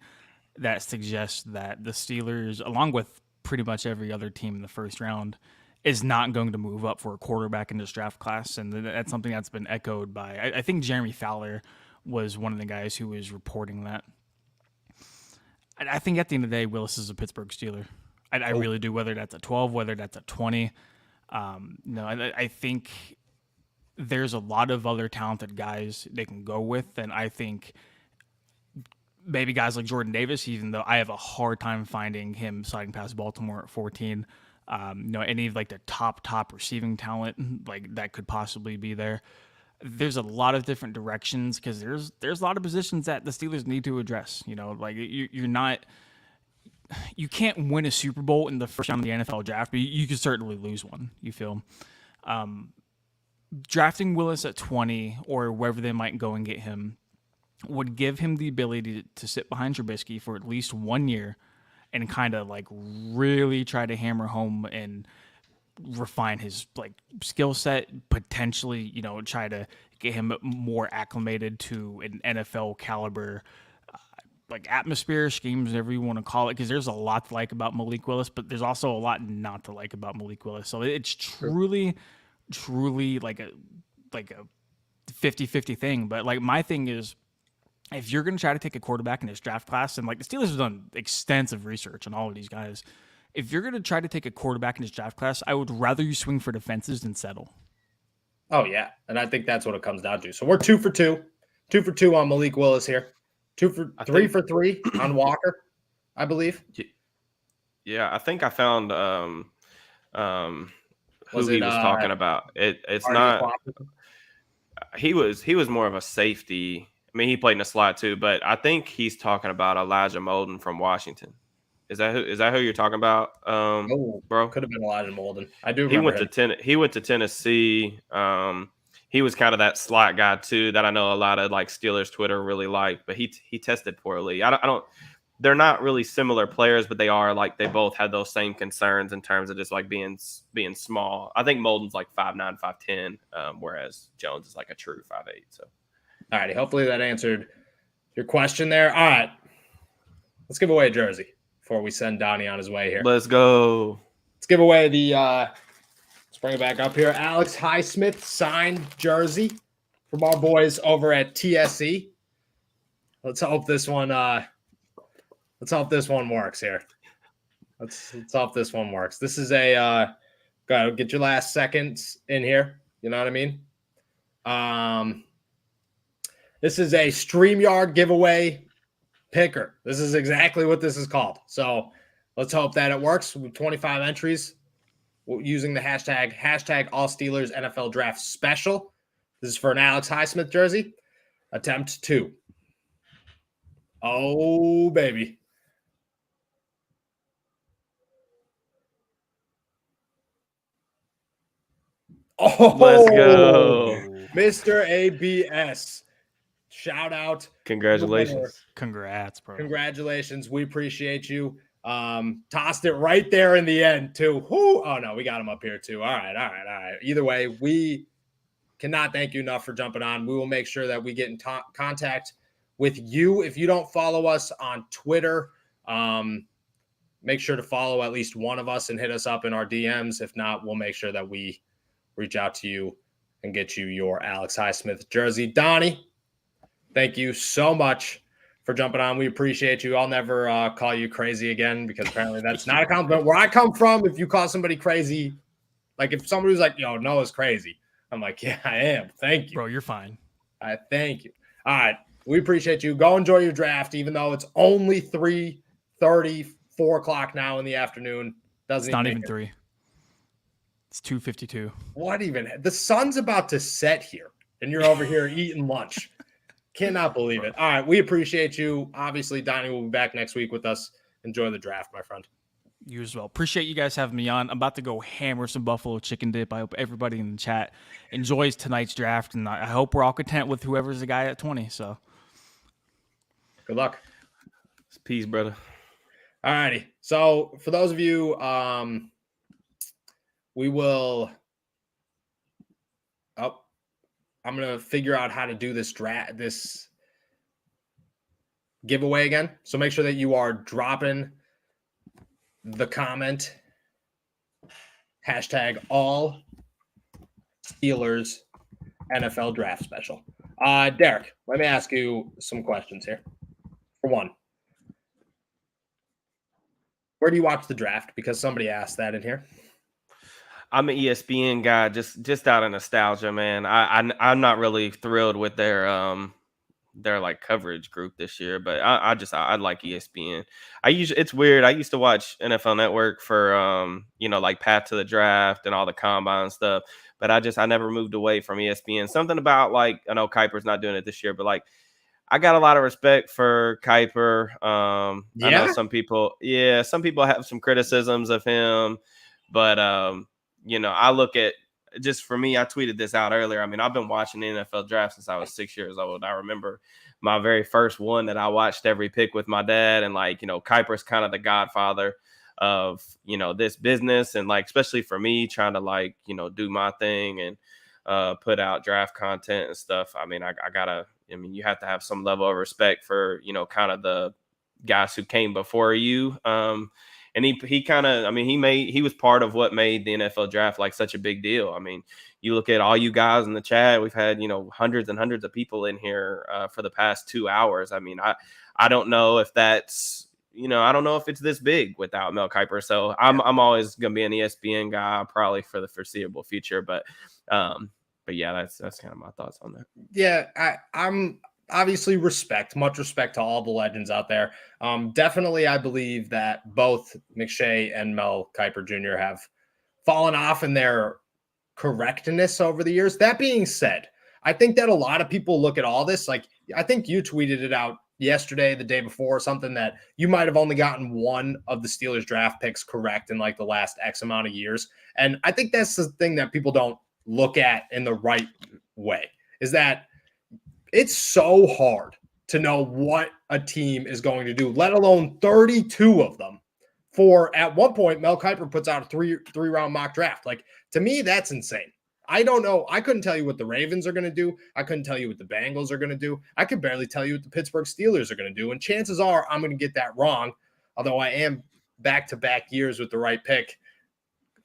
that suggests that the Steelers, along with pretty much every other team in the first round, is not going to move up for a quarterback in this draft class. And that's something that's been echoed by, I think Jeremy Fowler was one of the guys who was reporting that. I think at the end of the day, Willis is a Pittsburgh Steeler. I really do, whether that's at 12, whether that's at 20. I think there's a lot of other talented guys they can go with, and I think maybe guys like Jordan Davis, even though I have a hard time finding him sliding past Baltimore at 14. Any of like the top receiving talent like that could possibly be there. There's a lot of different directions because there's a lot of positions that the Steelers need to address. Like you can't win a Super Bowl in the first round of the NFL draft, but you can certainly lose one. You feel drafting Willis at 20 or wherever they might go and get him would give him the ability to sit behind Trubisky for at least 1 year and kind of like really try to hammer home and refine his like skill set, potentially, try to get him more acclimated to an NFL caliber like atmosphere, schemes, whatever you want to call it, because there's a lot to like about Malik Willis, but there's also a lot not to like about Malik Willis. So it's truly like a 50-50 thing. But like my thing is, if you're going to try to take a quarterback in this draft class, and like the Steelers have done extensive research on all of these guys, if you're going to try to take a quarterback in this draft class, I would rather you swing for the fences than settle. Oh, yeah. And I think that's what it comes down to. So we're 2 for 2. 2 for 2 on Malik Willis here. 3 for 3 on Walker, I believe. Yeah, I think I found who he was talking about. It's not. He was more of a safety. I mean, he played in the slot too, but I think he's talking about Elijah Molden from Washington. Is that who you're talking about, bro? Could have been Elijah Molden. I do remember He went to Tennessee. He was kind of that slot guy too that I know a lot of like Steelers Twitter really liked, but he tested poorly. I don't. They're not really similar players, but they are like they both had those same concerns in terms of just like being small. I think Molden's like 5'9", 5'10", whereas Jones is like a true 5'8". So, all righty. Hopefully that answered your question there. All right, let's give away a jersey before we send Donnie on his way here. Let's go. Let's give away the. Let's bring it back up here. Alex Highsmith signed jersey from our boys over at TSE. Let's hope this one. Let's hope this one works here. Let's hope this one works. This is a gotta get your last seconds in here. You know what I mean? This is a StreamYard giveaway picker. This is exactly what this is called. So let's hope that it works with 25 entries using the hashtag All Steelers NFL Draft Special. This is for an Alex Highsmith jersey. Attempt 2. Oh, baby. Oh, let's go. Mr. ABS. Shout out. Congratulations. Congrats, bro. Congratulations. We appreciate you. Tossed it right there in the end, too. Whew. Oh, no, we got him up here, too. All right. Either way, we cannot thank you enough for jumping on. We will make sure that we get in contact with you. If you don't follow us on Twitter, make sure to follow at least one of us and hit us up in our DMs. If not, we'll make sure that we reach out to you and get you your Alex Highsmith jersey. Donnie, thank you so much for jumping on. We appreciate you. I'll never call you crazy again because apparently that's not a compliment. Where I come from, if you call somebody crazy, like if somebody was like, yo, Noah's crazy, I'm like, yeah, I am. Thank you. Bro, you're fine. Thank you. All right. We appreciate you. Go enjoy your draft, even though it's only 3:30, 4 o'clock now in the afternoon. It's not even 3. It's 2:52. What even? The sun's about to set here, and you're over here eating lunch. Cannot believe it. All right, we appreciate you. Obviously, Donnie will be back next week with us. Enjoy the draft, my friend. You as well. Appreciate you guys having me on. I'm about to go hammer some buffalo chicken dip. I hope everybody in the chat enjoys tonight's draft, and I hope we're all content with whoever's the guy at 20. So, good luck. Peace, brother. All righty. So, for those of you, we will I'm going to figure out how to do this giveaway again. So make sure that you are dropping the comment hashtag all Steelers NFL draft special. Derek, let me ask you some questions here. For one, where do you watch the draft? Because somebody asked that in here. I'm an ESPN guy, just out of nostalgia, man. I'm not really thrilled with their like coverage group this year, but I like ESPN. It's weird. I used to watch NFL Network for like Path to the Draft and all the combine stuff, but I never moved away from ESPN. Something about, like, I know Kuiper's not doing it this year, but like I got a lot of respect for Kuiper. I know some people have some criticisms of him, but I look at, just for me, I tweeted this out earlier. I mean, I've been watching the NFL draft since I was 6 years old. I remember my very first one that I watched every pick with my dad, and like, Kuiper's kind of the godfather of, this business, and like, especially for me trying to, like, do my thing and put out draft content and stuff. I mean, you have to have some level of respect for, kind of the guys who came before you. And he kind of, he was part of what made the NFL draft like such a big deal. I mean, you look at all you guys in the chat, we've had, hundreds and hundreds of people in here for the past 2 hours. I mean, I don't know if that's, I don't know if it's this big without Mel Kiper. So I'm always going to be an ESPN guy probably for the foreseeable future. But yeah, that's kind of my thoughts on that. Yeah, I'm obviously much respect to all the legends out there. Definitely, I believe that both McShay and Mel Kiper Jr. have fallen off in their correctness over the years. That being said, I think that a lot of people look at all this, like, I think you tweeted it out yesterday, the day before, something that you might have only gotten one of the Steelers draft picks correct in like the last X amount of years. And I think that's the thing that people don't look at in the right way, is that it's so hard to know what a team is going to do, let alone 32 of them. For at one point, Mel Kiper puts out a three-round mock draft. Like, to me, that's insane. I don't know. I couldn't tell you what the Ravens are going to do. I couldn't tell you what the Bengals are going to do. I could barely tell you what the Pittsburgh Steelers are going to do. And chances are I'm going to get that wrong, although I am back-to-back years with the right pick,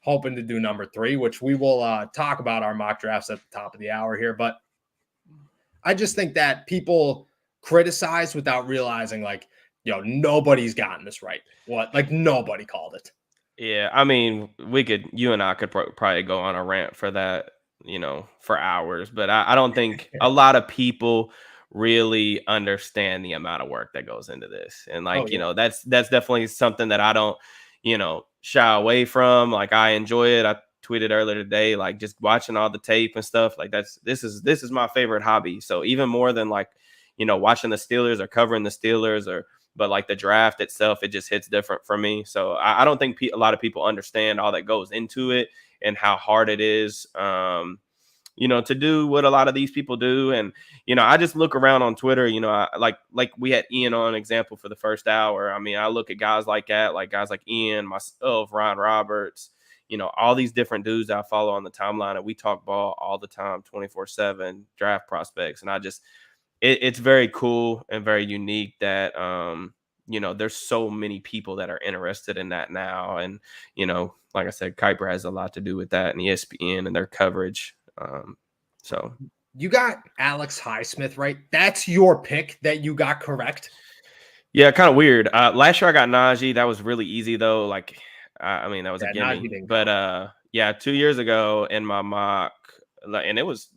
hoping to do number 3, which we will talk about our mock drafts at the top of the hour here. But I just think that people criticize without realizing, like, nobody's gotten this right. Like, nobody called it. Yeah, I mean, you and I could probably go on a rant for that, for hours. But I don't think a lot of people really understand the amount of work that goes into this. And like, that's definitely something that I don't, shy away from. Like, I enjoy it. I tweeted earlier today, like, just watching all the tape and stuff. Like, this is my favorite hobby. So even more than like, watching the Steelers or covering the Steelers, but like the draft itself, it just hits different for me. So I don't think a lot of people understand all that goes into it and how hard it is, to do what a lot of these people do. And, I just look around on Twitter, like we had Ian on example for the first hour. I mean, I look at guys like that, like guys like Ian, myself, Ryan Roberts, all these different dudes that I follow on the timeline, and we talk ball all the time, 24/7 draft prospects. And it's very cool and very unique that, there's so many people that are interested in that now. And, like I said, Kiper has a lot to do with that, and ESPN and their coverage. So you got Alex Highsmith, right? That's your pick that you got correct. Yeah, kind of weird. Last year I got Najee. That was really easy though. Like, that was a gimme. But 2 years ago in my mock, and it was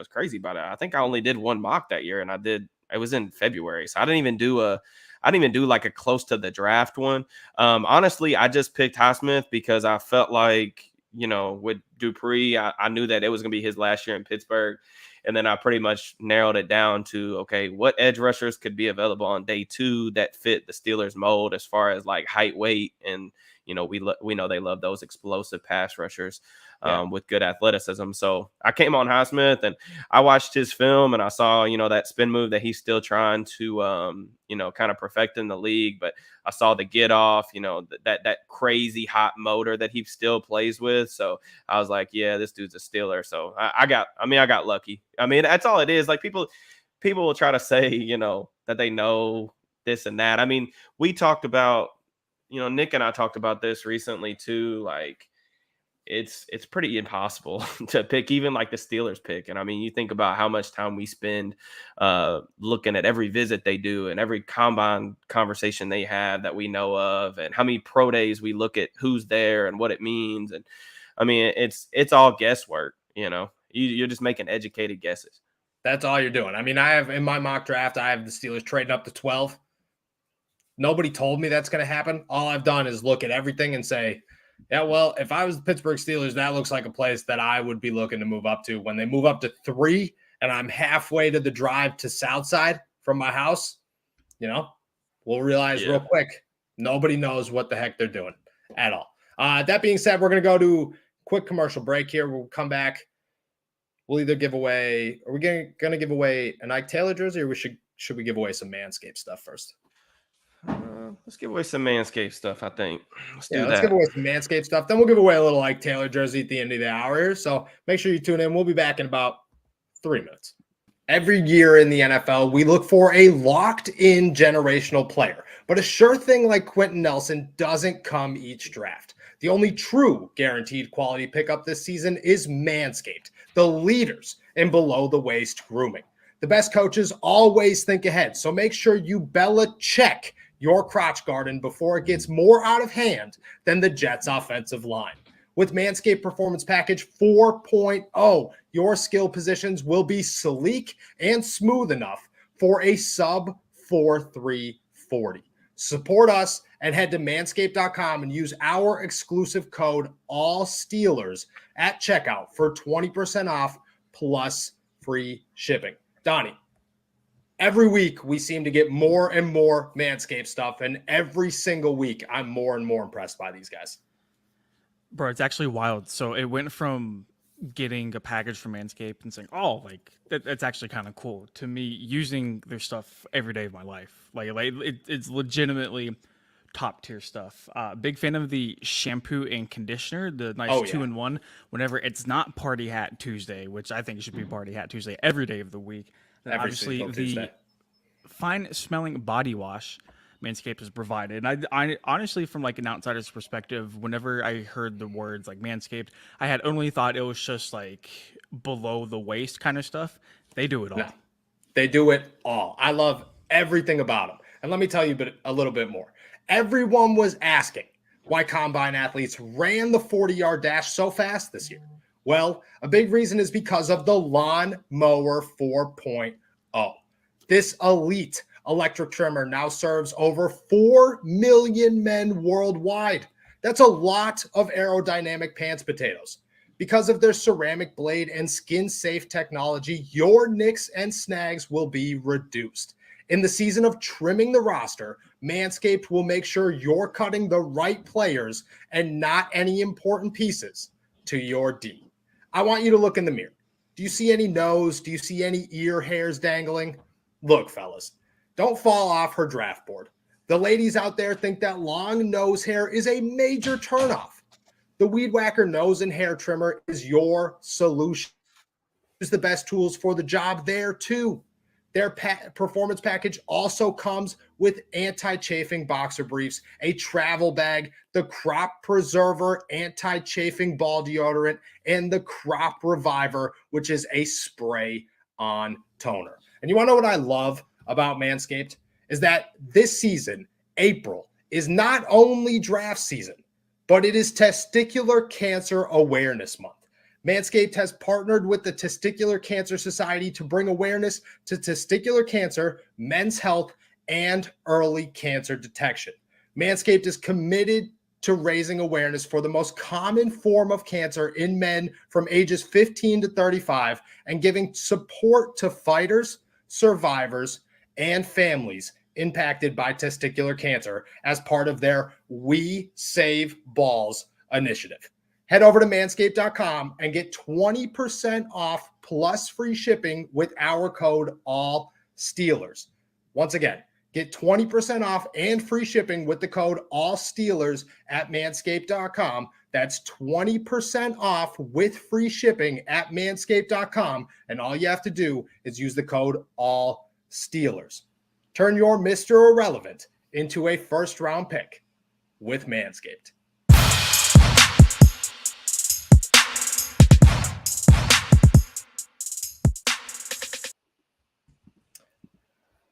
crazy about it. I think I only did one mock that year, and it was in February. So I didn't even do like a close to the draft one. Honestly, I just picked Highsmith because I felt like, with Dupree, I knew that it was going to be his last year in Pittsburgh. And then I pretty much narrowed it down to, okay, what edge rushers could be available on day 2 that fit the Steelers mold as far as like height, weight, and, we know they love those explosive pass rushers Yeah. with good athleticism. So I came on Highsmith and I watched his film and I saw, that spin move that he's still trying to, kind of perfect in the league. But I saw the get off, that crazy hot motor that he still plays with. So I was like, yeah, this dude's a Steeler. So I got lucky. I mean, that's all it is. Like people will try to say, that they know this and that. I mean, we talked about, Nick and I talked about this recently too. Like it's pretty impossible to pick even like the Steelers pick. And I mean, you think about how much time we spend looking at every visit they do and every combine conversation they have that we know of, and how many pro days we look at who's there and what it means. And I mean, it's all guesswork, you're just making educated guesses. That's all you're doing. I mean, I have in my mock draft, I have the Steelers trading up to 12. Nobody told me that's going to happen. All I've done is look at everything and say, yeah, well, if I was the Pittsburgh Steelers, that looks like a place that I would be looking to move up to. When they move up to 3 and I'm halfway to the drive to Southside from my house, we'll realize real quick, nobody knows what the heck they're doing at all. That being said, we're going to go to quick commercial break here. We'll come back. We'll either give away, are we going to give away an Ike Taylor jersey, or should we give away some Manscaped stuff first? Let's give away some Manscaped stuff, I think. Let's give away some Manscaped stuff. Then we'll give away a little Ike Taylor jersey at the end of the hour here. So make sure you tune in. We'll be back in about 3 minutes. Every year in the NFL, we look for a locked-in generational player. But a sure thing like Quentin Nelson doesn't come each draft. The only true guaranteed quality pickup this season is Manscaped, the leaders in below-the-waist grooming. The best coaches always think ahead, so make sure you Belichick your crotch garden before it gets more out of hand than the Jets' offensive line. With Manscaped Performance Package 4.0, your skill positions will be sleek and smooth enough for a sub 4.3 40. Support us and head to manscaped.com and use our exclusive code ALLSteelers at checkout for 20% off plus free shipping. Donnie, every week we seem to get more and more Manscaped stuff, and every single week I'm more and more impressed by these guys. Bro, it's actually wild. So it went from getting a package from Manscaped and saying, oh, like that's actually kind of cool, to me using their stuff every day of my life. Like it's legitimately top tier stuff. Big fan of the shampoo and conditioner, the nice 2-in-1. Whenever it's not Party Hat Tuesday, which I think it should be Party Hat Tuesday every day of the week. And obviously the fine smelling body wash Manscaped has provided. And I honestly, from like an outsider's perspective, whenever I heard the words like Manscaped, I had only thought it was just like below the waist kind of stuff. They do it all. No, they do it all. I love everything about them. And let me tell you a little bit more. Everyone was asking why combine athletes ran the 40-yard dash so fast this year. Well, a big reason is because of the Lawn Mower 4.0. This elite electric trimmer now serves over 4 million men worldwide. That's a lot of aerodynamic pants potatoes. Because of their ceramic blade and skin-safe technology, your nicks and snags will be reduced. In the season of trimming the roster, Manscaped will make sure you're cutting the right players and not any important pieces to your D. I want you to look in the mirror. Do you see any nose? Do you see any ear hairs dangling? Look, fellas, don't fall off her draft board. The ladies out there think that long nose hair is a major turnoff. The Weed Whacker nose and hair trimmer is your solution. Use the best tools for the job there too. Their performance package also comes with anti-chafing boxer briefs, a travel bag, the Crop Preserver anti-chafing ball deodorant, and the Crop Reviver, which is a spray-on toner. And you want to know what I love about Manscaped? Is that this season, April, is not only draft season, but it is Testicular Cancer Awareness Month. Manscaped has partnered with the Testicular Cancer Society to bring awareness to testicular cancer, men's health, and early cancer detection. Manscaped is committed to raising awareness for the most common form of cancer in men from ages 15 to 35 and giving support to fighters, survivors, and families impacted by testicular cancer as part of their We Save Balls initiative. Head over to manscaped.com and get 20% off plus free shipping with our code ALLSteelers. Once again, get 20% off and free shipping with the code ALLSteelers at manscaped.com. That's 20% off with free shipping at manscaped.com. And all you have to do is use the code ALLSteelers. Turn your Mr. Irrelevant into a first-round pick with Manscaped.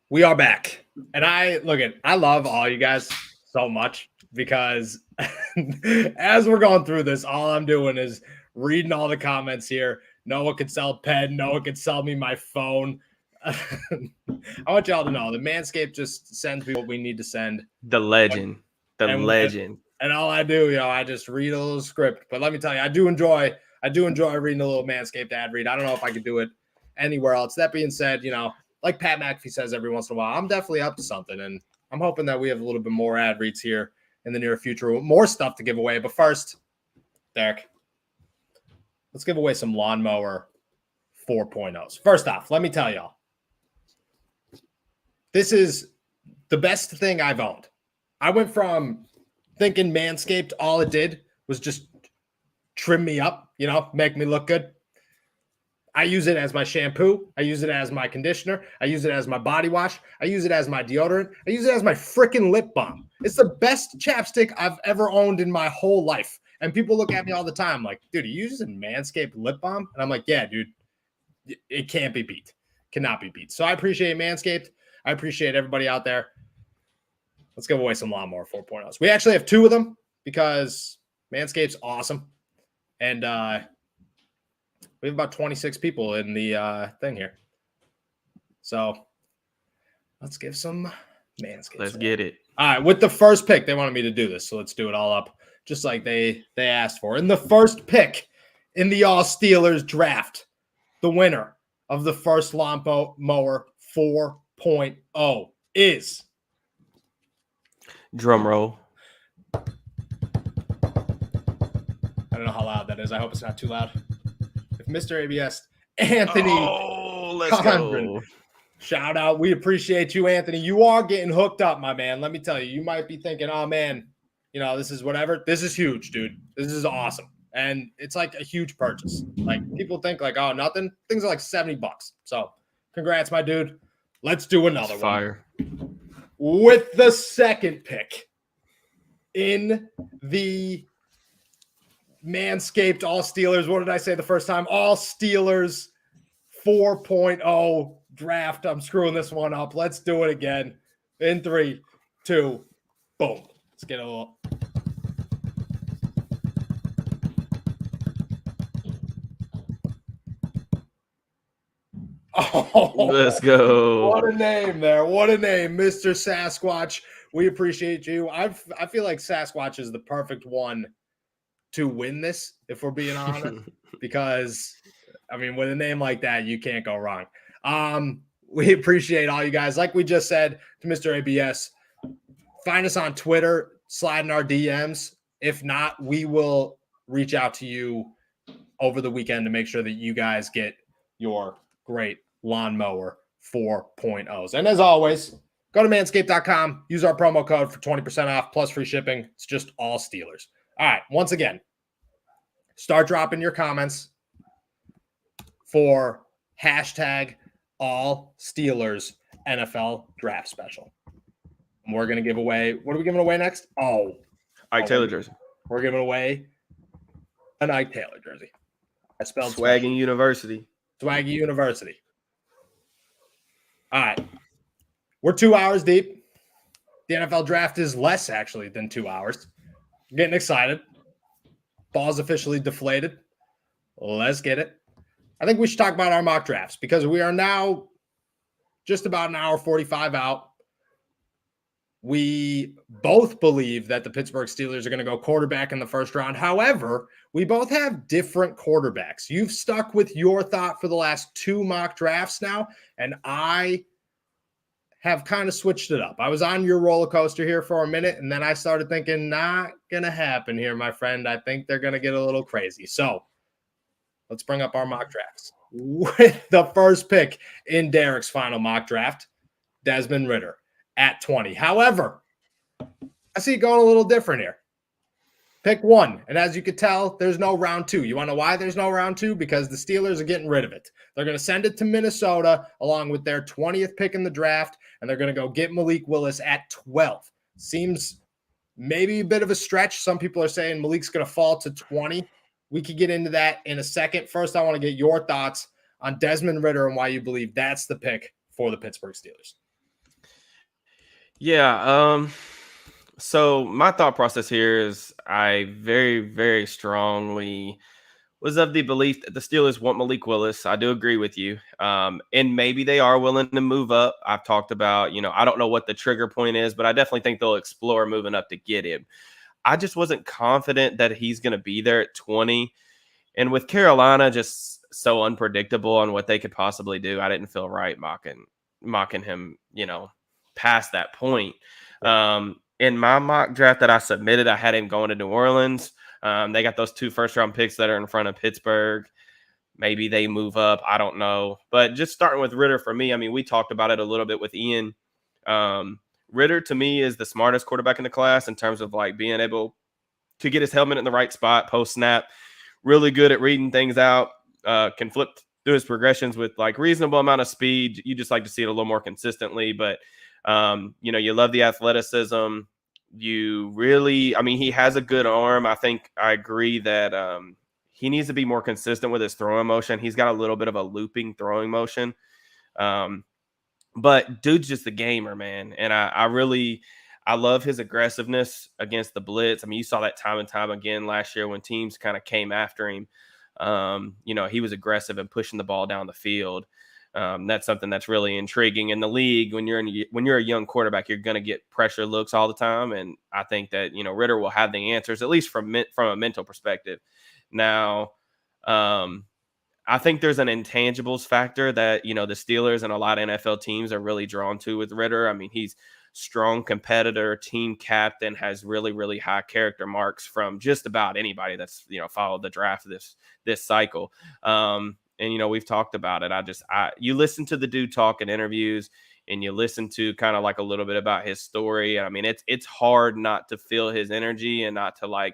We are back. And I love all you guys so much because as we're going through this, all I'm doing is reading all the comments here. Noah could sell a pen. Noah could sell me my phone. I want y'all to know that Manscaped just sends me what we need to send. The legend. And all I do, I just read a little script. But let me tell you, I do enjoy reading a little Manscaped ad read. I don't know if I could do it anywhere else. That being said, like Pat McAfee says every once in a while, I'm definitely up to something. And I'm hoping that we have a little bit more ad reads here in the near future, more stuff to give away. But first, Derek, let's give away some lawnmower 4.0s. First off, let me tell y'all, this is the best thing I've owned. I went from thinking Manscaped, all it did was just trim me up, make me look good. I use it as my shampoo. I use it as my conditioner. I use it as my body wash. I use it as my deodorant. I use it as my freaking lip balm. It's the best chapstick I've ever owned in my whole life. And people look at me all the time like, dude, are you using Manscaped lip balm? And I'm like, yeah, dude, it can't be beat. Cannot be beat. So I appreciate Manscaped. I appreciate everybody out there. Let's give away some lawnmower 4.0s. We actually have two of them because Manscaped's awesome. And we have about 26 people in the thing here. So let's give some Manscaped. Let's get it. All right. With the first pick, they wanted me to do this. So let's do it all up just like they asked for. In the first pick in the All Steelers draft, the winner of the first lawnmower 4.0 is... Drum roll. I don't know how loud that is. I hope it's not too loud. If Mr. ABS, Anthony. Oh, let's go. Shout out. We appreciate you, Anthony. You are getting hooked up, my man. Let me tell you, you might be thinking, oh, man, this is whatever. This is huge, dude. This is awesome. And it's like a huge purchase. Like people think like, oh, nothing. Things are like $70. So congrats, my dude. Let's do another one. Fire. With the second pick in the Manscaped All Steelers. What did I say the first time? All Steelers 4.0 draft. I'm screwing this one up. Let's do it again. In 3, 2, boom. Let's get a little. Oh, let's go. What a name there. What a name, Mr. Sasquatch. We appreciate you. I feel like Sasquatch is the perfect one to win this, if we're being honest, because, with a name like that, you can't go wrong. We appreciate all you guys. Like we just said to Mr. ABS, find us on Twitter, slide in our DMs. If not, we will reach out to you over the weekend to make sure that you guys get your great lawnmower 4.0s. And as always, go to manscaped.com, use our promo code for 20% off plus free shipping. It's just all Steelers. All right. Once again, start dropping your comments for hashtag all Steelers NFL draft special. And we're going to give away, what are we giving away next? Ike Taylor jersey. We're giving away an Ike Taylor jersey. I spelled Swagging University. Swaggy University. All right. We're 2 hours deep. The NFL draft is less, actually, than 2 hours. Getting excited. Ball's officially deflated. Let's get it. I think we should talk about our mock drafts because we are now just about an hour 45 out. We both believe that the Pittsburgh Steelers are going to go quarterback in the first round. However, we both have different quarterbacks. You've stuck with your thought for the last 2 mock drafts now, and I have kind of switched it up. I was on your roller coaster here for a minute, and then I started thinking, not going to happen here, my friend. I think they're going to get a little crazy. So let's bring up our mock drafts. With the first pick in Derrick's final mock draft, Desmond Ritter at 20. However, I see it going a little different here. Pick 1. And as you can tell, there's no round 2. You want to know why there's no round 2? Because the Steelers are getting rid of it. They're going to send it to Minnesota along with their 20th pick in the draft, and they're going to go get Malik Willis at 12. Seems maybe a bit of a stretch. Some people are saying Malik's going to fall to 20. We could get into that in a second. First, I want to get your thoughts on Desmond Ritter and why you believe that's the pick for the Pittsburgh Steelers. Yeah. So my thought process here is I very, very strongly was of the belief that the Steelers want Malik Willis. I do agree with you. And maybe they are willing to move up. I've talked about, I don't know what the trigger point is, but I definitely think they'll explore moving up to get him. I just wasn't confident that he's going to be there at 20. And with Carolina just so unpredictable on what they could possibly do, I didn't feel right mocking him, past that point. In my mock draft that I submitted, I had him going to New Orleans. They got those 2 first-round picks that are in front of Pittsburgh. Maybe they move up. I don't know. But just starting with Ritter for me, we talked about it a little bit with Ian. Ritter, to me, is the smartest quarterback in the class in terms of, being able to get his helmet in the right spot post-snap. Really good at reading things out. Can flip through his progressions with, reasonable amount of speed. You just like to see it a little more consistently. But you love the athleticism. You really, he has a good arm. I agree that he needs to be more consistent with his throwing motion. He's got a little bit of a looping throwing motion. But dude's just a gamer, man. And I love his aggressiveness against the blitz. You saw that time and time again last year when teams kind of came after him. He was aggressive and pushing the ball down the field. That's something that's really intriguing in the league. When you're a young quarterback, you're going to get pressure looks all the time. And I think that, Ritter will have the answers, at least from a mental perspective. Now, I think there's an intangibles factor that, the Steelers and a lot of NFL teams are really drawn to with Ritter. He's strong competitor, team captain, has really, really high character marks from just about anybody that's, followed the draft this cycle. And, we've talked about it. You listen to the dude talk in interviews and you listen to kind of a little bit about his story. It's hard not to feel his energy and not to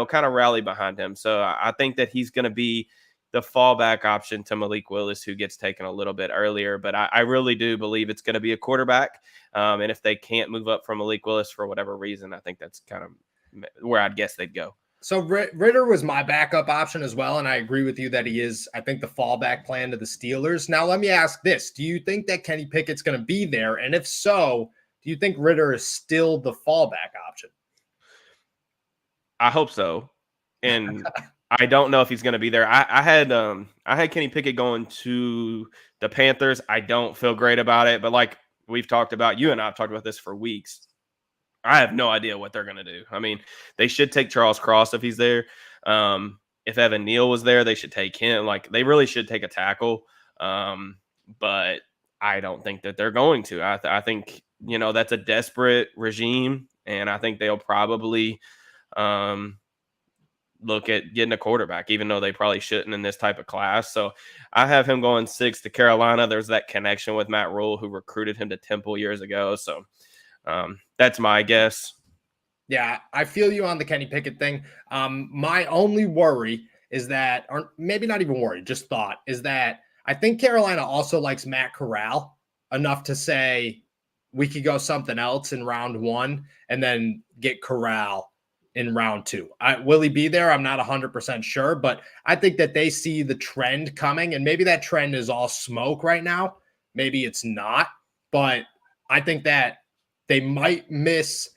kind of rally behind him. So I think that he's going to be the fallback option to Malik Willis, who gets taken a little bit earlier. But I really do believe it's going to be a quarterback. And if they can't move up from Malik Willis for whatever reason, I think that's kind of where I'd guess they'd go. So Ritter was my backup option as well, and I agree with you that he is, I think, the fallback plan to the Steelers. Now, let me ask this. Do you think that Kenny Pickett's going to be there? And if so, do you think Ritter is still the fallback option? I hope so. And I don't know if he's going to be there. I had Kenny Pickett going to the Panthers. I don't feel great about it, but we've talked about, you and I have talked about this for weeks. I have no idea what they're going to do. They should take Charles Cross if he's there. If Evan Neal was there, they should take him. They really should take a tackle. But I don't think that they're going to. I think, that's a desperate regime, and I think they'll probably look at getting a quarterback, even though they probably shouldn't in this type of class. So I have him going 6 to Carolina. There's that connection with Matt Rule, who recruited him to Temple years ago. So that's my guess. Yeah, I feel you on the Kenny Pickett thing. My only worry is that, or maybe not even worry, just thought, is that I think Carolina also likes Matt Corral enough to say we could go something else in round 1 and then get Corral in round 2. Will he be there? I'm not 100% sure, but I think that they see the trend coming, and maybe that trend is all smoke right now. Maybe it's not, but I think that they might miss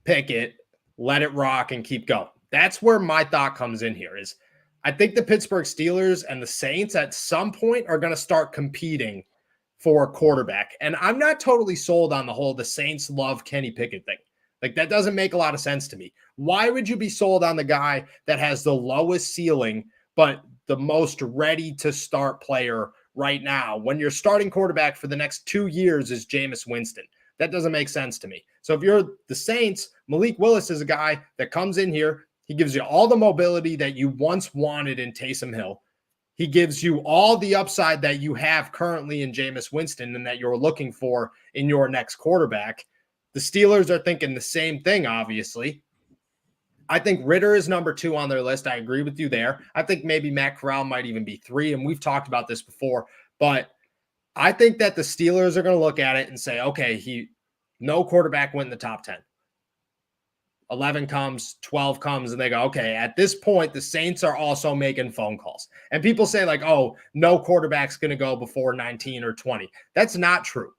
Pickett, let it rock, and keep going. That's where my thought comes in here is I think the Pittsburgh Steelers and the Saints at some point are going to start competing for a quarterback. And I'm not totally sold on the whole the Saints love Kenny Pickett thing. That doesn't make a lot of sense to me. Why would you be sold on the guy that has the lowest ceiling but the most ready to start player right now when your starting quarterback for the next 2 years is Jameis Winston. That doesn't make sense to me. So if you're the Saints, Malik Willis is a guy that comes in here. He gives you all the mobility that you once wanted in Taysom Hill. He gives you all the upside that you have currently in Jameis Winston and that you're looking for in your next quarterback. The Steelers are thinking the same thing, obviously. I think Ritter is number 2 on their list. I agree with you there. I think maybe Matt Corral might even be 3, and we've talked about this before. But I think that the Steelers are going to look at it and say, okay, no quarterback went in the top 10. 11 comes, 12 comes, and they go, okay, at this point, the Saints are also making phone calls. And people say like, oh, no quarterback's going to go before 19 or 20. That's not true.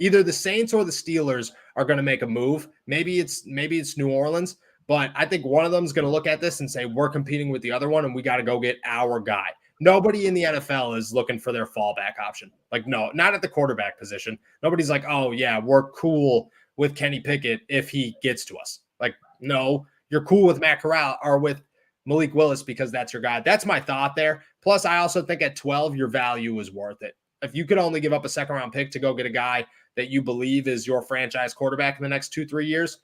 Either the Saints or the Steelers are going to make a move. Maybe it's New Orleans, but I think one of them is going to look at this and say, we're competing with the other one, and we got to go get our guy. Nobody in the NFL is looking for their fallback option. Like, no, not at the quarterback position. Nobody's like, oh, yeah, we're cool with Kenny Pickett if he gets to us. Like, no, you're cool with Matt Corral or with Malik Willis because that's your guy. That's my thought there. Plus, I also think at 12, your value is worth it. If you could only give up a second-round pick to go get a guy that you believe is your franchise quarterback in the next 2-3 years,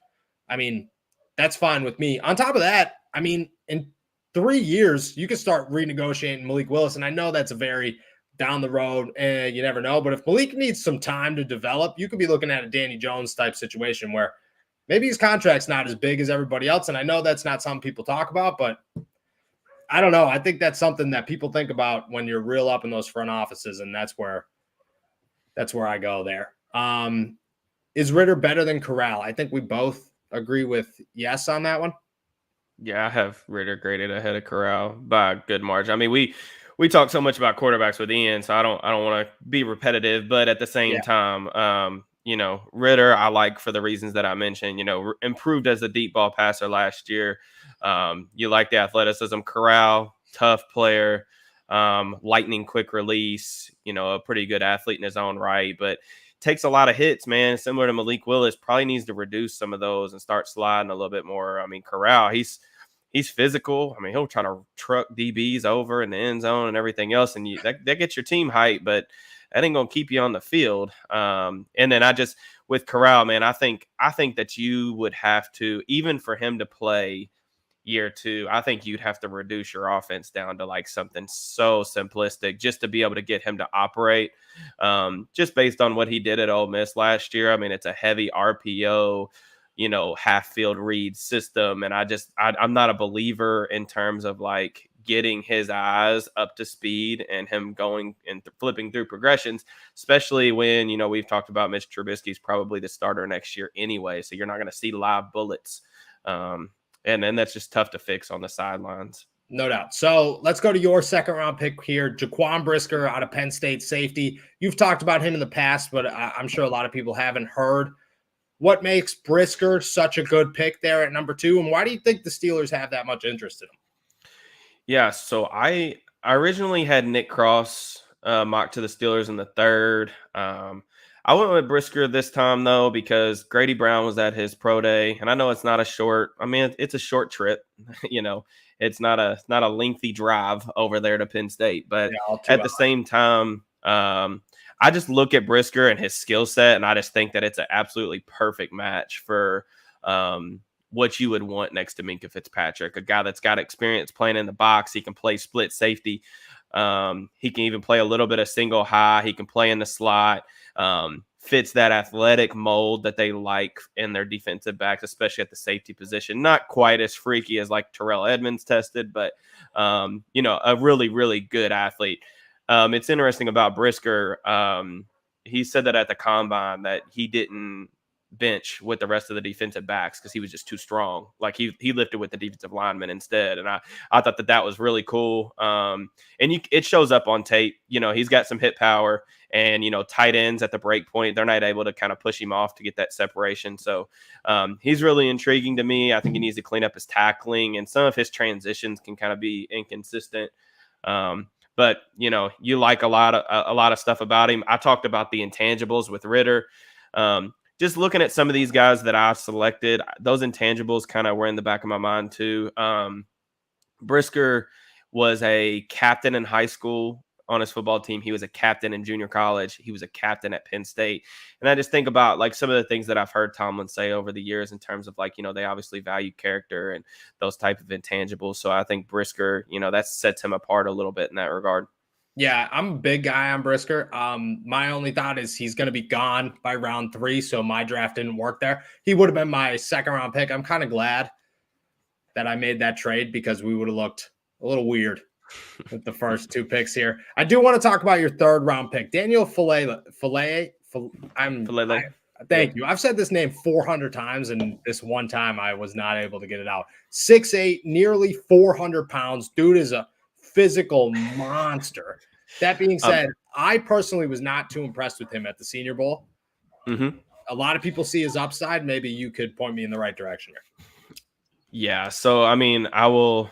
I mean, that's fine with me. On top of that, I mean, in 3 years, you can start renegotiating Malik Willis, and I know that's a very down the road, and you never know. But if Malik needs some time to develop, you could be looking at a Danny Jones type situation where maybe his contract's not as big as everybody else. And I know that's not something people talk about, but I don't know. I think that's something that people think about when you're real up in those front offices, and that's where I go there. Is Ritter better than Corral? I think we both agree with yes on that one. Yeah, I have Ritter graded ahead of Corral by a good margin. I mean, we talk so much about quarterbacks with Ian, so I don't want to be repetitive, but at the same time, Ritter, I like for the reasons that I mentioned, improved as a deep ball passer last year. You like the athleticism. Corral, tough player, lightning quick release, a pretty good athlete in his own right, but takes a lot of hits, man. Similar to Malik Willis, probably needs to reduce some of those and start sliding a little bit more. I mean, Corral, he's physical. I mean, he'll try to truck DBs over in the end zone and everything else, and that gets your team hype, but that ain't gonna keep you on the field. And then with Corral, man, I think that you would have to, even for him to play year 2, I think you'd have to reduce your offense down to like something so simplistic just to be able to get him to operate. Just based on what he did at Ole Miss last year. I mean, it's a heavy RPO, half field read system. And I'm not a believer in terms of like getting his eyes up to speed and him going and flipping through progressions, especially when, we've talked about Mitch Trubisky's probably the starter next year anyway. So you're not going to see live bullets. And then that's just tough to fix on the sidelines. No doubt. So let's go to your second round pick here. Jaquan Brisker out of Penn State safety. You've talked about him in the past, but I'm sure a lot of people haven't heard. What makes Brisker such a good pick there at number 2? And why do you think the Steelers have that much interest in him? Yeah, so I originally had Nick Cross mocked to the Steelers in the 3rd. I went with Brisker this time, though, because Grady Brown was at his pro day. And I know it's not a short – I mean, it's a short trip. It's not a lengthy drive over there to Penn State. But at the same time, I just look at Brisker and his skill set, and I just think that it's an absolutely perfect match for what you would want next to Minkah Fitzpatrick, a guy that's got experience playing in the box. He can play split safety. He can even play a little bit of single high. He can play in the slot. Fits that athletic mold that they like in their defensive backs, especially at the safety position. Not quite as freaky as like Terrell Edmonds tested, but, a really, really good athlete. It's interesting about Brisker. He said that at the combine that he didn't bench with the rest of the defensive backs because he was just too strong. Like he lifted with the defensive linemen instead. And I thought that was really cool. And it shows up on tape. He's got some hit power, and, tight ends at the break point, they're not able to kind of push him off to get that separation. So he's really intriguing to me. I think he needs to clean up his tackling, and some of his transitions can kind of be inconsistent. But you like a lot of stuff about him. I talked about the intangibles with Ritter. Just looking at some of these guys that I selected, those intangibles kind of were in the back of my mind too. Brisker was a captain in high school on his football team. He was a captain in junior college. He was a captain at Penn State. And I just think about like some of the things that I've heard Tomlin say over the years in terms of like, they obviously value character and those type of intangibles. So I think Brisker, that sets him apart a little bit in that regard. Yeah, I'm a big guy on Brisker. My only thought is he's going to be gone by round 3, so my draft didn't work there. He would have been my second round pick. I'm kind of glad that I made that trade because we would have looked a little weird with the first 2 picks here. I do want to talk about your third round pick, Daniel Faalele. Thank you. I've said this name 400 times, and this one time I was not able to get it out. 6'8", nearly 400 pounds. Dude is a physical monster. That being said, I personally was not too impressed with him at the Senior Bowl. Mm-hmm. A lot of people see his upside. Maybe you could point me in the right direction here. Yeah. So, I mean, I will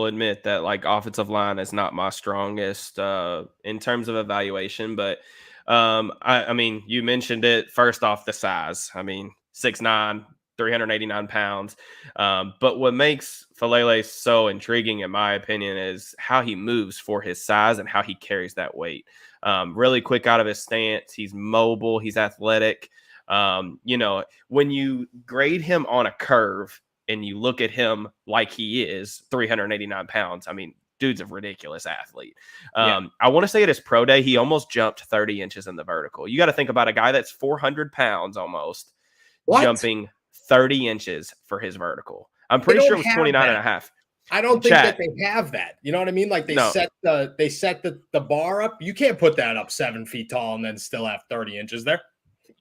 admit that like offensive line is not my strongest in terms of evaluation, but I mean, you mentioned it. First off, the size. I mean, 6'9", 389 pounds. But what makes Faalele so intriguing, in my opinion, is how he moves for his size and how he carries that weight. Really quick out of his stance. He's mobile. He's athletic. When you grade him on a curve and you look at him like he is 389 pounds, I mean, dude's a ridiculous athlete. I want to say at his pro day, he almost jumped 30 inches in the vertical. You got to think about a guy that's 400 pounds almost jumping 30 inches for his vertical. I'm pretty sure it was 29 and a half. I don't think that they have that. You know what I mean? Like set the bar up. You can't put that up 7 feet tall and then still have 30 inches there.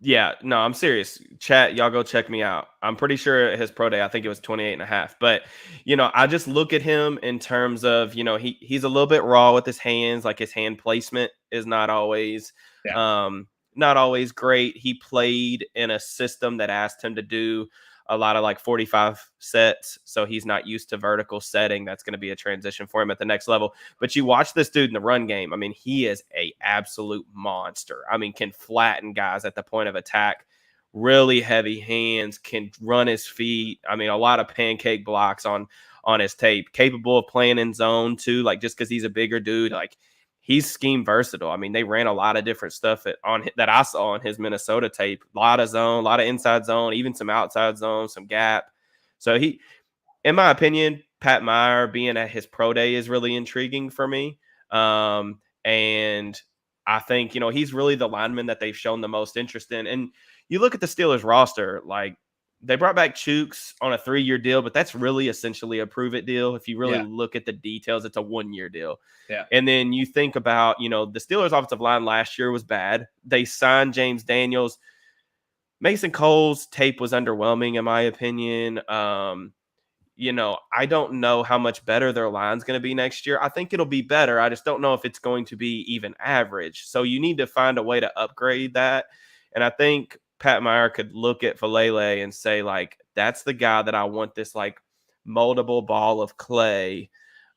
Yeah, no, I'm serious. Chat, y'all go check me out. I'm pretty sure his pro day, I think it was 28 and a half. But, I just look at him in terms of, he's a little bit raw with his hands. Like his hand placement is not always great. He played in a system that asked him to do a lot of like 45 sets. So he's not used to vertical setting. That's going to be a transition for him at the next level. But you watch this dude in the run game. I mean, he is a absolute monster. I mean, can flatten guys at the point of attack, really heavy hands, can run his feet. I mean, a lot of pancake blocks on his tape, capable of playing in zone too. Like just because he's a bigger dude, like he's scheme versatile. I mean, they ran a lot of different stuff that I saw on his Minnesota tape. A lot of zone, a lot of inside zone, even some outside zone, some gap. So he, in my opinion, Pat Meyer being at his pro day is really intriguing for me. And I think, he's really the lineman that they've shown the most interest in. And you look at the Steelers roster, like they brought back Chooks on a 3-year deal, but that's really essentially a prove it deal. If you really look at the details, it's a 1-year deal. Yeah. And then you think about, the Steelers offensive line last year was bad. They signed James Daniels. Mason Cole's tape was underwhelming, in my opinion. I don't know how much better their line's going to be next year. I think it'll be better. I just don't know if it's going to be even average. So you need to find a way to upgrade that. And I think Pat Meyer could look at Faalele and say, like, that's the guy that I want this, like, moldable ball of clay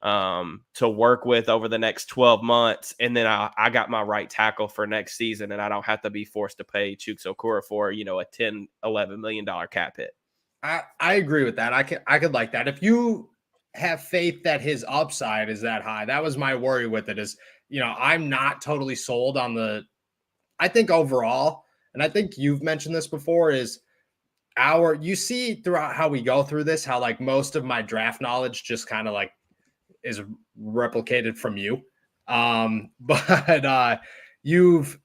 to work with over the next 12 months. And then I got my right tackle for next season, and I don't have to be forced to pay Chooks Okura for, a $10, $11 million cap hit. I agree with that. I could like that. If you have faith that his upside is that high, that was my worry with it is, I'm not totally sold on I think overall, and I think you've mentioned this before, is you see throughout how we go through this, how like most of my draft knowledge just kind of like is replicated from you. But you've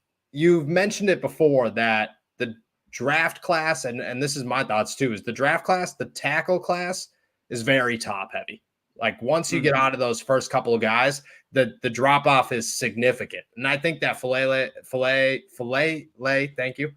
mentioned it before that the draft class, and this is my thoughts too, is the draft class, the tackle class is very top heavy. Like once you get out of those first couple of guys, the drop off is significant. And I think that Faalele, thank you,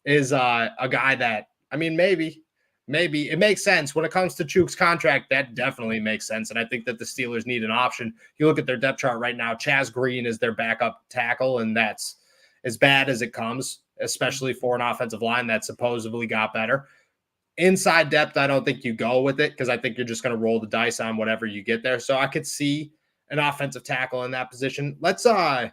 is a guy that, I mean, maybe it makes sense when it comes to Chooks' contract. That definitely makes sense. And I think that the Steelers need an option. You look at their depth chart right now, Chaz Green is their backup tackle, and that's as bad as it comes, especially for an offensive line that supposedly got better. Inside depth, I don't think you go with it because I think you're just going to roll the dice on whatever you get there. So I could see an offensive tackle in that position. Let's go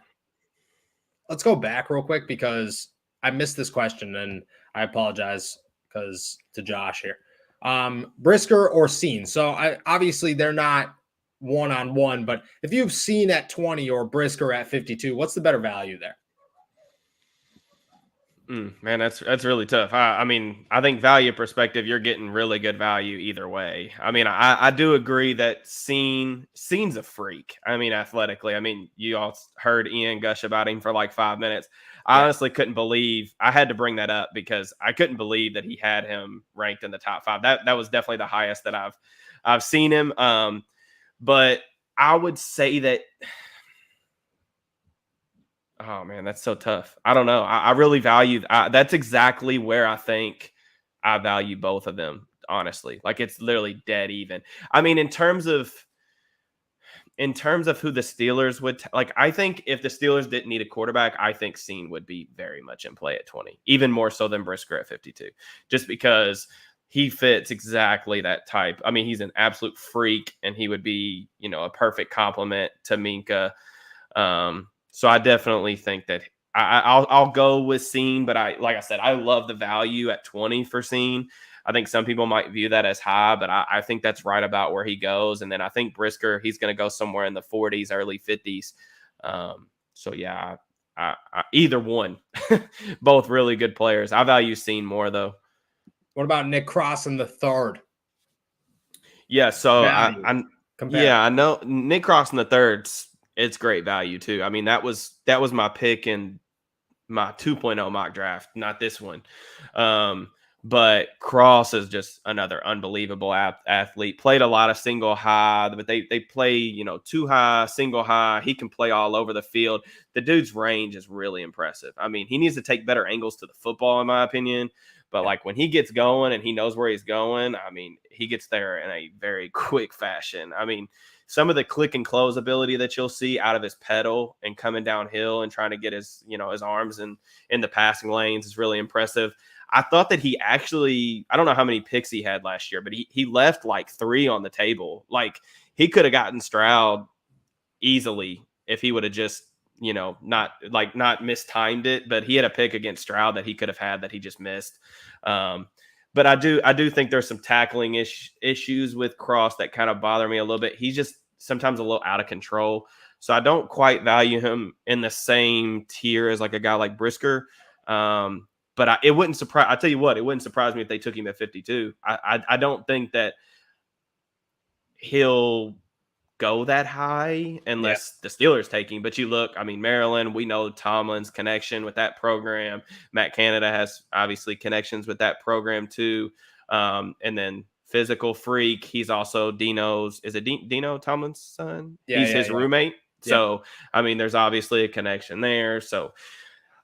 back real quick because I missed this question and I apologize to Josh here. Brisker or Scene. So obviously they're not one-on-one, but if you've seen at 20 or Brisker at 52, what's the better value there? Man, that's really tough. I mean, I think value perspective, you're getting really good value either way. I mean, I do agree that Scene's a freak. I mean, athletically. I mean, you all heard Ian gush about him for like 5 minutes. I honestly couldn't believe I had to bring that up because I couldn't believe that he had him ranked in the top 5. That was definitely the highest that I've seen him. But I would say that. Oh man, that's so tough. I don't know. I really value that's exactly where I think I value both of them, honestly. Like it's literally dead even. I mean, in terms of who the Steelers would like, I think if the Steelers didn't need a quarterback, I think Scene would be very much in play at 20, even more so than Brisker at 52, just because he fits exactly that type. I mean, he's an absolute freak, and he would be, a perfect complement to Minka. So I definitely think that I'll go with Scene, but like I said, I love the value at 20 for Scene. I think some people might view that as high, but I think that's right about where he goes. And then I think Brisker, he's going to go somewhere in the 40s, early 50s. So yeah, I either one, both really good players. I value Scene more though. What about Nick Cross in the third? Yeah, so I know Nick Cross in the third's. It's great value too. I mean, that was my pick in my 2.0 mock draft, not this one. But Cross is just another unbelievable athlete. Played a lot of single high, but they play, two high, single high. He can play all over the field. The dude's range is really impressive. I mean, he needs to take better angles to the football, in my opinion. But like when he gets going and he knows where he's going, I mean, he gets there in a very quick fashion. I mean, some of the click and close ability that you'll see out of his pedal and coming downhill and trying to get his, his arms in the passing lanes is really impressive. I thought that he actually, I don't know how many picks he had last year, but he left like 3 on the table. Like he could have gotten Stroud easily if he would have just, not mistimed it, but he had a pick against Stroud that he could have had that he just missed. But I do think there's some tackling issues with Cross that kind of bother me a little bit. He's just sometimes a little out of control. So I don't quite value him in the same tier as like a guy like Brisker. But it wouldn't surprise. I tell you what, it wouldn't surprise me if they took him at 52. I don't think that he'll go that high unless the Steelers take him. But you look, I mean, Maryland, we know Tomlin's connection with that program. Matt Canada has obviously connections with that program too. And then physical freak. He's also Dino's, is it Dino Tomlin's son? Yeah, he's his roommate. Yeah. So, I mean, there's obviously a connection there. So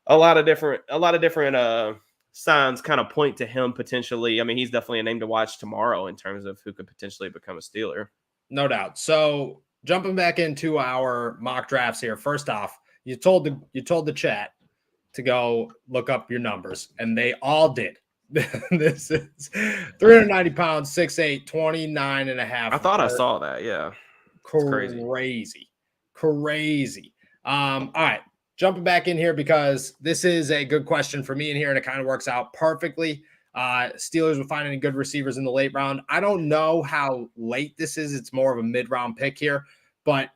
a lot of different signs kind of point to him potentially. I mean, he's definitely a name to watch tomorrow in terms of who could potentially become a Steeler. No doubt. So jumping back into our mock drafts here. First off, you told the chat to go look up your numbers, and they all did. This is 390 pounds, 6'8", 29 and a half. I thought I saw that. Yeah. Crazy. All right. Jumping back in here because this is a good question for me in here, and it kind of works out perfectly. Steelers will find any good receivers in the late round. I don't know how late this is. It's more of a mid-round pick here. But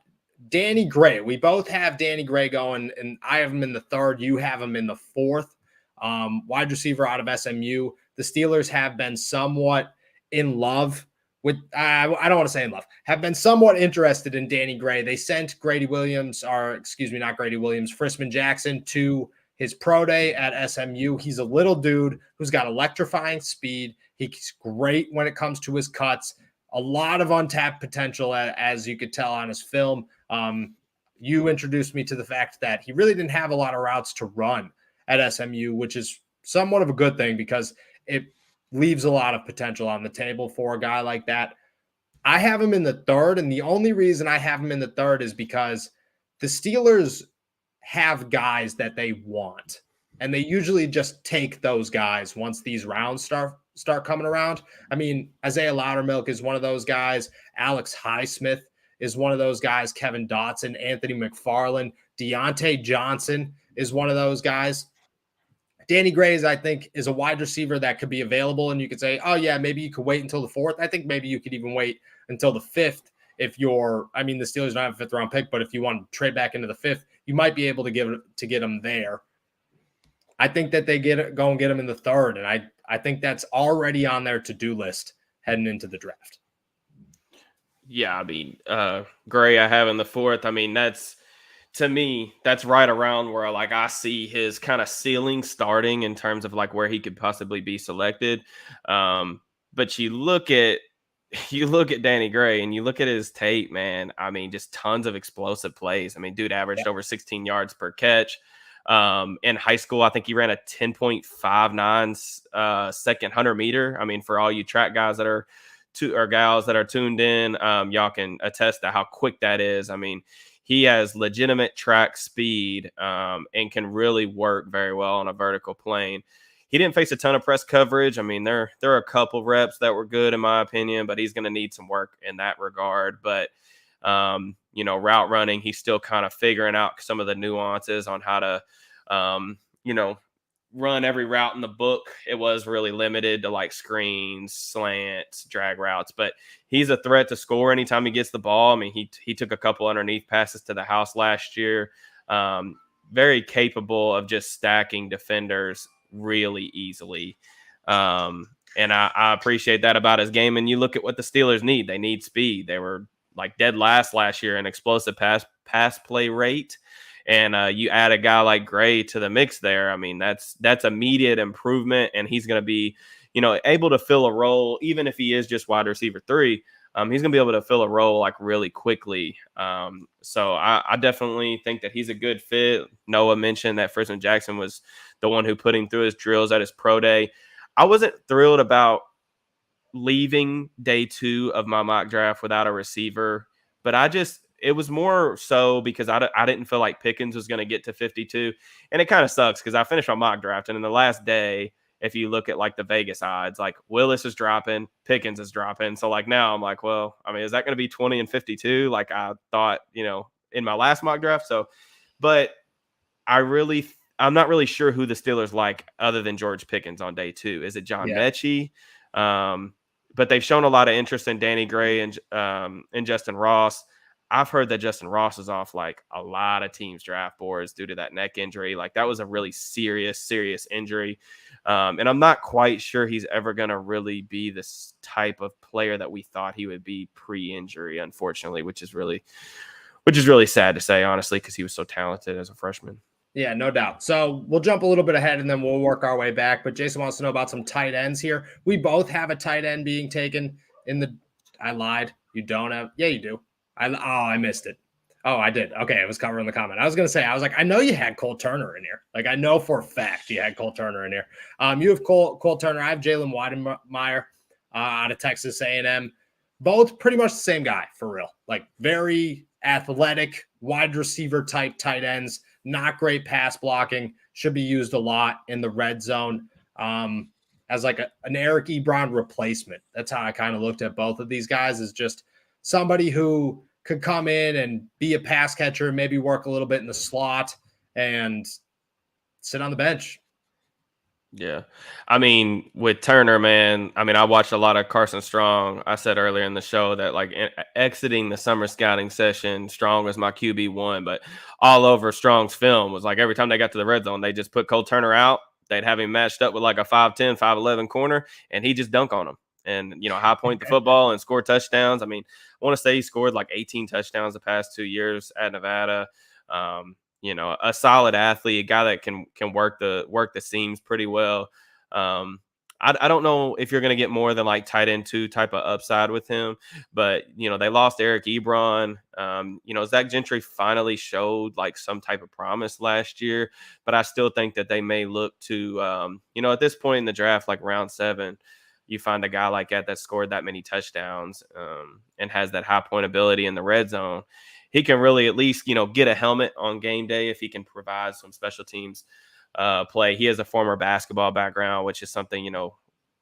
Danny Gray, we both have Danny Gray going, and I have him in the third. You have him in the fourth. Wide receiver out of SMU. The Steelers have been somewhat in love with, I don't want to say in love, have been somewhat interested in Danny Gray. They sent Frisman Jackson to his pro day at SMU. He's a little dude who's got electrifying speed. He's great when it comes to his cuts. A lot of untapped potential, as you could tell on his film. You introduced me to the fact that he really didn't have a lot of routes to run at SMU, which is somewhat of a good thing because it leaves a lot of potential on the table for a guy like that. I have him in the third, and the only reason I have him in the third is because the Steelers have guys that they want, and they usually just take those guys once these rounds start coming around. I mean, Isaiah Loudermilk is one of those guys. Alex Highsmith is one of those guys. Kevin Dotson, Anthony McFarland, Deontay Johnson is one of those guys. Danny Gray, I think, is a wide receiver that could be available, and you could say, oh, yeah, maybe you could wait until the fourth. I think maybe you could even wait until the fifth if you're, I mean, the Steelers don't have a 5th round pick, but if you want to trade back into the 5th, you might be able to get him there. I think that they go and get him in the 3rd, and I think that's already on their to-do list heading into the draft. Yeah, I mean, Gray I have in the 4th. I mean, to me, that's right around where like I see his kind of ceiling starting in terms of like where he could possibly be selected. But you look at Danny Gray and you look at his tape, man. I mean, just tons of explosive plays. I mean, dude averaged over 16 yards per catch. In high school, I think he ran a 10.59 second 100 meter. I mean, for all you track guys that are gals that are tuned in, y'all can attest to how quick that is. I mean, he has legitimate track speed and can really work very well on a vertical plane. He didn't face a ton of press coverage. I mean, there are a couple reps that were good in my opinion, but he's going to need some work in that regard. But route running, he's still kind of figuring out some of the nuances on how to, run every route in the book. It was really limited to like screens, slants, drag routes, but he's a threat to score anytime he gets the ball. I mean, he took a couple underneath passes to the house last year. Very capable of just stacking defenders really easily. And I appreciate that about his game. And you look at what the Steelers need. They need speed. They were like dead last year in explosive pass play rate. And you add a guy like Gray to the mix there. I mean, that's immediate improvement, and he's going to be, able to fill a role, even if he is just wide receiver 3. He's going to be able to fill a role like really quickly. So I definitely think that he's a good fit. Noah mentioned that Frisman Jackson was the one who put him through his drills at his pro day. I wasn't thrilled about leaving day 2 of my mock draft without a receiver, but it was more so because I didn't feel like Pickens was going to get to 52. And it kind of sucks because I finished my mock draft. And in the last day, if you look at like the Vegas odds, like Willis is dropping, Pickens is dropping. So like now I'm like, well, I mean, is that going to be 20 and 52? Like I thought, in my last mock draft. So, but I'm not really sure who the Steelers like other than George Pickens on day 2. Is it John Mechie? But they've shown a lot of interest in Danny Gray and Justin Ross. I've heard that Justin Ross is off like a lot of teams' draft boards due to that neck injury. Like that was a really serious injury. And I'm not quite sure he's ever going to really be this type of player that we thought he would be pre-injury, unfortunately, which is really sad to say, honestly, because he was so talented as a freshman. Yeah, no doubt. So we'll jump a little bit ahead and then we'll work our way back. But Jason wants to know about some tight ends here. We both have a tight end being taken I lied. You don't have? Yeah, you do. I missed it. Oh, I did. Okay, it was covering the comment. I was going to say, I know you had Cole Turner in here. Like, I know for a fact you had Cole Turner in here. You have Cole Turner. I have Jalen Weidenmeyer out of Texas A&M. Both pretty much the same guy, for real. Like, very athletic, wide receiver type tight ends. Not great pass blocking. Should be used a lot in the red zone as like an Eric Ebron replacement. That's how I kind of looked at both of these guys, as just somebody who could come in and be a pass catcher, maybe work a little bit in the slot and sit on the bench. Yeah. I mean, with Turner, man, I watched a lot of Carson Strong. I said earlier in the show that like exiting the summer scouting session, Strong was my QB1, but all over Strong's film was like every time they got to the red zone, they just put Cole Turner out. They'd have him matched up with like a 5'10", 5'11" corner, and he just dunk on him. And, high point the football and score touchdowns. I mean, I want to say he scored like 18 touchdowns the past 2 years at Nevada. A solid athlete, a guy that can work the seams pretty well. I don't know if you're going to get more than like tight end 2 type of upside with him, but they lost Eric Ebron. Zach Gentry finally showed like some type of promise last year, but I still think that they may look to, at this point in the draft, like round 7, you find a guy like that scored that many touchdowns and has that high point ability in the red zone. He can really at least, get a helmet on game day if he can provide some special teams play. He has a former basketball background, which is something,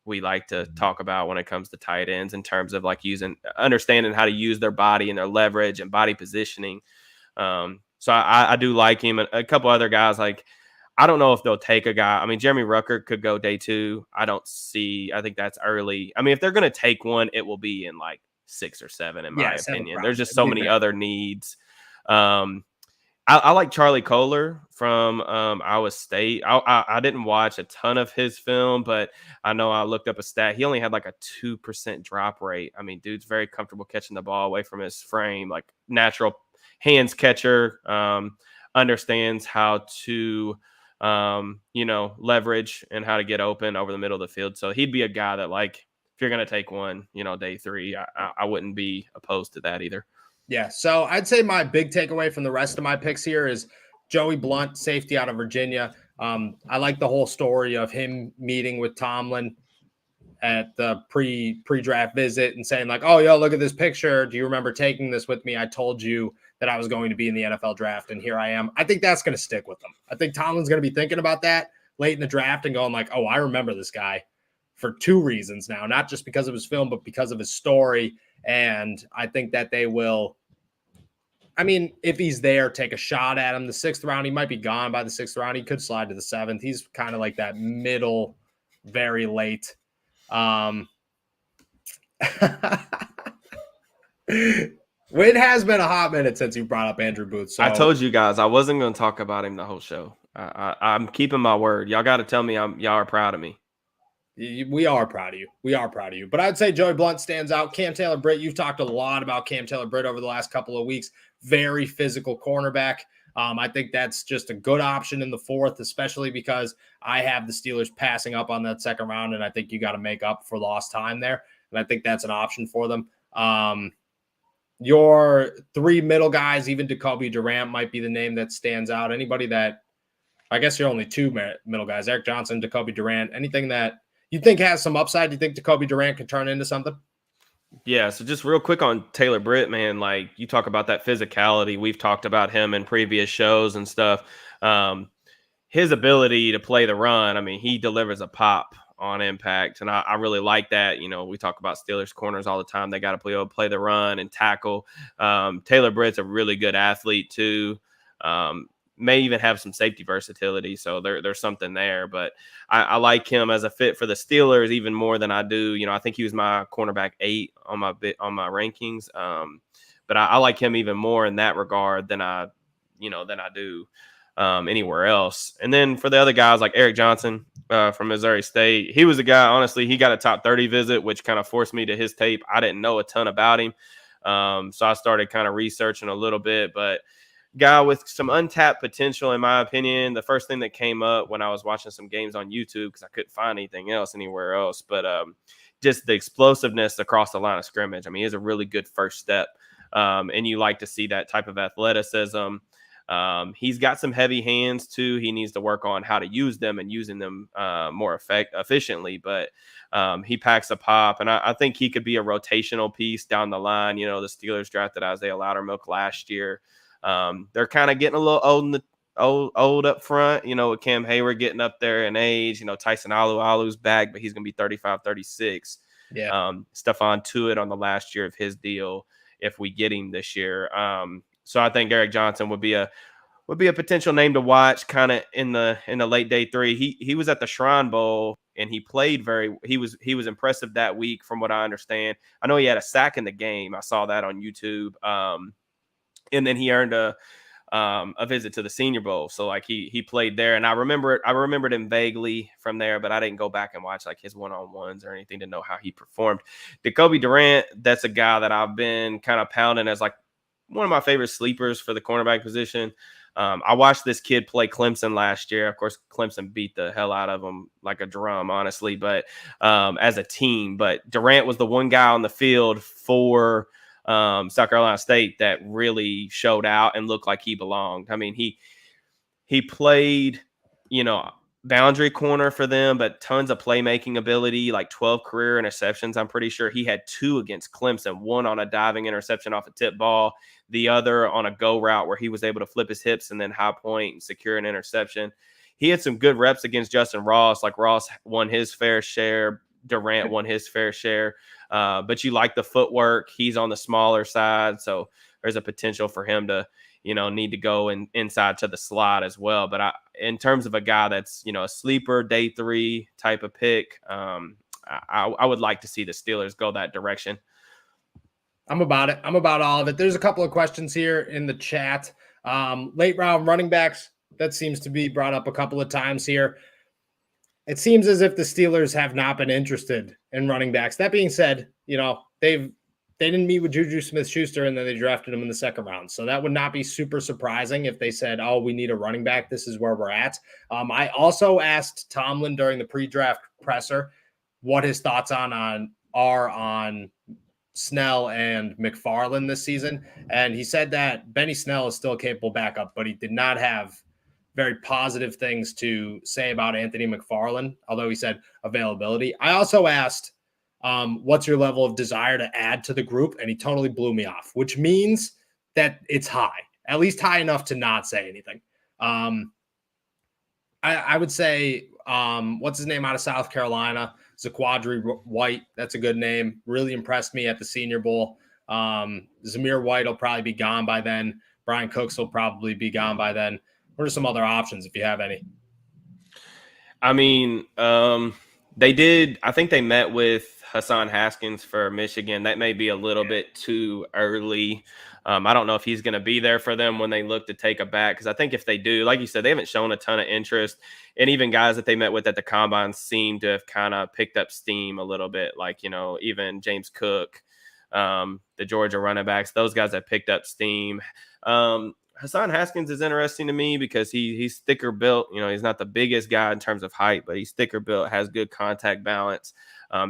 we like to talk about when it comes to tight ends in terms of like understanding how to use their body and their leverage and body positioning. So I do like him. A couple other guys, like, I don't know if they'll take a guy. I mean, Jeremy Ruckert could go day 2. I think that's early. I mean, if they're going to take one, it will be in like 6 or 7, in my 7 opinion. probably. There's just so many other needs. I like Charlie Kohler from Iowa State. I didn't watch a ton of his film, but I know I looked up a stat. He only had like a 2% drop rate. I mean, dude's very comfortable catching the ball away from his frame, like natural hands catcher, understands how to, leverage and how to get open over the middle of the field. So he'd be a guy that, like, if you're going to take one, day 3, I wouldn't be opposed to that either. Yeah, so I'd say my big takeaway from the rest of my picks here is Joey Blount, safety out of Virginia. I like the whole story of him meeting with Tomlin at the pre-draft visit and saying like, oh, yo, look at this picture. Do you remember taking this with me? I told you that I was going to be in the NFL draft, and here I am. I think that's going to stick with them. I think Tomlin's going to be thinking about that late in the draft and going like, oh, I remember this guy for 2 reasons now, not just because of his film, but because of his story. And I think that they will, I mean, if he's there, take a shot at him. The 6th round, he might be gone by the 6th round. He could slide to the 7th. He's kind of like that middle, very late. It has been a hot minute since you brought up Andrew Booth. So I told you guys I wasn't going to talk about him the whole show. I'm keeping my word. Y'all got to tell me y'all are proud of me. We are proud of you. We are proud of you. But I'd say Joey Blount stands out. Cam Taylor-Britt, you've talked a lot about Cam Taylor-Britt over the last couple of weeks. Very physical cornerback. I think that's just a good option in the 4th, especially because I have the Steelers passing up on that 2nd round, and I think you got to make up for lost time there. And I think that's an option for them. Your 3 middle guys, even Jacoby Durant might be the name that stands out. Anybody that, I guess you're only 2 middle guys, Eric Johnson, Jacoby Durant, anything that you think has some upside? Do you think Jacoby Durant could turn into something? Yeah, so just real quick on Taylor-Britt, man, like you talk about that physicality. We've talked about him in previous shows and stuff. His ability to play the run, I mean, he delivers a pop on impact, and I really like that. We talk about Steelers corners all the time. They got to play the run and tackle. Taylor-Britt's a really good athlete too. May even have some safety versatility, so there's something there. But I like him as a fit for the Steelers even more than I do. I think he was my cornerback 8 on my rankings. But I like him even more in that regard than I do anywhere else. And then for the other guys like Eric Johnson from Missouri State, he was a guy. Honestly, he got a top 30 visit, which kind of forced me to his tape. I didn't know a ton about him, so I started kind of researching a little bit, but. Guy with some untapped potential, in my opinion. The first thing that came up when I was watching some games on YouTube, because I couldn't find anything else anywhere else, but just the explosiveness across the line of scrimmage. I mean, it's a really good first step, and you like to see that type of athleticism. He's got some heavy hands too. He needs to work on how to use them and using them more efficiently, but he packs a pop, and I think he could be a rotational piece down the line. The Steelers drafted Isaiah Loudermilk last year. They're kind of getting a little old up front, with Cam Hayward getting up there in age. Tyson Alualu's back, but he's going to be 35, 36. Yeah. Stephon Tuitt on the last year of his deal if we get him this year. So I think Eric Johnson would be a potential name to watch kind of in the late day 3. He was at the Shrine Bowl and he played he was impressive that week from what I understand. I know he had a sack in the game. I saw that on YouTube. And then he earned a visit to the Senior Bowl. So like he played there, and I remembered him vaguely from there, but I didn't go back and watch like his one-on-ones or anything to know how he performed. Jacoby Durant, that's a guy that I've been kind of pounding as like one of my favorite sleepers for the cornerback position. I watched this kid play Clemson last year. Of course, Clemson beat the hell out of him like a drum, honestly, but as a team. But Durant was the one guy on the field for South Carolina State that really showed out and looked like he belonged. I mean, he played, boundary corner for them, but tons of playmaking ability, like 12 career interceptions. I'm pretty sure he had 2 against Clemson, one on a diving interception off a tip ball, the other on a go route where he was able to flip his hips and then high point and secure an interception. He had some good reps against Justin Ross. Like Ross won his fair share. Durant won his fair share. But you like the footwork. He's on the smaller side, so there's a potential for him to, need to go inside to the slot as well. But in terms of a guy that's, a sleeper day 3 type of pick, I would like to see the Steelers go that direction. I'm about it. I'm about all of it. There's a couple of questions here in the chat. Late round running backs, that seems to be brought up a couple of times here. It seems as if the Steelers have not been interested in running backs. That being said, they didn't meet with Juju Smith-Schuster, and then they drafted him in the second round. So that would not be super surprising if they said, oh, we need a running back. This is where we're at. I also asked Tomlin during the pre-draft presser what his thoughts are on Snell and McFarland this season. And he said that Benny Snell is still a capable backup, but he did not have very positive things to say about Anthony McFarland, although he said availability. I also asked, what's your level of desire to add to the group? And he totally blew me off, which means that it's high, at least high enough to not say anything. I would say, what's his name out of South Carolina? Zaquadri White. That's a good name. Really impressed me at the Senior Bowl. Zamir White will probably be gone by then. Brian Cooks will probably be gone by then. What are some other options if you have any? I mean, I think they met with Hassan Haskins for Michigan. That may be a little bit too early. I don't know if he's going to be there for them when they look to take a back, because I think if they do, like you said, they haven't shown a ton of interest. And even guys that they met with at the combine seem to have kind of picked up steam a little bit, like, even James Cook, the Georgia running backs, those guys that picked up steam. Hassan Haskins is interesting to me because he's thicker built. He's not the biggest guy in terms of height, but he's thicker built, has good contact balance.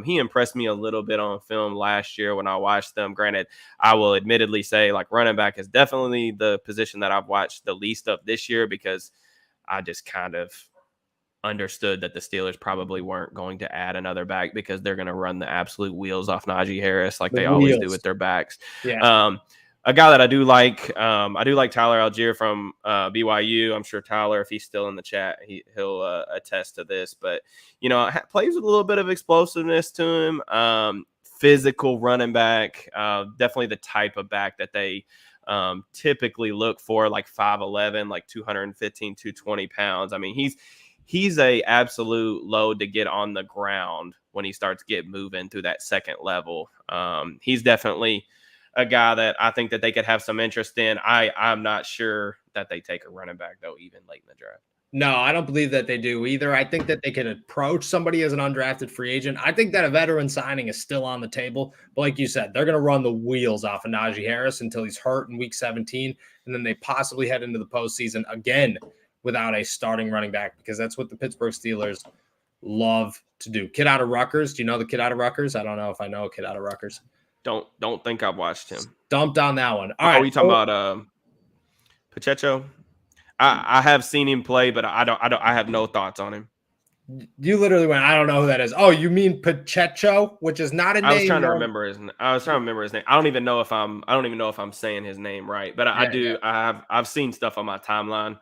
He impressed me a little bit on film last year when I watched them. Granted, I will admittedly say, like, running back is definitely the position that I've watched the least of this year, because I just kind of understood that the Steelers probably weren't going to add another back because they're going to run the absolute wheels off Najee Harris like they always do with their backs. Yeah. A guy that I do like Tyler Algier from BYU. I'm sure Tyler, if he's still in the chat, he'll attest to this. But, plays with a little bit of explosiveness to him. Physical running back, definitely the type of back that they typically look for, like 5'11", like 215, 220 pounds. I mean, he's a absolute load to get on the ground when he starts moving through that second level. He's definitely a guy that I think that they could have some interest in. I'm not sure that they take a running back, though, even late in the draft. No, I don't believe that they do either. I think that they can approach somebody as an undrafted free agent. I think that a veteran signing is still on the table. But like you said, they're going to run the wheels off of Najee Harris until he's hurt in week 17. And then they possibly head into the postseason again without a starting running back, because that's what the Pittsburgh Steelers love to do. Kid out of Rutgers. Do you know the kid out of Rutgers? I don't know if I know a kid out of Rutgers. Don't think I've watched him. Dumped on that one. All right. Are we talking about Pacheco? I have seen him play, but I have no thoughts on him. You literally went, I don't know who that is. Oh, you mean Pacheco, which is not a name. I was trying to remember his name. I don't even know if I'm saying his name right, but I've seen stuff on my timeline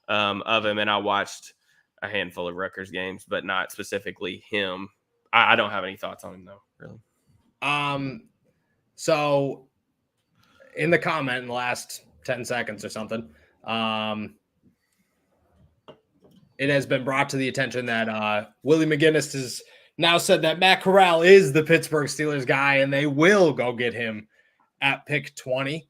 of him, and I watched a handful of Rutgers games, but not specifically him. I don't have any thoughts on him though, really. So in the comment in the last 10 seconds or something, it has been brought to the attention that Willie McGinnis has now said that Matt Corral is the Pittsburgh Steelers guy, and they will go get him at pick 20.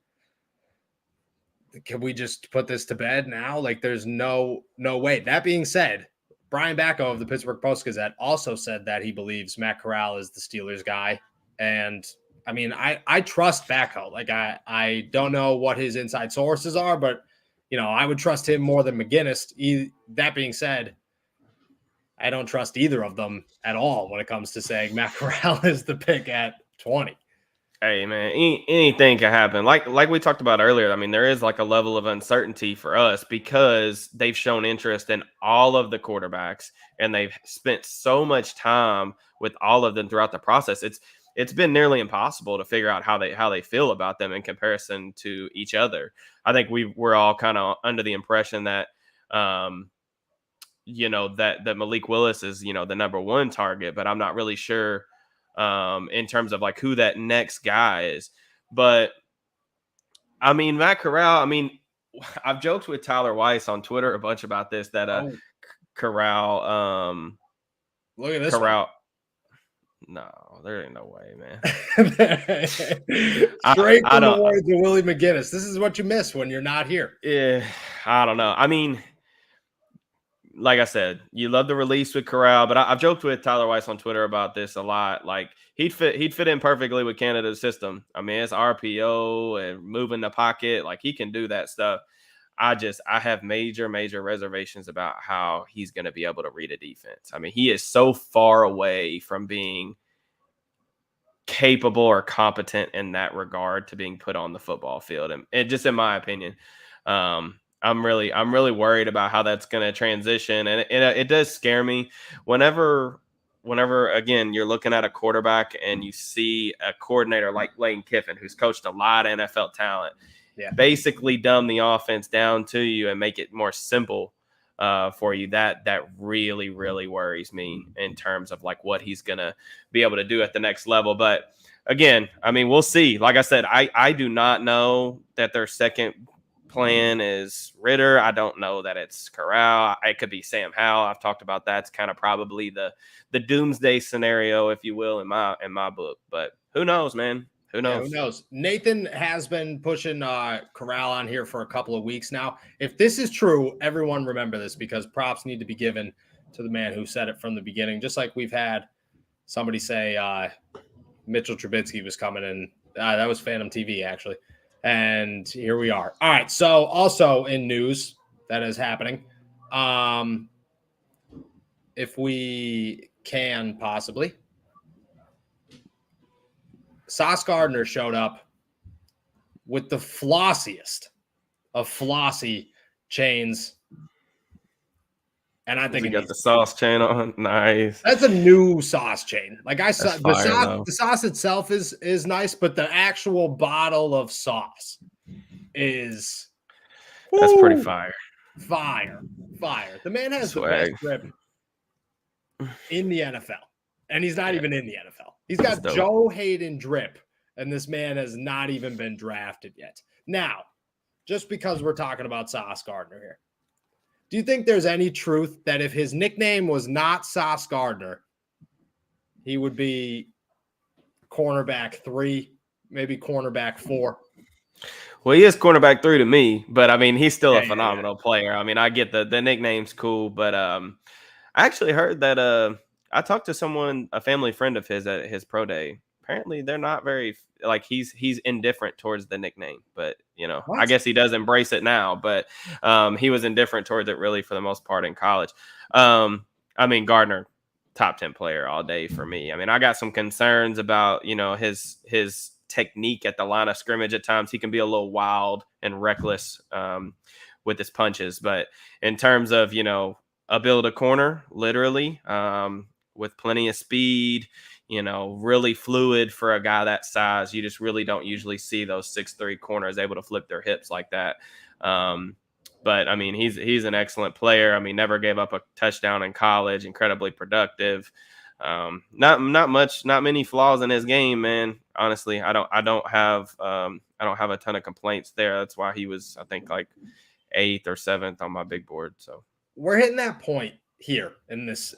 Can we just put this to bed now? Like, there's no way. That being said, Brian Backo of the Pittsburgh Post-Gazette also said that he believes Matt Corral is the Steelers guy. And I mean, I trust Backo. Like, I don't know what his inside sources are, but I would trust him more than McGinnis. That being said, I don't trust either of them at all when it comes to saying Matt Corral is the pick at 20. Hey man, anything can happen. Like we talked about earlier. I mean, there is like a level of uncertainty for us because they've shown interest in all of the quarterbacks, and they've spent so much time with all of them throughout the process. It's been nearly impossible to figure out how they feel about them in comparison to each other. I think we're all kind of under the impression that that Malik Willis is the number one target, but I'm not really sure in terms of like who that next guy is. But I mean, Matt Corral, I mean, I've joked with Tyler Weiss on Twitter a bunch about this, that Corral look at this Corral. No, there ain't no way, man. Straight from the words of Willie McGinnis. This is what you miss when you're not here. Yeah, I don't know. I mean, like I said, you love the release with Corral, but I've joked with Tyler Weiss on Twitter about this a lot. Like he'd fit in perfectly with Canada's system. I mean, it's RPO and moving the pocket. Like he can do that stuff. I have major reservations about how he's going to be able to read a defense. I mean, he is so far away from being capable or competent in that regard to being put on the football field. And just in my opinion, I'm really worried about how that's going to transition. And it does scare me whenever again, you're looking at a quarterback and you see a coordinator like Lane Kiffin, who's coached a lot of NFL talent, basically dumb the offense down to you and make it more simple for you. That really worries me in terms of like what he's going to be able to do at the next level. But again, I mean, we'll see. Like I said, I do not know that their second plan is Ritter. I don't know that it's Corral. It could be Sam Howell. I've talked about that. It's kind of probably the doomsday scenario, if you will, in my book. But who knows, man? Who knows? Yeah, who knows? Nathan has been pushing Corral on here for a couple of weeks now. If this is true, everyone remember this, because props need to be given to the man who said it from the beginning. Just like we've had somebody say Mitchell Trubisky was coming in. That was Phantom TV, actually. And here we are. All right. So also in news that is happening, if we can possibly, Sauce Gardner showed up with the flossiest of flossy chains. And I think he got the sauce chain on. Nice. That's a new sauce chain. Like I saw the sauce itself is nice, but the actual bottle of sauce is that's pretty fire. Fire. The man has the best grip in the NFL. And he's not even in the NFL. He's got Joe Hayden drip, and this man has not even been drafted yet. Now, just because we're talking about Sauce Gardner here, do you think there's any truth that if his nickname was not Sauce Gardner, he would be cornerback 3, maybe cornerback 4? Well, he is cornerback 3 to me, but I mean, he's still a phenomenal player. I mean, I get the nickname's cool, but I actually heard that I talked to someone, a family friend of his at his pro day. Apparently they're not very like he's indifferent towards the nickname, but you know, what? I guess he does embrace it now, but he was indifferent towards it really for the most part in college. I mean, Gardner, top 10 player all day for me. I mean, I got some concerns about, you know, his technique at the line of scrimmage. At times he can be a little wild and reckless with his punches, but in terms of, you know, a build a corner, literally, with plenty of speed, you know, really fluid for a guy that size. You just really don't usually see those 6'3" corners able to flip their hips like that. But I mean, he's an excellent player. I mean, never gave up a touchdown in college, incredibly productive. Not many flaws in his game, man. Honestly, I don't have a ton of complaints there. That's why he was, I think, like 8th or 7th on my big board. So we're hitting that point here in this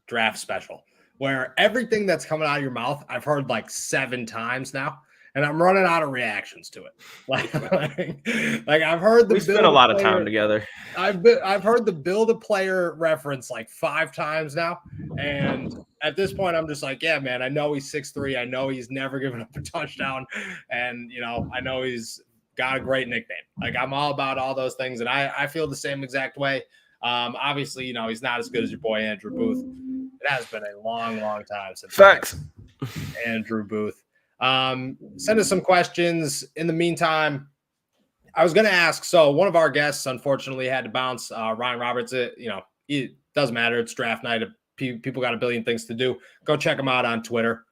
draft special where everything that's coming out of your mouth, I've heard like 7 times now, and I'm running out of reactions to it. Like I've heard we spent a lot of time together. I've heard the build a player reference like 5 times now, and at this point, I'm just like, yeah, man, I know he's 6'3". I know he's never given up a touchdown, and you know, I know he's got a great nickname. Like I'm all about all those things, and I feel the same exact way. Obviously, you know, he's not as good as your boy Andrew Booth. It has been a long time since facts. Andrew Booth. Send us some questions. In the meantime, I was going to ask. So one of our guests, unfortunately, had to bounce. Ryan Roberts. You know, it doesn't matter. It's draft night. People got a billion things to do. Go check him out on Twitter.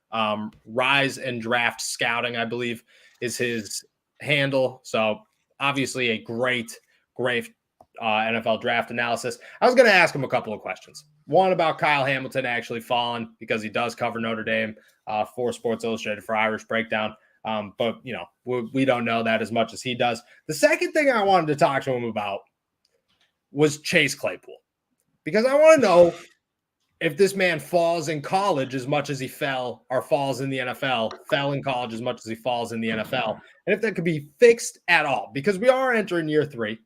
Rise and Draft Scouting, I believe, is his handle. So obviously a great NFL draft analysis. I was going to ask him a couple of questions. One about Kyle Hamilton actually falling, because he does cover Notre Dame for Sports Illustrated for Irish Breakdown. But, you know, we don't know that as much as he does. The second thing I wanted to talk to him about was Chase Claypool, because I want to know if this man falls in college as much as he fell or falls in the NFL, fell in college as much as he falls in the NFL, and if that could be fixed at all, because we are entering year 3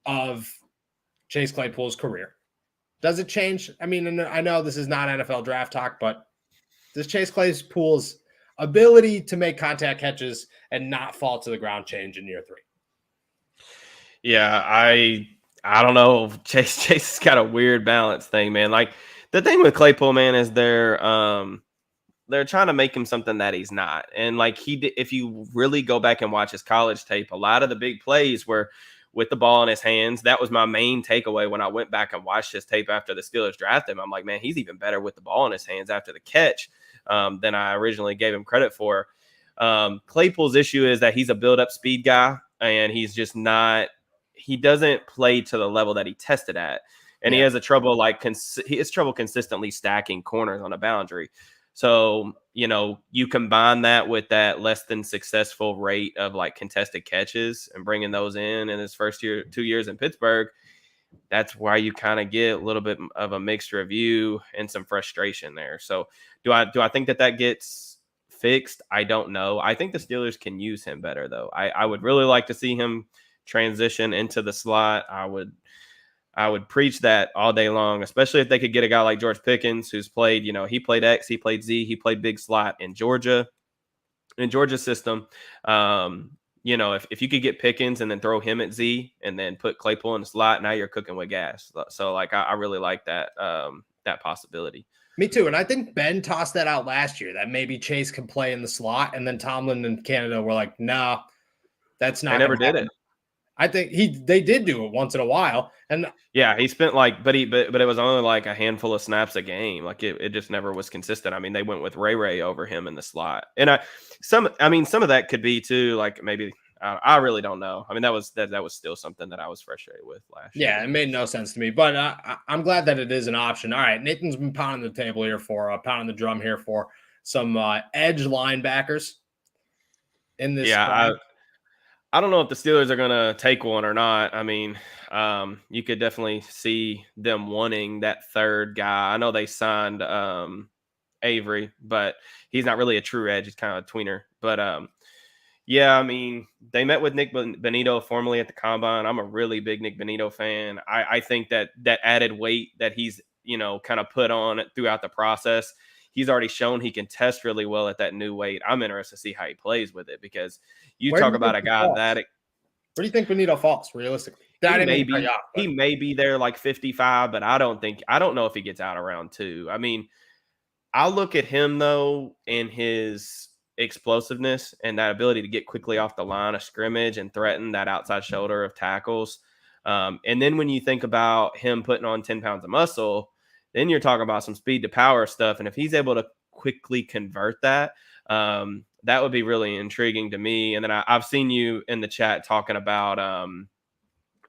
of Chase Claypool's career. Does it change? I mean, and I know this is not NFL draft talk, but does Chase Claypool's ability to make contact catches and not fall to the ground change in year 3? Yeah, I don't know. Chase has got a weird balance thing, man. Like the thing with Claypool, man, is they're trying to make him something that he's not. And like if you really go back and watch his college tape, a lot of the big plays were with the ball in his hands. That was my main takeaway when I went back and watched his tape after the Steelers drafted him. I'm like, man, he's even better with the ball in his hands after the catch than I originally gave him credit for. Claypool's issue is that he's a build-up speed guy, and he's just not – he doesn't play to the level that he tested at. And he has trouble consistently stacking corners on a boundary. So, you combine that with that less than successful rate of like contested catches and bringing those in his first 2 years in Pittsburgh. That's why you kind of get a little bit of a mixed review and some frustration there. So do I think that gets fixed? I don't know. I think the Steelers can use him better though. I would really like to see him transition into the slot. I would preach that all day long, especially if they could get a guy like George Pickens, who's played, he played X, he played Z, he played big slot in Georgia's system. If you could get Pickens and then throw him at Z and then put Claypool in the slot, now you're cooking with gas. So like, I really like that possibility. Me too. And I think Ben tossed that out last year, that maybe Chase can play in the slot. And then Tomlin and Canada were like, nah, that's not. They never did it. I think they did do it once in a while. And yeah, he spent like, but it was only like a handful of snaps a game. Like it just never was consistent. I mean, they went with Ray over him in the slot. And some of that could be too, like maybe, I really don't know. I mean, that was still something that I was frustrated with last year. Yeah, it made no sense to me, but I'm glad that it is an option. All right, Nathan's been pounding the table here pounding the drum here for some edge linebackers in this. Yeah, I don't know if the Steelers are going to take one or not. I mean, you could definitely see them wanting that third guy. I know they signed Avery, but he's not really a true edge. He's kind of a tweener. But, yeah, I mean, they met with Nick Bonito formerly at the Combine. I'm a really big Nick Bonito fan. I think that added weight that he's, kind of put on throughout the process, he's already shown he can test really well at that new weight. I'm interested to see how he plays with it because you talk about a guy that. Where do you think Bonito falls realistically? He may be there like 55, but I don't know if he gets out around 2. I mean, I look at him though and his explosiveness and that ability to get quickly off the line of scrimmage and threaten that outside shoulder of tackles. And then when you think about him putting on 10 pounds of muscle, then you're talking about some speed to power stuff. And if he's able to quickly convert that, that would be really intriguing to me. And then I've seen you in the chat talking about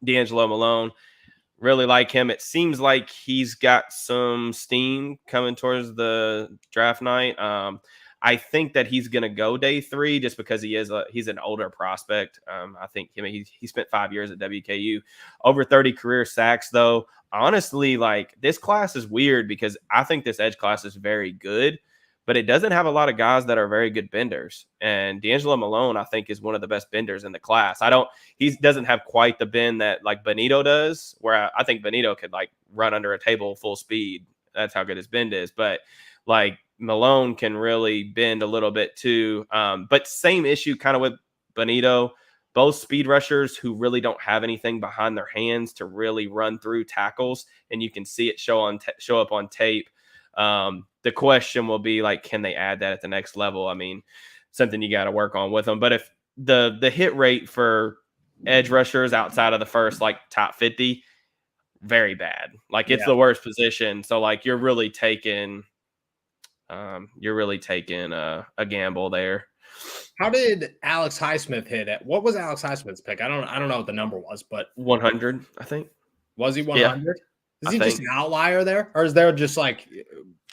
D'Angelo Malone. Really like him. It seems like he's got some steam coming towards the draft night. I think that he's going to go day 3 just because he's an older prospect. I think he spent 5 years at WKU, over 30 career sacks though. Honestly, like this class is weird because I think this edge class is very good, but it doesn't have a lot of guys that are very good benders. And D'Angelo Malone, I think, is one of the best benders in the class. He doesn't have quite the bend that like Bonito does, where I think Bonito could like run under a table full speed. That's how good his bend is. But like Malone can really bend a little bit too. But same issue kind of with Bonito. Both speed rushers who really don't have anything behind their hands to really run through tackles, and you can see it show up on tape. The question will be like, can they add that at the next level? I mean, something you got to work on with them. But if the hit rate for edge rushers outside of the first like top 50, very bad. Like it's the worst position. So like you're really taking a gamble there. How did Alex Highsmith hit it? What was Alex Highsmith's pick? I don't know what the number was, but 100, I think. Was he 100? Yeah, is he just an outlier there, or is there just like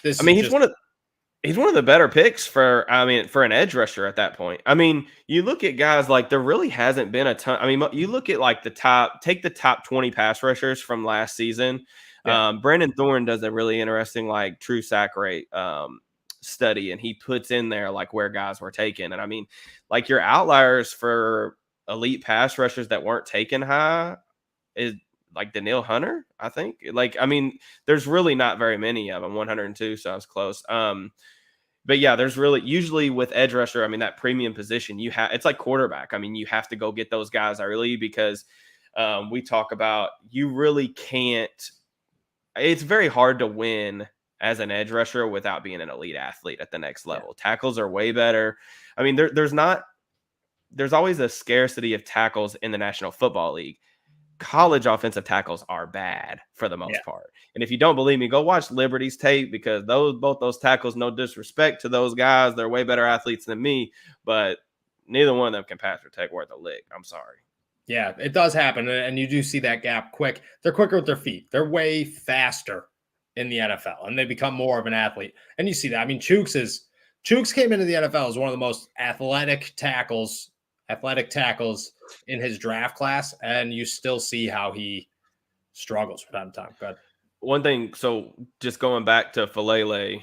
this? I mean, he's one of the better picks for an edge rusher at that point. I mean, you look at guys like there really hasn't been a ton. I mean, you look at like take the top 20 pass rushers from last season. Yeah. Brandon Thorne does a really interesting like true sack rate study, and he puts in there like where guys were taken. And I mean, like your outliers for elite pass rushers that weren't taken high is like Danielle Hunter, I think. Like, I mean, there's really not very many of them. 102, so I was close. But yeah, there's really usually with edge rusher, I mean, that premium position, it's like quarterback. I mean, you have to go get those guys early because we talk about you really can't. It's very hard to win as an edge rusher without being an elite athlete at the next level. Yeah. Tackles are way better. I mean, there's always a scarcity of tackles in the National Football League. College offensive tackles are bad for the most part. And if you don't believe me, go watch Liberty's tape because both those tackles, no disrespect to those guys, they're way better athletes than me, but neither one of them can pass protect worth a lick. I'm sorry. Yeah, it does happen, and you do see that gap quick. They're quicker with their feet. They're way faster in the NFL, and they become more of an athlete. And you see that. I mean, Chooks came into the NFL as one of the most athletic tackles in his draft class, and you still see how he struggles from time to time. But one thing, so just going back to Falele,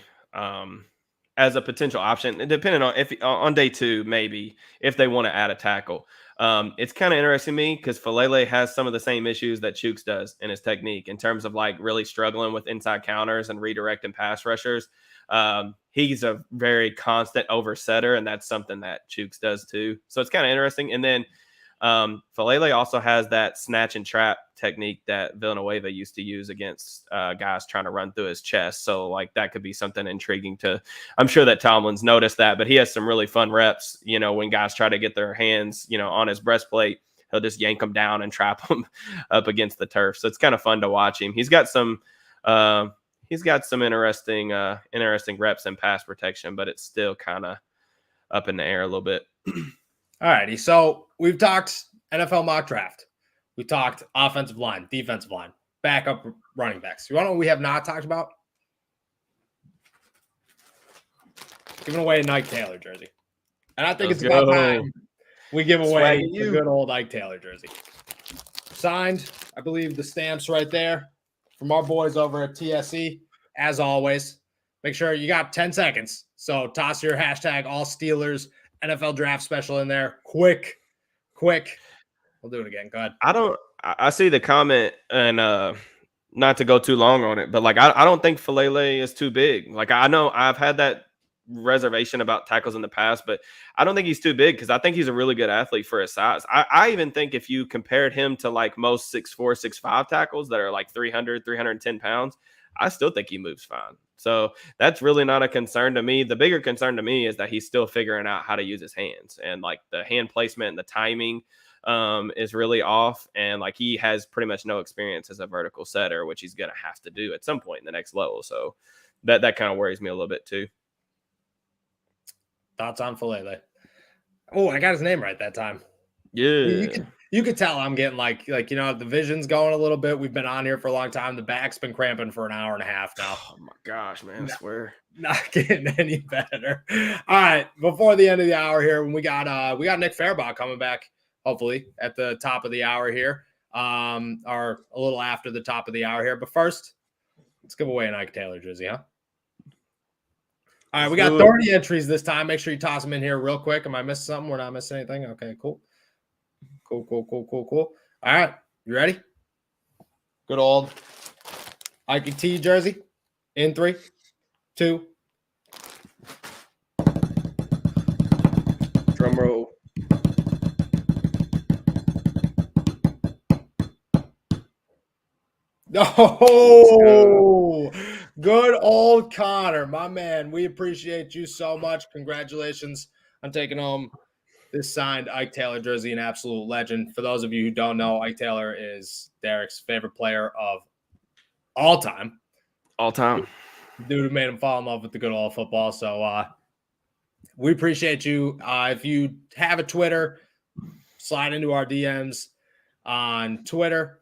as a potential option, depending on on day 2, maybe if they want to add a tackle. It's kind of interesting to me because Falele has some of the same issues that Chooks does in his technique in terms of like really struggling with inside counters and redirecting pass rushers. He's a very constant oversetter, and that's something that Chooks does too. So it's kind of interesting. And then Falele also has that snatch and trap technique that Villanueva used to use against guys trying to run through his chest. So like that could be something intriguing I'm sure that Tomlin's noticed that, but he has some really fun reps, when guys try to get their hands, on his breastplate, he'll just yank them down and trap them up against the turf. So it's kind of fun to watch him. He's got some interesting reps in pass protection, but it's still kind of up in the air a little bit. All righty. So we've talked NFL mock draft. We talked offensive line, defensive line, backup running backs. You want to know what we have not talked about? Giving away a Ike Taylor jersey. And I think it's about time we give away a good old Ike Taylor jersey. Signed, I believe the stamp's right there from our boys over at TSE. As always, make sure you got 10 seconds. So toss your hashtag all Steelers NFL draft special in there. Quick. We'll do it again. Go ahead. I see the comment, and not to go too long on it, but like I don't think Falele is too big. Like I know I've had that reservation about tackles in the past, but I don't think he's too big because I think he's a really good athlete for his size. I even think if you compared him to like most 6'4", 6'5" tackles that are like 300, 310 pounds, I still think he moves fine. So that's really not a concern to me. The bigger concern to me is that he's still figuring out how to use his hands, and like the hand placement and the timing is really off. And like he has pretty much no experience as a vertical setter, which he's going to have to do at some point in the next level. So that kind of worries me a little bit too. Thoughts on Falele? Oh, I got his name right that time. Yeah. You could tell I'm getting like the vision's going a little bit. We've been on here for a long time. The back's been cramping for an hour and a half now. Oh my gosh, man! I swear, not getting any better. All right, before the end of the hour here, when we got Nick Farabaugh coming back, hopefully at the top of the hour here, or a little after the top of the hour here. But first, let's give away an Ike Taylor jersey, huh? All right, we got 30 entries this time. Make sure you toss them in here real quick. Am I missing something? We're not missing anything. Okay, cool. All right, you ready? Good old Ike T jersey in 3, 2. Drum roll. Oh, good old Connor, my man. We appreciate you so much. Congratulations on taking home this signed Ike Taylor jersey, an absolute legend. For those of you who don't know, Ike Taylor is Derek's favorite player of all time. All time. Dude who made him fall in love with the good old football. So we appreciate you. If you have a Twitter, slide into our DMs on Twitter.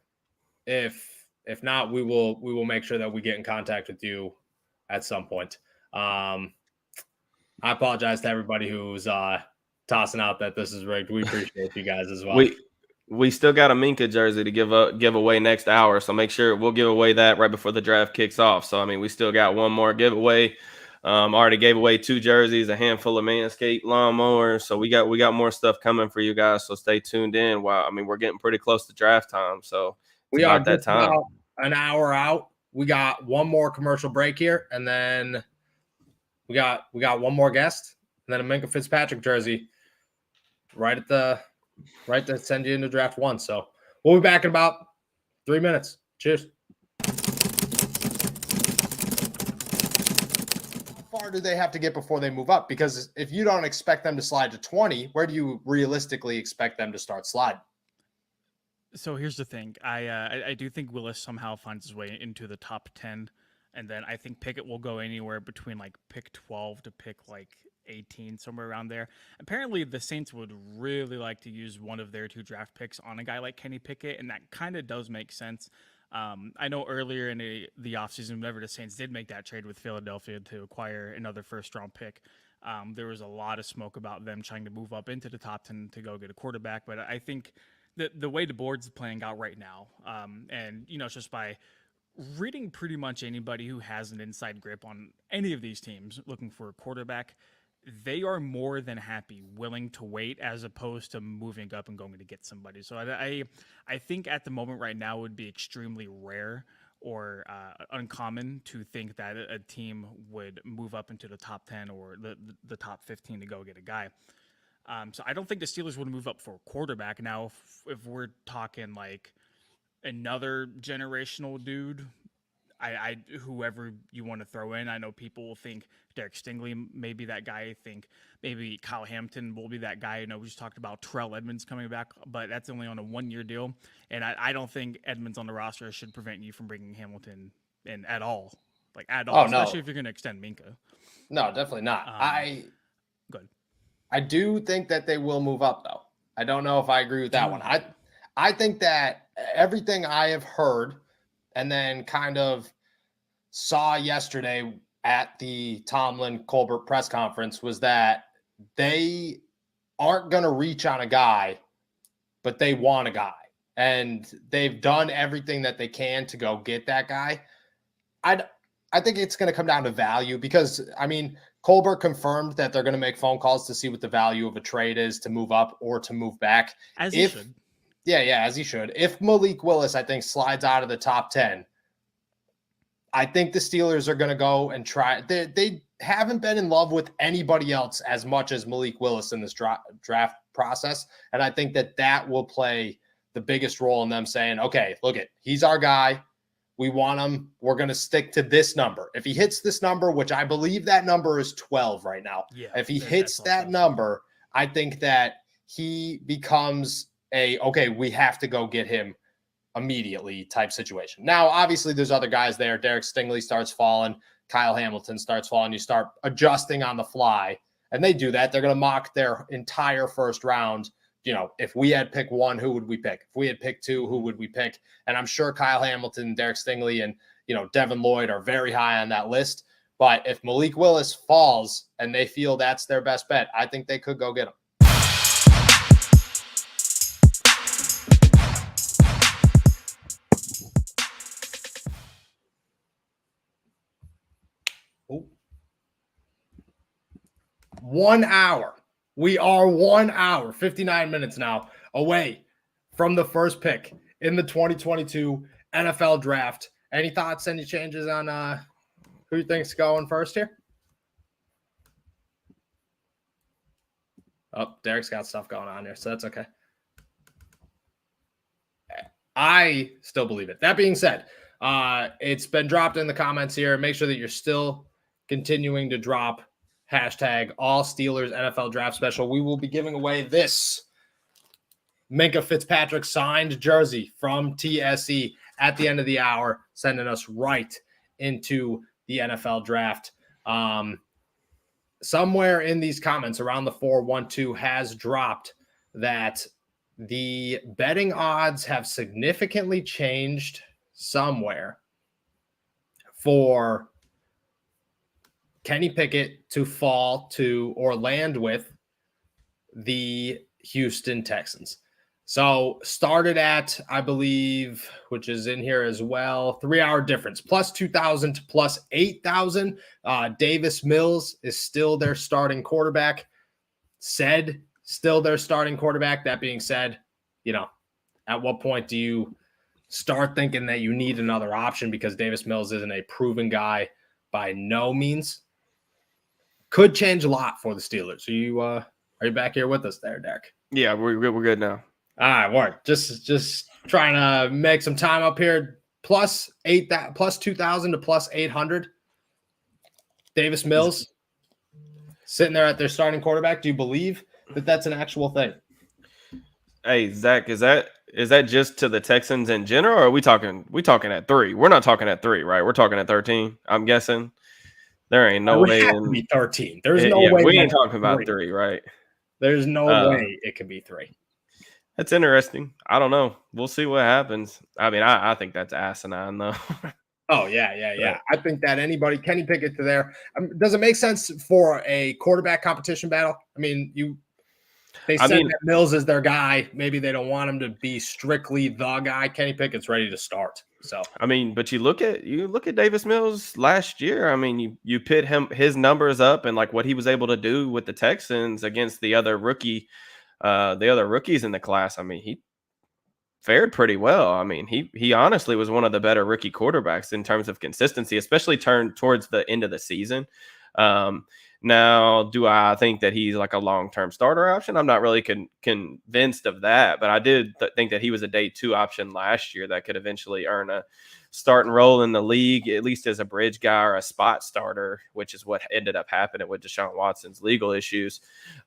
If not, we will make sure that we get in contact with you at some point. I apologize to everybody who's tossing out that this is rigged. We appreciate you guys as well. We still got a Minka jersey to give away next hour, so make sure we'll give away that right before the draft kicks off. So I mean, we still got one more giveaway. Already gave away 2 jerseys, a handful of Manscaped lawnmowers. So we got more stuff coming for you guys. So stay tuned in. Wow, I mean, we're getting pretty close to draft time, so it's We are about that just time. about an hour out. We got one more commercial break here, and then we got one more guest, and then a Minka Fitzpatrick jersey right to send you into draft 1. So we'll be back in about 3 minutes. Cheers. How far do they have to get before they move up? Because if you don't expect them to slide to 20, where do you realistically expect them to start sliding? So here's the thing. I do think Willis somehow finds his way into the top 10. And then I think Pickett will go anywhere between like pick 12 to pick like 18, somewhere around there. Apparently, the Saints would really like to use one of their 2 draft picks on a guy like Kenny Pickett, and that kind of does make sense. I know earlier in the offseason, whenever the Saints did make that trade with Philadelphia to acquire another first-round pick, there was a lot of smoke about them trying to move up into the top 10 to go get a quarterback. But I think the way the board's playing out right now, and it's just by reading pretty much anybody who has an inside grip on any of these teams looking for a quarterback, they are more than happy, willing to wait as opposed to moving up and going to get somebody. So I think at the moment right now it would be extremely rare or uncommon to think that a team would move up into the top 10 or the top 15 to go get a guy. So I don't think the Steelers would move up for a quarterback. Now, if we're talking like another generational dude, I whoever you want to throw in. I know people will think Derek Stingley may be that guy. I think maybe Kyle Hampton will be that guy. I know we just talked about Terrell Edmonds coming back, but that's only on a 1-year deal. And I don't think Edmonds on the roster should prevent you from bringing Hamilton in at all. Like at all, especially if you're going to extend Minka. No, definitely not. Good. I do think that they will move up, though. I don't know if I agree with that one. I think that everything I have heard and then kind of saw yesterday at the Tomlin Colbert press conference was that they aren't going to reach on a guy, but they want a guy. And they've done everything that they can to go get that guy. I think it's going to come down to value because, I mean, Colbert confirmed that they're going to make phone calls to see what the value of a trade is to move up or to move back. As he should. Yeah, as he should. If Malik Willis, I think, slides out of the top 10, I think the Steelers are going to go and try. They haven't been in love with anybody else as much as Malik Willis in this draft process. And I think that will play the biggest role in them saying, okay, look he's our guy. We want him. We're going to stick to this number. If he hits this number, which I believe that number is 12 right now. Yeah, if he hits that number, I think that he becomes okay, we have to go get him immediately type situation. Now, obviously, there's other guys there. Derek Stingley starts falling. Kyle Hamilton starts falling. You start adjusting on the fly, and they do that. They're going to mock their entire first round. If we had pick 1, who would we pick? If we had pick 2, who would we pick? And I'm sure Kyle Hamilton, Derek Stingley, and Devin Lloyd are very high on that list. But if Malik Willis falls and they feel that's their best bet, I think they could go get him. Ooh. 1 hour. We are 1 hour, 59 minutes now away from the first pick in the 2022 NFL draft. Any thoughts, any changes on who you think's going first here? Oh, Derek's got stuff going on here, so that's okay. I still believe it. That being said, it's been dropped in the comments here. Make sure that you're still continuing to drop hashtag all Steelers NFL draft special. We will be giving away this Minka Fitzpatrick signed jersey from TSE at the end of the hour, sending us right into the NFL draft. Somewhere in these comments around the 412 has dropped that the betting odds have significantly changed somewhere for Kenny Pickett to fall to or land with the Houston Texans. So started at, I believe, which is in here as well, 3-hour difference, plus 2,000 to plus 8,000. Davis Mills is still their starting quarterback. Still their starting quarterback. That being said, at what point do you start thinking that you need another option, because Davis Mills isn't a proven guy by no means? Could change a lot for the Steelers. Are you back here with us there, Derek? Yeah, we're good now. All right, work. Just trying to make some time up here. Plus 2,000 to plus 800. Davis Mills sitting there at their starting quarterback. Do you believe that that's an actual thing? Hey, Zach, is that just to the Texans in general, or are we talking at 3? We're not talking at 3, right? We're talking at 13, I'm guessing. There ain't no way. It would have to be 13. There's no way. We ain't talking about 3, right? There's no way it could be 3. That's interesting. I don't know. We'll see what happens. I mean, I think that's asinine, though. Oh, yeah. I think that anybody, Kenny Pickett to there. Does it make sense for a quarterback competition battle? I mean, they said that Mills is their guy. Maybe they don't want him to be strictly the guy. Kenny Pickett's ready to start. So I mean, but you look at Davis Mills last year. I mean, you pit his numbers up and like what he was able to do with the Texans against the other rookies in the class. I mean, he fared pretty well. I mean, he honestly was one of the better rookie quarterbacks in terms of consistency, especially turned towards the end of the season. Now, do I think that he's like a long-term starter option? I'm not really convinced of that, but I did think that he was a day 2 option last year that could eventually earn a starting role in the league, at least as a bridge guy or a spot starter, which is what ended up happening with Deshaun Watson's legal issues.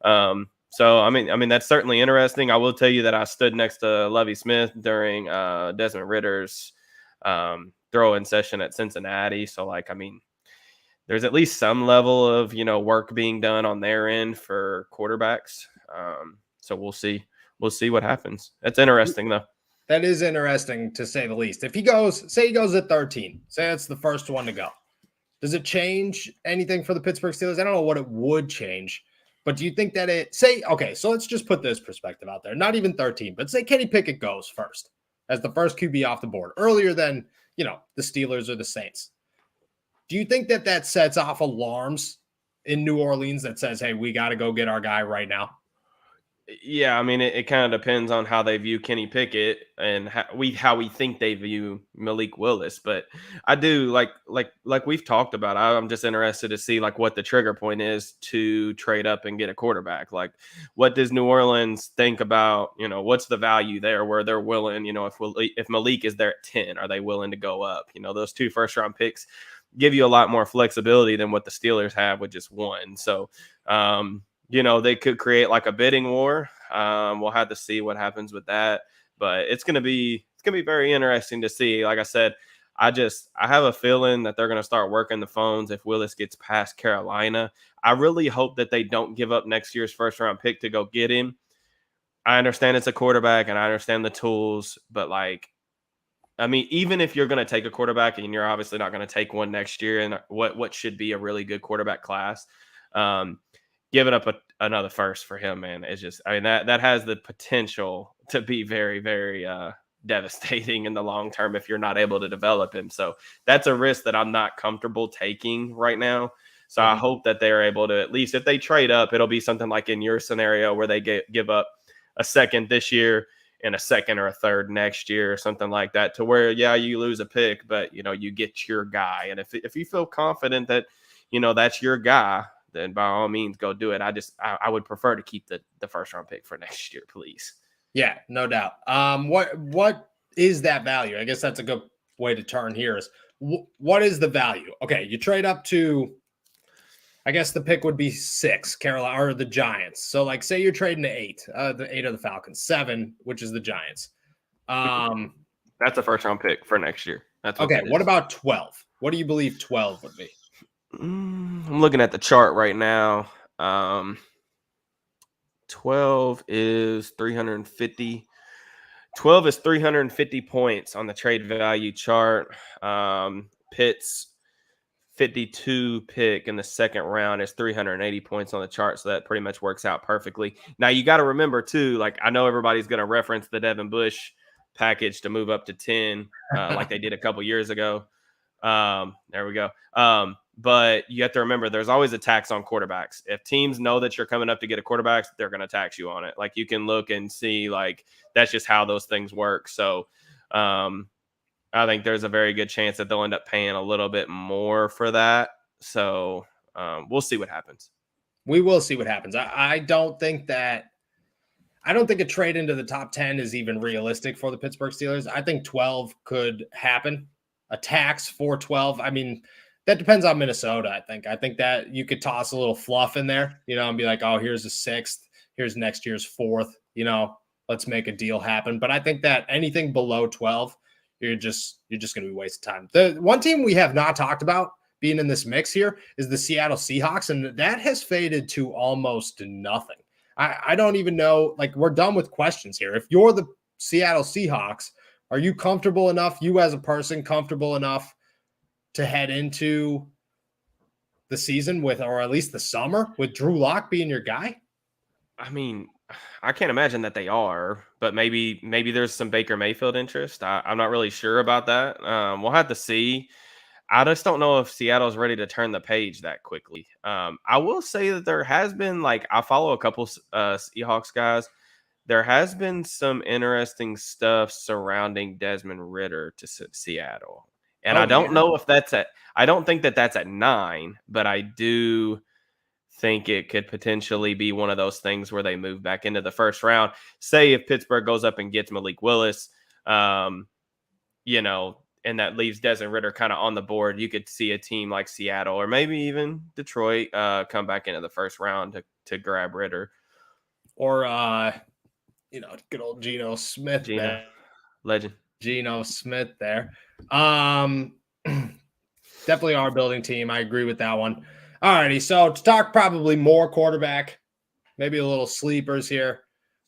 So, I mean, that's certainly interesting. I will tell you that I stood next to Lovie Smith during Desmond Ritter's throw-in session at Cincinnati. So, like, I mean, there's at least some level of, work being done on their end for quarterbacks. So we'll see. We'll see what happens. That's interesting, though. That is interesting, to say the least. If he goes at 13, say that's the first one to go, does it change anything for the Pittsburgh Steelers? I don't know what it would change, but do you think that so let's just put this perspective out there. Not even 13, but say Kenny Pickett goes first as the first QB off the board earlier than, the Steelers or the Saints. Do you think that sets off alarms in New Orleans that says, hey, we got to go get our guy right now? Yeah, I mean, it kind of depends on how they view Kenny Pickett and how we think they view Malik Willis. But I do like we've talked about. I'm just interested to see like what the trigger point is to trade up and get a quarterback. Like, what does New Orleans think about? What's the value there where they're willing? If Malik is there at 10, are they willing to go up? Those 2 first-round picks give you a lot more flexibility than what the Steelers have with just 1. So, they could create like a bidding war. We'll have to see what happens with that, but it's going to be very interesting to see. Like I said, I have a feeling that they're going to start working the phones if Willis gets past Carolina. I really hope that they don't give up next year's first-round pick to go get him. I understand it's a quarterback and I understand the tools, but like, I mean, even if you're going to take a quarterback and you're obviously not going to take one next year and what should be a really good quarterback class, giving up another first for him, man, is just, I mean, that has the potential to be very, very devastating in the long term if you're not able to develop him. So that's a risk that I'm not comfortable taking right now. So I hope that they're able to, at least if they trade up, it'll be something like in your scenario where they give up a second this year and a second or a third next year or something like that, to where, yeah, you lose a pick, but, you get your guy. And if you feel confident that, that's your guy, then by all means go do it. I would prefer to keep the first round pick for next year, please. Yeah, no doubt. What is that value? I guess that's a good way to turn here is what is the value? Okay. You trade up to, I guess the pick would be 6, Carolina or the Giants. So like, say you're trading to 8, the 8 of the Falcons, 7, which is the Giants. That's a first round pick for next year. That's okay. What about 12? What do you believe 12 would be? I'm looking at the chart right now. 12 is 350. 12 is 350 points on the trade value chart. Pitt's 52 pick in the second round is 380 points on the chart. So that pretty much works out perfectly. Now you got to remember too, like I know everybody's going to reference the Devin Bush package to move up to 10, like they did a couple years ago. There we go. But you have to remember there's always a tax on quarterbacks. If teams know that you're coming up to get a quarterback, they're going to tax you on it. Like you can look and see, like that's just how those things work. So, I think there's a very good chance that they'll end up paying a little bit more for that. So we'll see what happens. We will see what happens. I don't think a trade into the top 10 is even realistic for the Pittsburgh Steelers. I think 12 could happen. A tax for 12. I mean, that depends on Minnesota, I think that you could toss a little fluff in there, and be like, oh, here's a 6th. Here's next year's 4th. Let's make a deal happen. But I think that anything below 12, you're just going to be wasting time. The one team we have not talked about being in this mix here is the Seattle Seahawks, and that has faded to almost nothing. I don't even know, like we're done with questions here. If you're the Seattle Seahawks, are you comfortable enough, you as a person, comfortable enough to head into the season with, or at least the summer, with Drew Lock being your guy? I mean, I can't imagine that they are, but maybe there's some Baker Mayfield interest. I'm not really sure about that. We'll have to see. I just don't know if Seattle's ready to turn the page that quickly. I will say that there has been, like, I follow a couple Seahawks guys. There has been some interesting stuff surrounding Desmond Ritter to Seattle. And I don't know if I don't think that that's at 9, but I do think it could potentially be one of those things where they move back into the first round. Say if Pittsburgh goes up and gets Malik Willis, and that leaves Desmond Ritter kind of on the board, you could see a team like Seattle or maybe even Detroit come back into the first round to grab Ritter. Or, good old Geno Smith. Legend. Geno Smith there. Definitely our building team. I agree with that one. All righty, so to talk probably more quarterback, maybe a little sleepers here,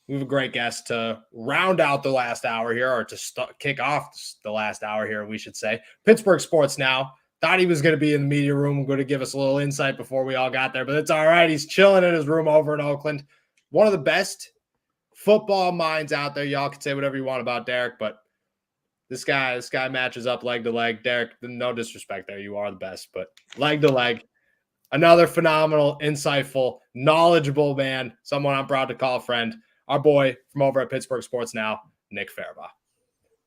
we have a great guest to round out the last hour here, or to kick off the last hour here, we should say. Pittsburgh Sports Now. Thought he was going to be in the media room, going to give us a little insight before we all got there, but it's all right. He's chilling in his room over in Oakland. One of the best football minds out there. Y'all can say whatever you want about Derek, but this guy matches up leg to leg. Derek, no disrespect there. You are the best, but leg to leg. Another phenomenal, insightful, knowledgeable man, someone I'm proud to call a friend, our boy from over at Pittsburgh Sports Now, Nick Farabaugh.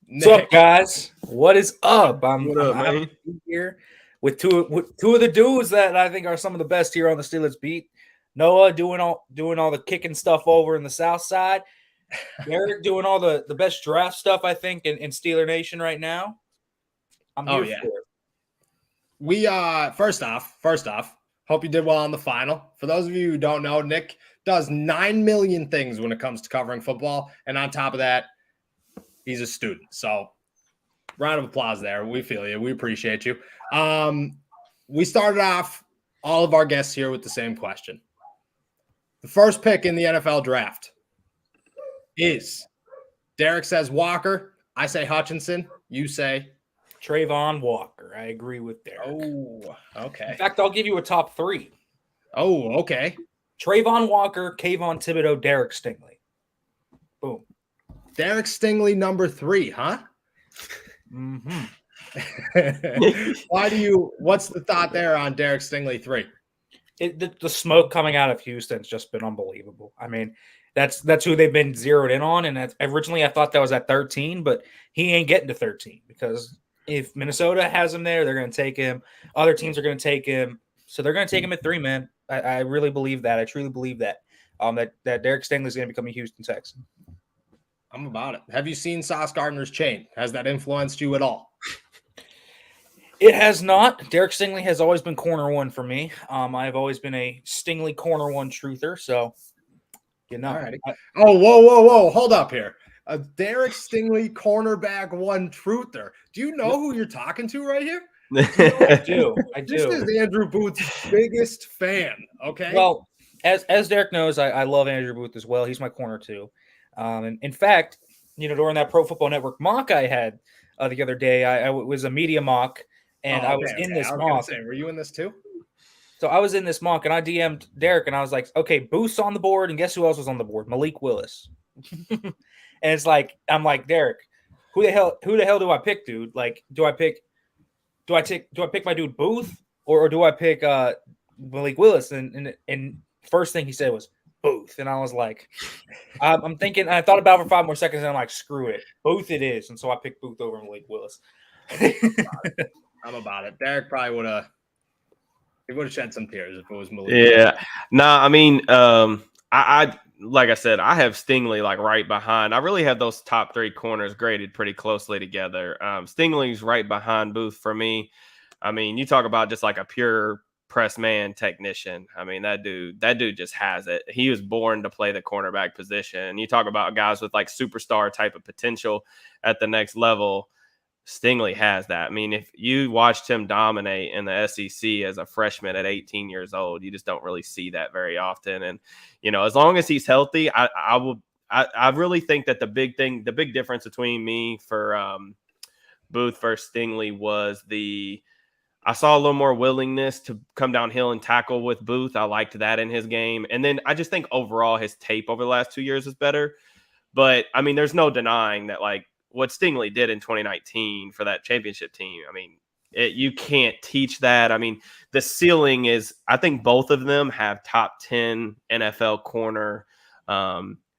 What's up, guys? What is up? I'm here with two of the dudes that I think are some of the best here on the Steelers beat. Noah doing all the kicking stuff over in the South Side. Derek doing all the best draft stuff, I think, in Steeler Nation right now. I'm here for it. We first off, hope you did well on the final. For those of you who don't know, Nick does 9 million things when it comes to covering football. And on top of that, he's a student. So round of applause there. We feel you. We appreciate you. We started off all of our guests here with the same question. The first pick in the NFL draft is, Derek says Walker. I say Hutchinson. You say Trayvon Walker. I agree with Derek. Oh, okay. In fact, I'll give you a top 3. Oh, okay. Trayvon Walker, Kayvon Thibodeau, Derek Stingley. Boom. Derek Stingley, number 3, huh? Mm-hmm. What's the thought there on Derek Stingley 3? The smoke coming out of Houston's just been unbelievable. I mean, that's who they've been zeroed in on. And originally I thought that was at 13, but he ain't getting to 13 because if Minnesota has him there, they're going to take him. Other teams are going to take him. So they're going to take him at 3, man. I really believe that. I truly believe that. That Derek Stingley is going to become a Houston Texan. I'm about it. Have you seen Sauce Gardner's chain? Has that influenced you at all? It has not. Derek Stingley has always been corner 1 for me. I've always been a Stingley corner 1 truther. So, Alrighty. Whoa. Hold up here. A Derek Stingley cornerback 1 truther. Do you know who you're talking to right here? I do. This is Andrew Booth's biggest fan. Okay. Well, as Derek knows, I love Andrew Booth as well. He's my corner 2. And in fact, during that Pro Football Network mock I had the other day, I was a media mock, And I was in this mock. Were you in this too? So I was in this mock, and I DM'd Derek, and I was like, okay, Booth's on the board, and guess who else was on the board? Malik Willis. And it's like, I'm like, Derek, who the hell do I pick, dude? Like, do I pick my dude Booth, or do I pick Malik Willis? And first thing he said was Booth, and I was like, I'm thinking. I thought about it for 5 more seconds, and I'm like, screw it, Booth it is. And so I picked Booth over Malik Willis. I'm about it. Derek probably would have. He would have shed some tears if it was Malik. Yeah. I mean, I like I said, I have Stingley like right behind. I really have those top 3 corners graded pretty closely together. Stingley's right behind Booth for me. I mean, you talk about just like a pure press man technician. I mean, that dude just has it. He was born to play the cornerback position. You talk about guys with like superstar type of potential at the next level. Stingley has that. I mean, if you watched him dominate in the SEC as a freshman at 18 years old, you just don't really see that very often. And, as long as he's healthy, I really think that the big difference between me for Booth versus Stingley was I saw a little more willingness to come downhill and tackle with Booth. I liked that in his game. And then I just think overall his tape over the last 2 years is better. But, I mean, there's no denying that, like, what Stingley did in 2019 for that championship team. I mean, you can't teach that. I mean, the ceiling is, I think both of them have top 10 NFL corner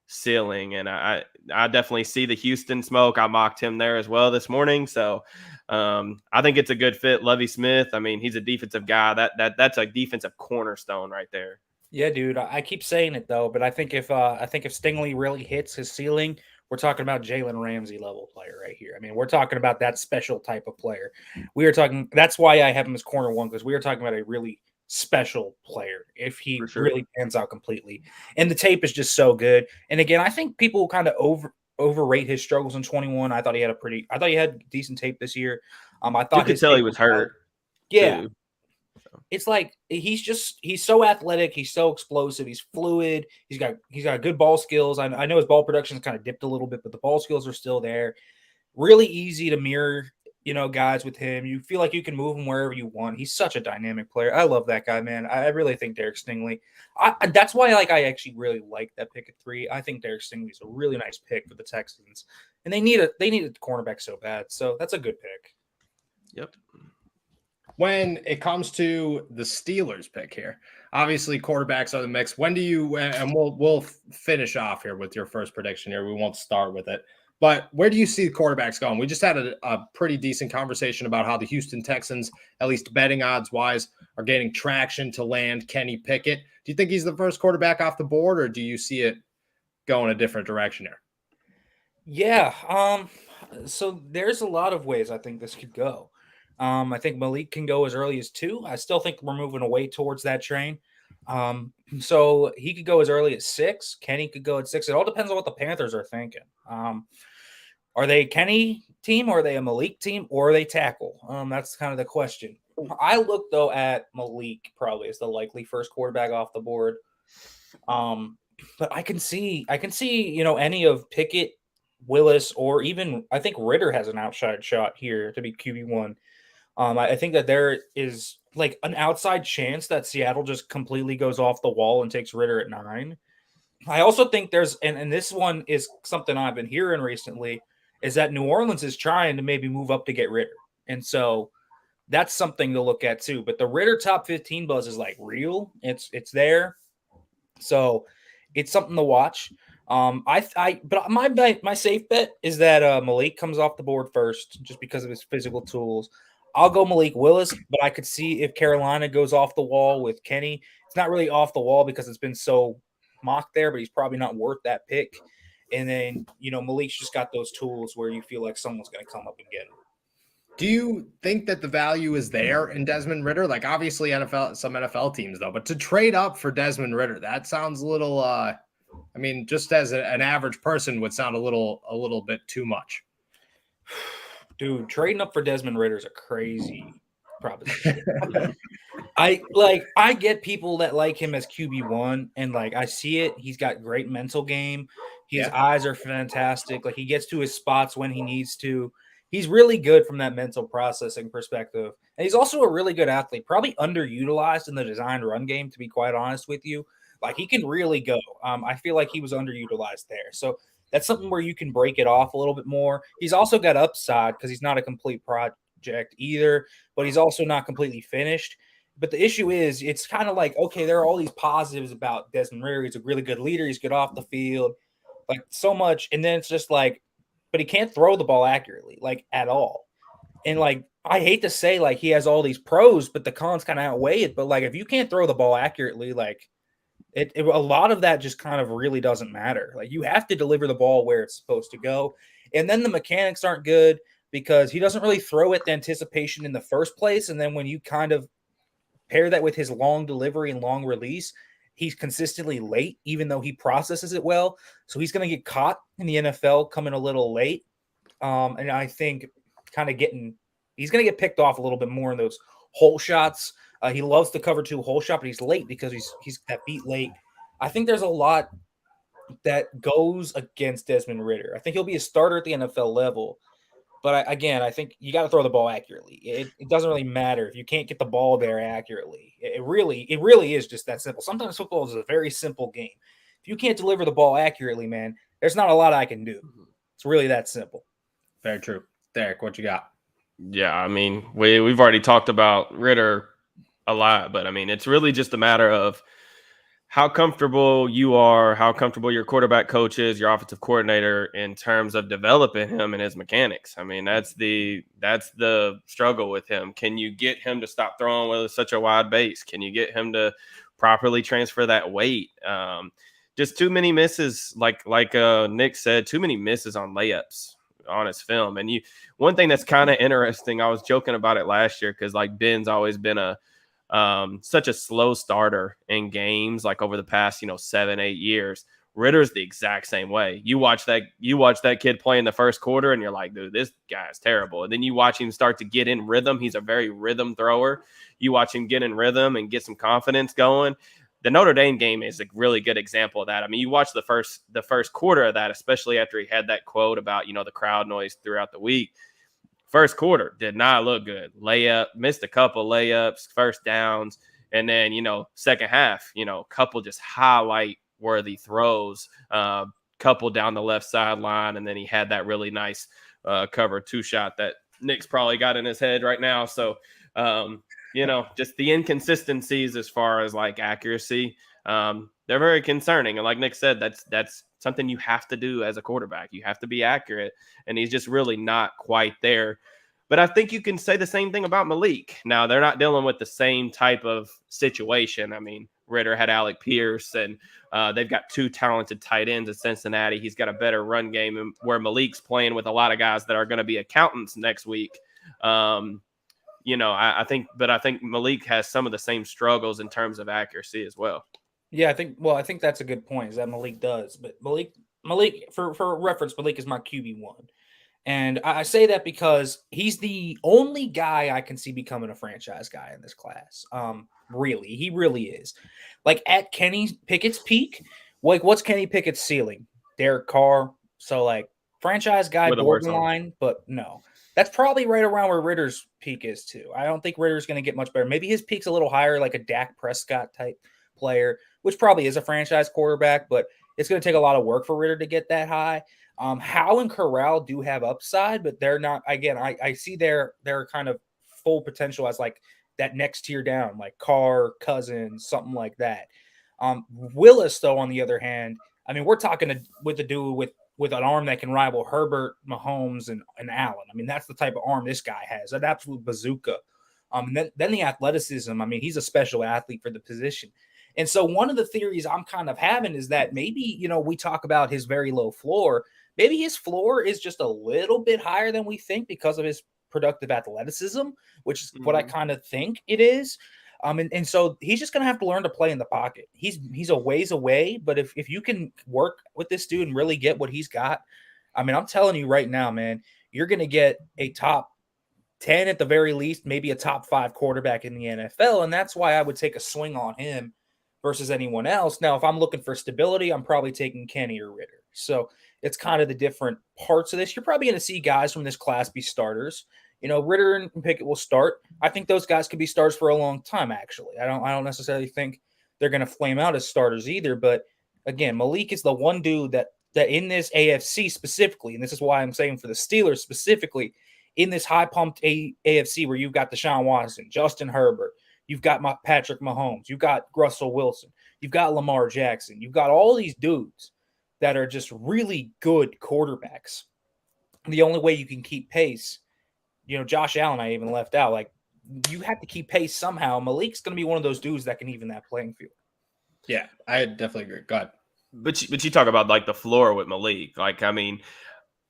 ceiling. And I definitely see the Houston smoke. I mocked him there as well this morning. So I think it's a good fit. Lovie Smith, I mean, he's a defensive guy. That's a defensive cornerstone right there. Yeah, dude. I keep saying it though, but I think if Stingley really hits his ceiling, we're talking about Jalen Ramsey level player right here. I mean, we're talking about that special type of player. That's why I have him as corner 1, because we are talking about a really special player if he really pans out completely. And the tape is just so good. And again, I think people kind of overrate his struggles in 21. I thought he had decent tape this year. I thought you could tell he was hurt. Yeah. Too. It's like he's so athletic, he's so explosive, he's fluid, he's got good ball skills. I know his ball production has kind of dipped a little bit, but the ball skills are still there. Really easy to mirror, guys with him. You feel like you can move him wherever you want. He's such a dynamic player. I love that guy, man. I really think Derek Stingley. That's why I actually really like that pick at 3. I think Derek Stingley is a really nice pick for the Texans, and they need a cornerback so bad. So that's a good pick. Yep. When it comes to the Steelers pick here, obviously quarterbacks are the mix. When do you, and we'll finish off here with your first prediction here. We won't start with it, but where do you see the quarterbacks going? We just had a pretty decent conversation about how the Houston Texans, at least betting odds wise, are gaining traction to land Kenny Pickett. Do you think he's the first quarterback off the board, or do you see it going a different direction here? Yeah. So there's a lot of ways I think this could go. I think Malik can go as early as 2. I still think we're moving away towards that train. So he could go as early as 6. Kenny could go at 6. It all depends on what the Panthers are thinking. Are they a Kenny team, or are they a Malik team, or are they tackle? That's kind of the question. I look though at Malik probably as the likely first quarterback off the board. But I can see, any of Pickett, Willis, or even I think Ritter has an outside shot here to be QB1. I think that there is like an outside chance that Seattle just completely goes off the wall and takes Ritter at 9. I also think there's, and this one is something I've been hearing recently, is that New Orleans is trying to maybe move up to get Ritter. And so that's something to look at too. But the Ritter top 15 buzz is like real. It's there. So it's something to watch. But my safe bet is that Malik comes off the board first, just because of his physical tools. I'll go Malik Willis, but I could see if Carolina goes off the wall with Kenny. It's not really off the wall because it's been so mocked there, but he's probably not worth that pick. And then, Malik's just got those tools where you feel like someone's going to come up and get him. Do you think that the value is there in Desmond Ritter? Like, obviously some NFL teams though, but to trade up for Desmond Ritter, that sounds a little, just as an average person would sound a little bit too much. Dude, trading up for Desmond Ritter is a crazy proposition. I get people that like him as QB1, and I see it. He's got great mental game. His eyes are fantastic. He gets to his spots when he needs to. He's really good from that mental processing perspective. And he's also a really good athlete, probably underutilized in the designed run game, to be quite honest with you. Like, he can really go. I feel like he was underutilized there. So that's something where you can break it off a little bit more. He's also got upside because he's not a complete project either, but he's also not completely finished. But the issue is, it's kind of like, okay, there are all these positives about Desmond Ritter. He's a really good leader. He's good off the field, like so much. And then it's just like, but he can't throw the ball accurately, like at all. And like, I hate to say like he has all these pros, but the cons kind of outweigh it. But like, if you can't throw the ball accurately, like a lot of that just kind of really doesn't matter. Like, you have to deliver the ball where it's supposed to go. And then the mechanics aren't good because he doesn't really throw it the anticipation in the first place. And then when you kind of pair that with his long delivery and long release, he's consistently late, even though he processes it well. So he's going to get caught in the NFL coming a little late. And I think he's going to get picked off a little bit more in those hole shots. He loves to cover 2 hole shot, but he's late because he's that beat late. I think there's a lot that goes against Desmond Ritter. I think he'll be a starter at the NFL level. But I think you got to throw the ball accurately. It doesn't really matter if you can't get the ball there accurately. It really is just that simple. Sometimes football is a very simple game. If you can't deliver the ball accurately, man, there's not a lot I can do. It's really that simple. Very true. Derek, what you got? Yeah, I mean, we've already talked about Ritter a lot, but I mean, it's really just a matter of how comfortable you are, how comfortable your quarterback coach is, your offensive coordinator in terms of developing him and his mechanics. I mean, that's the struggle with him. Can you get him to stop throwing with such a wide base? Can you get him to properly transfer that weight? Just too many misses, like Nick said, too many misses on layups on his film. And one thing that's kind of interesting, I was joking about it last year because like Ben's always been such a slow starter in games, like over the past 7-8 years. Ritter's the exact same way. You watch that kid play in the first quarter and you're like, dude, this guy is terrible. And then you watch him start to get in rhythm. He's a very rhythm thrower. You watch him get in rhythm and get some confidence going. The Notre Dame game is a really good example of that. I mean, you watch the first quarter of that, especially after he had that quote about the crowd noise throughout the week. First quarter did not look good. Missed a couple layups, first downs, and then second half, couple just highlight worthy throws, couple down the left sideline, and then he had that really nice cover 2 shot that Nick's probably got in his head right now. So just the inconsistencies as far as like accuracy, they're very concerning. And like Nick said, that's something you have to do as a quarterback. You have to be accurate, and he's just really not quite there. But I think you can say the same thing about Malik. Now, they're not dealing with the same type of situation. I mean, Ritter had Alec Pierce, and they've got 2 talented tight ends at Cincinnati. He's got a better run game, and where Malik's playing with a lot of guys that are going to be accountants next week. I think Malik has some of the same struggles in terms of accuracy as well. Yeah, I think that's a good point, is that Malik does. But Malik, for reference, Malik is my QB1. And I say that because he's the only guy I can see becoming a franchise guy in this class. Really, he really is. Like at Kenny Pickett's peak, like what's Kenny Pickett's ceiling? Derek Carr. So like franchise guy borderline, but no. That's probably right around where Ritter's peak is too. I don't think Ritter's going to get much better. Maybe his peak's a little higher, like a Dak Prescott type player, which probably is a franchise quarterback, but it's going to take a lot of work for Ritter to get that high. Howell and Corral do have upside, but they're not. Again, I see their kind of full potential as like that next tier down, like Carr, Cousins, something like that. Willis, though, on the other hand, I mean, we're talking with a dude with an arm that can rival Herbert, Mahomes, and Allen. I mean, that's the type of arm this guy has, an absolute bazooka. And then the athleticism. I mean, he's a special athlete for the position. And so one of the theories I'm kind of having is that maybe, we talk about his very low floor. Maybe his floor is just a little bit higher than we think because of his productive athleticism, which is what I kind of think it is. And so he's just going to have to learn to play in the pocket. He's a ways away, but if you can work with this dude and really get what he's got, I mean, I'm telling you right now, man, you're going to get a top 10 at the very least, maybe a top 5 quarterback in the NFL. And that's why I would take a swing on him versus anyone else. Now, if I'm looking for stability, I'm probably taking Kenny or Ritter. So it's kind of the different parts of this. You're probably going to see guys from this class be starters. Ritter and Pickett will start. I think those guys could be starters for a long time, actually. I don't necessarily think they're going to flame out as starters either. But again, Malik is the one dude that in this AFC specifically, and this is why I'm saying for the Steelers specifically, in this high-pumped AFC where you've got Deshaun Watson, Justin Herbert, you've got Patrick Mahomes, you've got Russell Wilson, you've got Lamar Jackson, you've got all these dudes that are just really good quarterbacks. The only way you can keep pace, Josh Allen I even left out, like you have to keep pace somehow. Malik's going to be one of those dudes that can even that playing field. Yeah, I definitely agree. Go ahead. But you talk about like the floor with Malik. Like, I mean,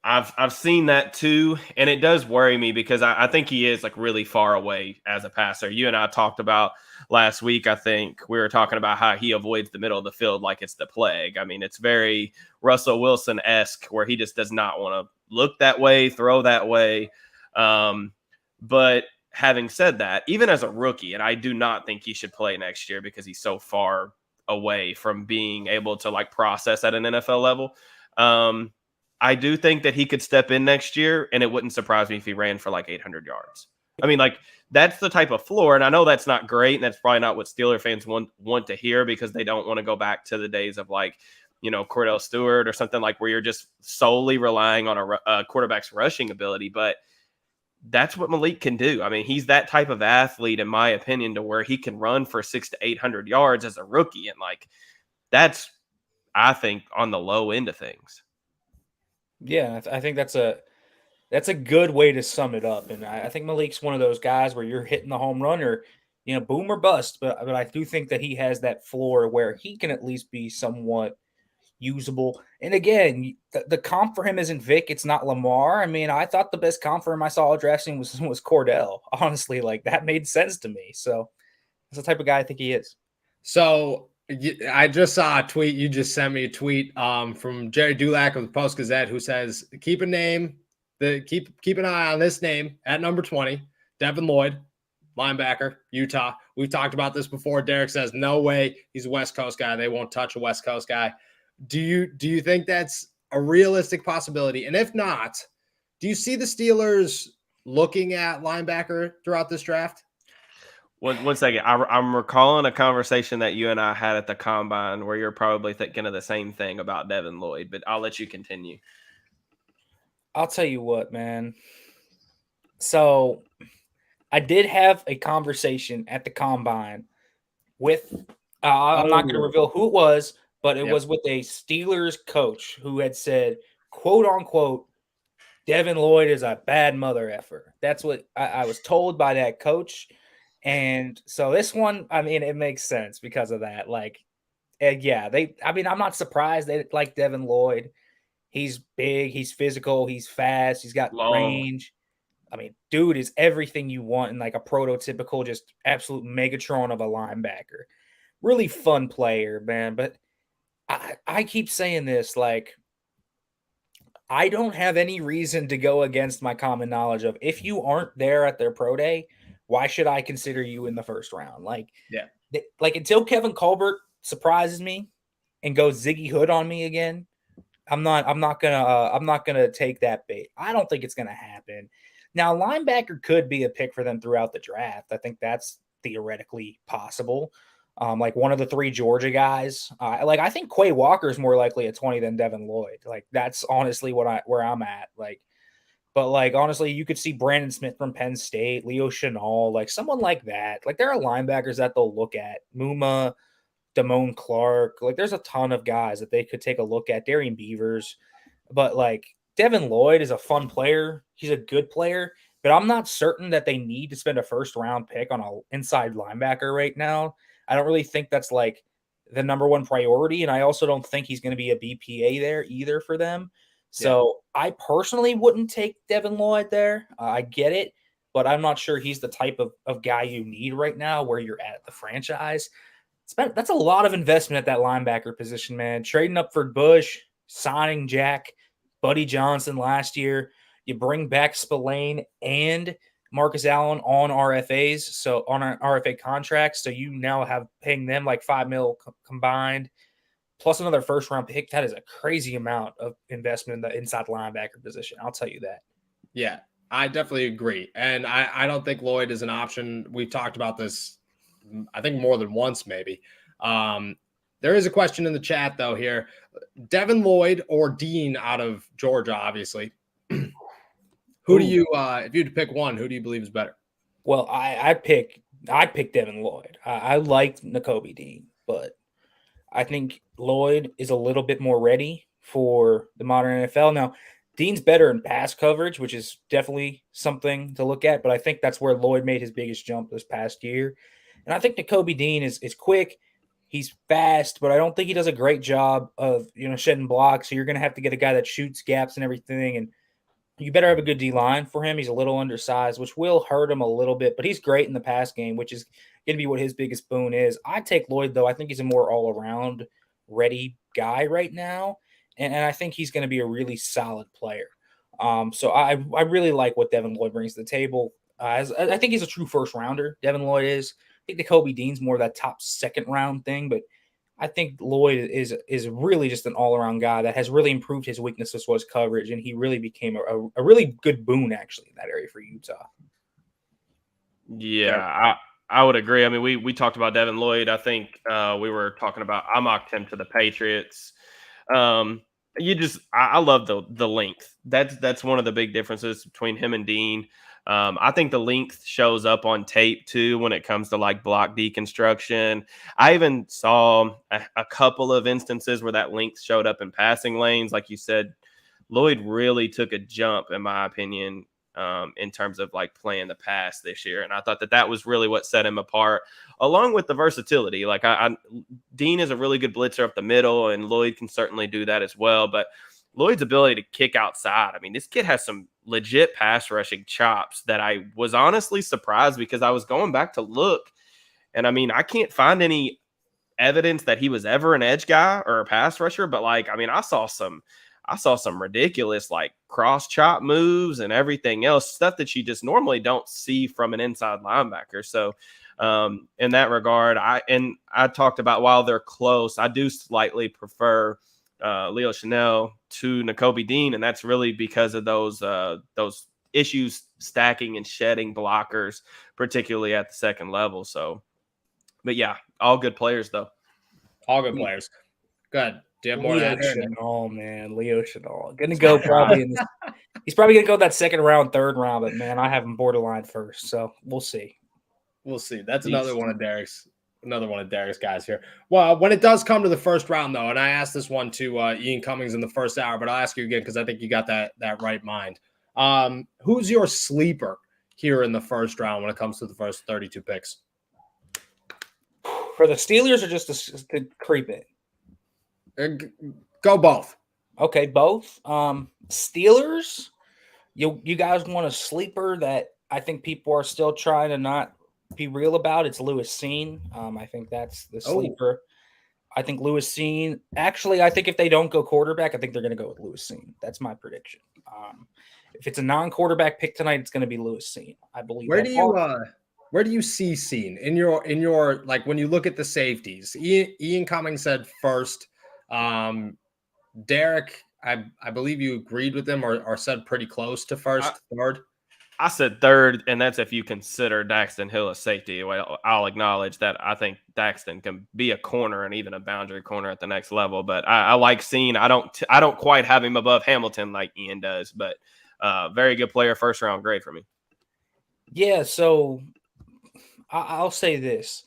I've seen that too, and it does worry me because I think he is like really far away as a passer. You and I talked about last week. I think we were talking about how he avoids the middle of the field like it's the plague. I mean, it's very Russell Wilson-esque where he just does not want to look that way, throw that way. But having said that, even as a rookie, and I do not think he should play next year because he's so far away from being able to like process at an NFL level. I do think that he could step in next year, and it wouldn't surprise me if he ran for like 800 yards. I mean, like that's the type of floor, and I know that's not great, and that's probably not what Steeler fans want to hear because they don't want to go back to the days of like, Cordell Stewart or something like where you're just solely relying on a quarterback's rushing ability. But that's what Malik can do. I mean, he's that type of athlete, in my opinion, to where he can run for 600 to 800 yards as a rookie, and like that's, I think, on the low end of things. Yeah, I think that's a good way to sum it up. And I think Malik's one of those guys where you're hitting the home run or, boom or bust. But I do think that he has that floor where he can at least be somewhat usable. And again, the comp for him isn't Vic. It's not Lamar. I mean, I thought the best comp for him I saw drafting was Cordell. Honestly, like that made sense to me. So that's the type of guy I think he is. So I just saw a tweet. You just sent me a tweet from Jerry Dulac of the Post-Gazette who says, keep an eye on this name at number 20, Devin Lloyd, linebacker, Utah. We've talked about this before. Derek says, no way. He's a West Coast guy. They won't touch a West Coast guy. Do you think that's a realistic possibility? And if not, do you see the Steelers looking at linebacker throughout this draft? One second. I'm recalling a conversation that you and I had at the Combine where you're probably thinking of the same thing about Devin Lloyd, but I'll let you continue. I'll tell you what, man. So I did have a conversation at the Combine with, I'm not going to reveal who it was, but it was with a Steelers coach who had said, quote unquote, Devin Lloyd is a bad mother effer. That's what I was told by that coach. And so this one, I mean, it makes sense because of that. Like, I'm not surprised they like Devin Lloyd. He's big, he's physical, he's fast, he's got range. I mean, dude is everything you want in like a prototypical, just absolute Megatron of a linebacker. Really fun player, man. But I keep saying this, like, I don't have any reason to go against my common knowledge of if you aren't there at their pro day, why should I consider you in the first round? Like, until Kevin Colbert surprises me and goes Ziggy Hood on me again, I'm not gonna take that bait. I don't think it's gonna happen. Now, linebacker could be a pick for them throughout the draft. I think that's theoretically possible. Like one of the three Georgia guys. I think Quay Walker is more likely at 20 than Devin Lloyd. Like that's honestly where I'm at. But honestly, you could see Brandon Smith from Penn State, Leo Chenal, like someone like that. Like there are linebackers that they'll look at. Muma, Damone Clark. Like there's a ton of guys that they could take a look at. Darian Beavers. But like Devin Lloyd is a fun player. He's a good player. But I'm not certain that they need to spend a first round pick on an inside linebacker right now. I don't really think that's like the number one priority. And I also don't think he's going to be a BPA there either for them. So I personally wouldn't take Devin Lloyd there. I get it, but I'm not sure he's the type of guy you need right now where you're at the franchise. That's a lot of investment at that linebacker position, man. Trading up for Bush, signing Jack, Buddy Johnson last year. You bring back Spillane and Marcus Allen on RFAs, so on an RFA contract. So you now have paying them like $5 million combined. Plus another first-round pick. That is a crazy amount of investment in the inside linebacker position. I'll tell you that. Yeah, I definitely agree. And I don't think Lloyd is an option. We've talked about this, I think, more than once, maybe. There is a question in the chat, though, here. Devin Lloyd or Dean out of Georgia, obviously. Who do you, if you had to pick one, who do you believe is better? Well, I'd pick Devin Lloyd. I liked Nakobe Dean, but I think Lloyd is a little bit more ready for the modern NFL. Now, Dean's better in pass coverage, which is definitely something to look at, but I think that's where Lloyd made his biggest jump this past year. And I think Nakobe Dean is quick. He's fast, but I don't think he does a great job of, shedding blocks. So you're going to have to get a guy that shoots gaps and everything. And you better have a good D-line for him. He's a little undersized, which will hurt him a little bit, but he's great in the pass game, which is going to be what his biggest boon is. I take Lloyd, though. I think he's a more all-around ready guy right now, and I think he's going to be a really solid player. So I really like what Devin Lloyd brings to the table. I think he's a true first-rounder, Devin Lloyd is. I think Nakobe Dean's more of that top second-round thing, but I think Lloyd is really just an all-around guy that has really improved his weaknesses was coverage, and he really became a really good boon, actually, in that area for Utah. Yeah, I would agree. I mean, we talked about Devin Lloyd. I think we were talking about I mocked him to the Patriots. I love the length. That's one of the big differences between him and Dean. I think the length shows up on tape too when it comes to like block deconstruction. I even saw a couple of instances where that length showed up in passing lanes. Like you said, Lloyd really took a jump, in my opinion, in terms of like playing the pass this year. And I thought that was really what set him apart, along with the versatility. Like Dean is a really good blitzer up the middle, and Lloyd can certainly do that as well. But Lloyd's ability to kick outside, I mean, this kid has some legit pass rushing chops that I was honestly surprised because I was going back to look. And I mean, I can't find any evidence that he was ever an edge guy or a pass rusher, but like, I mean, I saw some ridiculous like cross chop moves and everything else, stuff that you just normally don't see from an inside linebacker. So in that regard, I talked about while they're close, I do slightly prefer Leo Chanel to Nakobe Dean, and that's really because of those issues stacking and shedding blockers, particularly at the second level. So, but yeah, all good players though. All good players. Good. Do you have more to add there? Chanel, man, Leo Chanel gonna go probably in this. He's probably gonna go that second round, third round, but man, I have him borderline first, so we'll see. We'll see. That's another one of Derrick's guys here. Well, when it does come to the first round, though, and I asked this one to Ian Cummings in the first hour, but I'll ask you again because I think you got that right mind. Who's your sleeper here in the first round when it comes to the first 32 picks? For the Steelers or just to creep it? Go both. Okay, both. Steelers, you guys want a sleeper that I think people are still trying to not be real about? It's Lewis Cine. I think that's the sleeper. I think Lewis Cine. Actually, I think if they don't go quarterback, I think they're going to go with Lewis Cine. That's my prediction. If it's a non-quarterback pick tonight, it's going to be Lewis Cine. I believe. Where do you see Cine in your like when you look at the safeties? Ian Cummings said first. Derrick, I believe you agreed with him or said pretty close to first, third. I said third, and that's if you consider Daxton Hill a safety. Well, I'll acknowledge that I think Daxton can be a corner and even a boundary corner at the next level. But I like Cine. I don't quite have him above Hamilton like Ian does, but very good player, first round grade for me. Yeah, so I'll say this: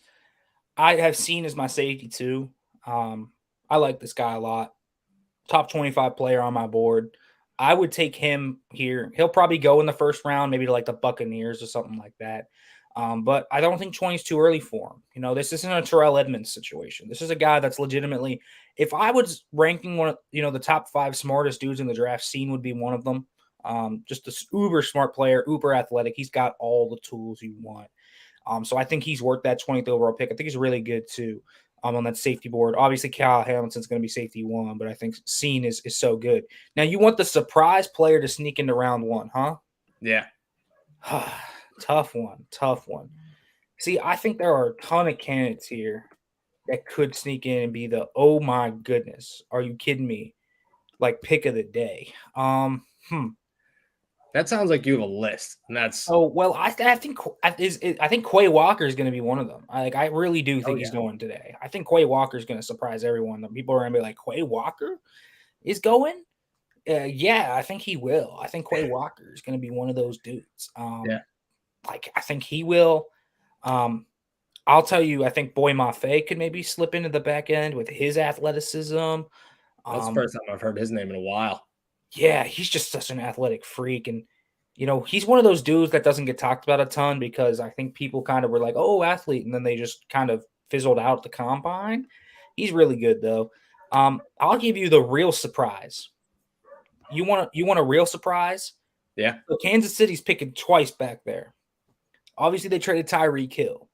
I have Cine as my safety too. I like this guy a lot. Top 25 player on my board. I would take him here. He'll probably go in the first round, maybe to like the Buccaneers or something like that. But I don't think 20 is too early for him. This isn't a Terrell Edmonds situation. This is a guy that's legitimately, if I was ranking one of, the top 5 smartest dudes in the draft, Cine would be one of them. Just a uber smart player, uber athletic. He's got all the tools you want. So I think he's worth that 20th overall pick. I think he's really good too. On that safety board. Obviously, Kyle Hamilton's going to be safety 1, but I think Cine is so good. Now, you want the surprise player to sneak into round 1, huh? Yeah. Tough one. See, I think there are a ton of candidates here that could sneak in and be the, oh my goodness, are you kidding me? Like pick of the day. That sounds like you have a list, and that's I think Quay Walker is going to be one of them. I really do think he's going today. I think Quay Walker is going to surprise everyone. The people are going to be like, Quay Walker is going. Yeah, I think he will. I think Quay Walker is going to be one of those dudes. I think he will. I'll tell you, I think Boy Mafe could maybe slip into the back end with his athleticism. That's the first time I've heard his name in a while. Yeah, he's just such an athletic freak. And, he's one of those dudes that doesn't get talked about a ton because I think people kind of were like, oh, athlete. And then they just kind of fizzled out at the combine. He's really good, though. I'll give you the real surprise. You want a real surprise? Yeah. So Kansas City's picking twice back there. Obviously, they traded Tyreek Hill.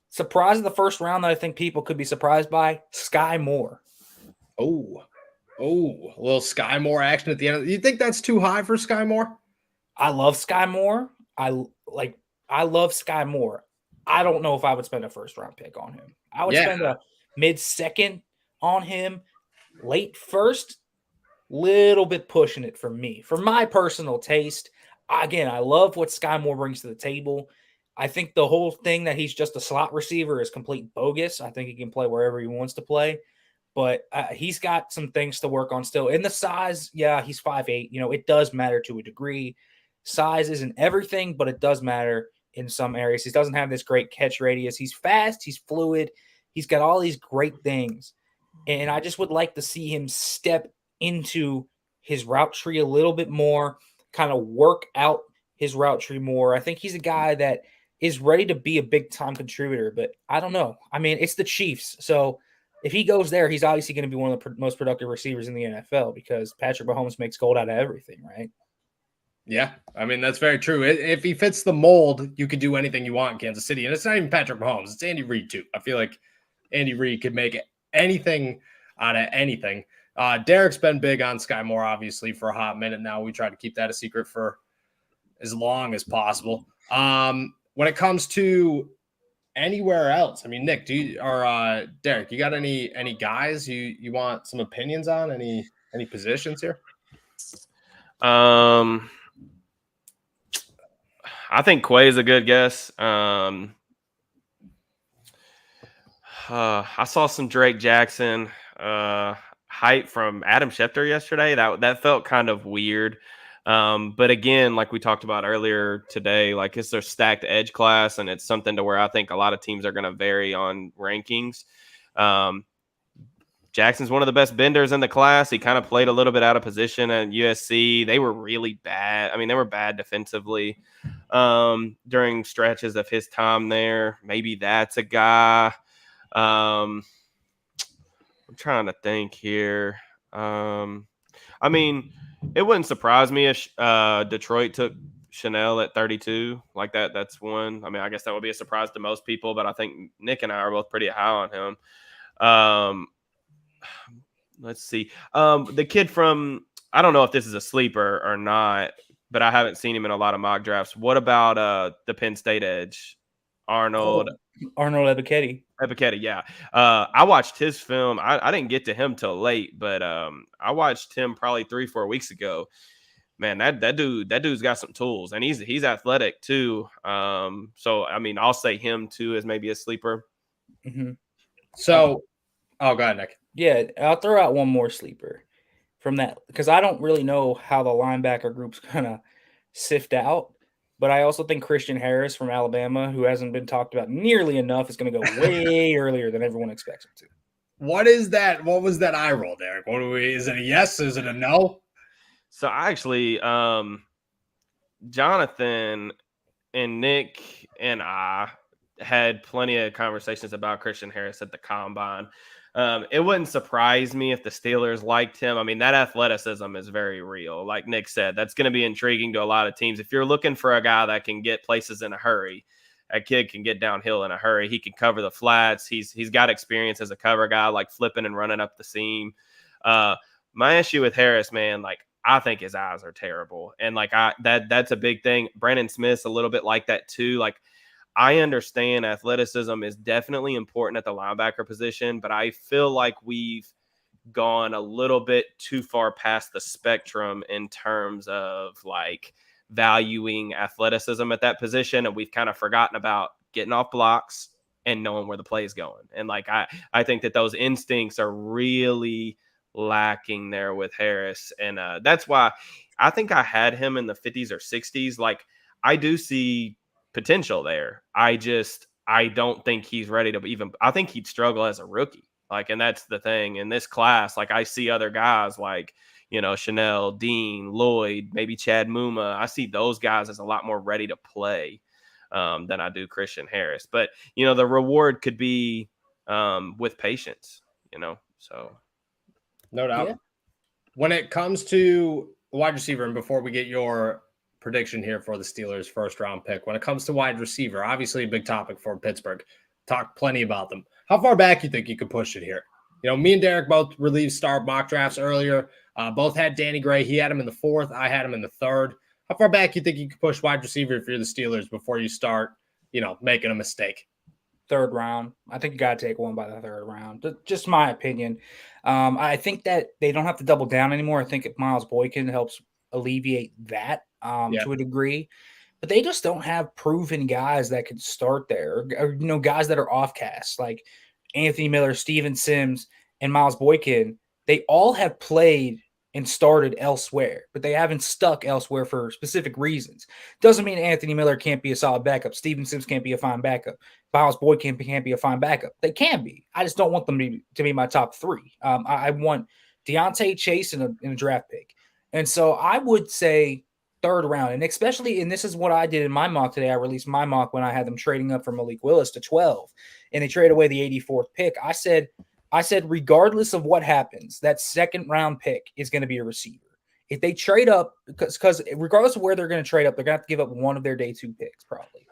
Surprise of the first round that I think people could be surprised by, Sky Moore. Oh, a little Sky Moore action at the end. You think that's too high for Sky Moore? I love Sky Moore. I love Sky Moore. I don't know if I would spend a first round pick on him. I would spend a mid-second on him, late first, little bit pushing it for me. For my personal taste, again, I love what Sky Moore brings to the table. I think the whole thing that he's just a slot receiver is complete bogus. I think he can play wherever he wants to play. But he's got some things to work on still. In the size, yeah, he's 5'8". It does matter to a degree. Size isn't everything, but it does matter in some areas. He doesn't have this great catch radius. He's fast. He's fluid. He's got all these great things. And I just would like to see him step into his route tree a little bit more, kind of work out his route tree more. I think he's a guy that is ready to be a big-time contributor, but I don't know. I mean, it's the Chiefs, so if he goes there, he's obviously going to be one of the most productive receivers in the NFL because Patrick Mahomes makes gold out of everything, right? Yeah, I mean, that's very true. If he fits the mold, you could do anything you want in Kansas City. And it's not even Patrick Mahomes. It's Andy Reid, too. I feel like Andy Reid could make anything out of anything. Derek's been big on Sky Moore, obviously, for a hot minute now. We try to keep that a secret for as long as possible. When it comes to anywhere else, I mean, Nick, Derek, you got any guys you want some opinions on? Any positions here? I think Quay is a good guess. I saw some Drake Jackson hype from Adam Schefter yesterday. That felt kind of weird. But again, like we talked about earlier today, like it's their stacked edge class, and it's something to where I think a lot of teams are going to vary on rankings. Jackson's one of the best benders in the class. He kind of played a little bit out of position at USC. They were really bad. I mean, they were bad defensively during stretches of his time there. Maybe that's a guy. I'm trying to think here. I mean, it wouldn't surprise me if Detroit took Chanel at 32 like that. That's one. I mean, I guess that would be a surprise to most people, but I think Nick and I are both pretty high on him. Let's see. The kid from, I don't know if this is a sleeper or not, but I haven't seen him in a lot of mock drafts. What about the Penn State edge? Arnold Ebiketie. Ebiketie, yeah. I watched his film. I didn't get to him till late, but I watched him probably 3-4 weeks ago. Man, that dude's got some tools, and he's athletic too. So I mean, I'll say him too as maybe a sleeper. Mm-hmm. So, go ahead, Nick. Yeah, I'll throw out one more sleeper from that because I don't really know how the linebacker group's gonna sift out. But I also think Christian Harris from Alabama, who hasn't been talked about nearly enough, is going to go way earlier than everyone expects him to. What is that? What was that eye roll, Derek? Is it a yes? Is it a no? So actually, Jonathan and Nick and I had plenty of conversations about Christian Harris at the combine. It wouldn't surprise me if the Steelers liked him. I mean, that athleticism is very real. Like Nick said, that's going to be intriguing to a lot of teams. If you're looking for a guy that can get places in a hurry, a kid can get downhill in a hurry. He can cover the flats. He's got experience as a cover guy, like flipping and running up the seam. My issue with Harris, man, like I think his eyes are terrible. And like that's a big thing. Brandon Smith's a little bit like that too. Like, I understand athleticism is definitely important at the linebacker position, but I feel like we've gone a little bit too far past the spectrum in terms of like valuing athleticism at that position. And we've kind of forgotten about getting off blocks and knowing where the play is going. And like, I think that those instincts are really lacking there with Harris. And that's why I think I had him in the 50s or 60s. Like, I do see potential there. I don't think he's ready to even, I think he'd struggle as a rookie. Like, and that's the thing in this class. Like, I see other guys like, you know, Chanel, Dean, Lloyd, maybe Chad Muma. I see those guys as a lot more ready to play than I do Christian Harris. But, you know, the reward could be with patience, you know, so. No doubt. Yeah. When it comes to wide receiver, and before we get your prediction here for the Steelers' first round pick, when it comes to wide receiver, obviously a big topic for Pittsburgh. Talked plenty about them. How far back you think you could push it here? You know, me and Derek both released star mock drafts earlier. Both had Danny Gray. He had him in the 4th. I had him in the 3rd. How far back you think you could push wide receiver if you're the Steelers before you start, you know, making a mistake? 3rd round. I think you got to take one by the 3rd round. Just my opinion. I think that they don't have to double down anymore. I think if Miles Boykin helps alleviate that to a degree. But they just don't have proven guys that could start there, or you know, guys that are off-cast, like Anthony Miller, Steven Sims, and Miles Boykin. They all have played and started elsewhere, but they haven't stuck elsewhere for specific reasons. Doesn't mean Anthony Miller can't be a solid backup. Steven Sims can't be a fine backup. Miles Boykin can't be a fine backup. They can be. I just don't want them to be my top 3. I want Deontay, Chase, and a draft pick. And so I would say 3rd round, and especially, and this is what I did in my mock today. I released my mock when I had them trading up from Malik Willis to 12, and they traded away the 84th pick. I said, regardless of what happens, that 2nd round pick is going to be a receiver. If they trade up, because regardless of where they're going to trade up, they're going to have to give up one of their day 2 picks probably.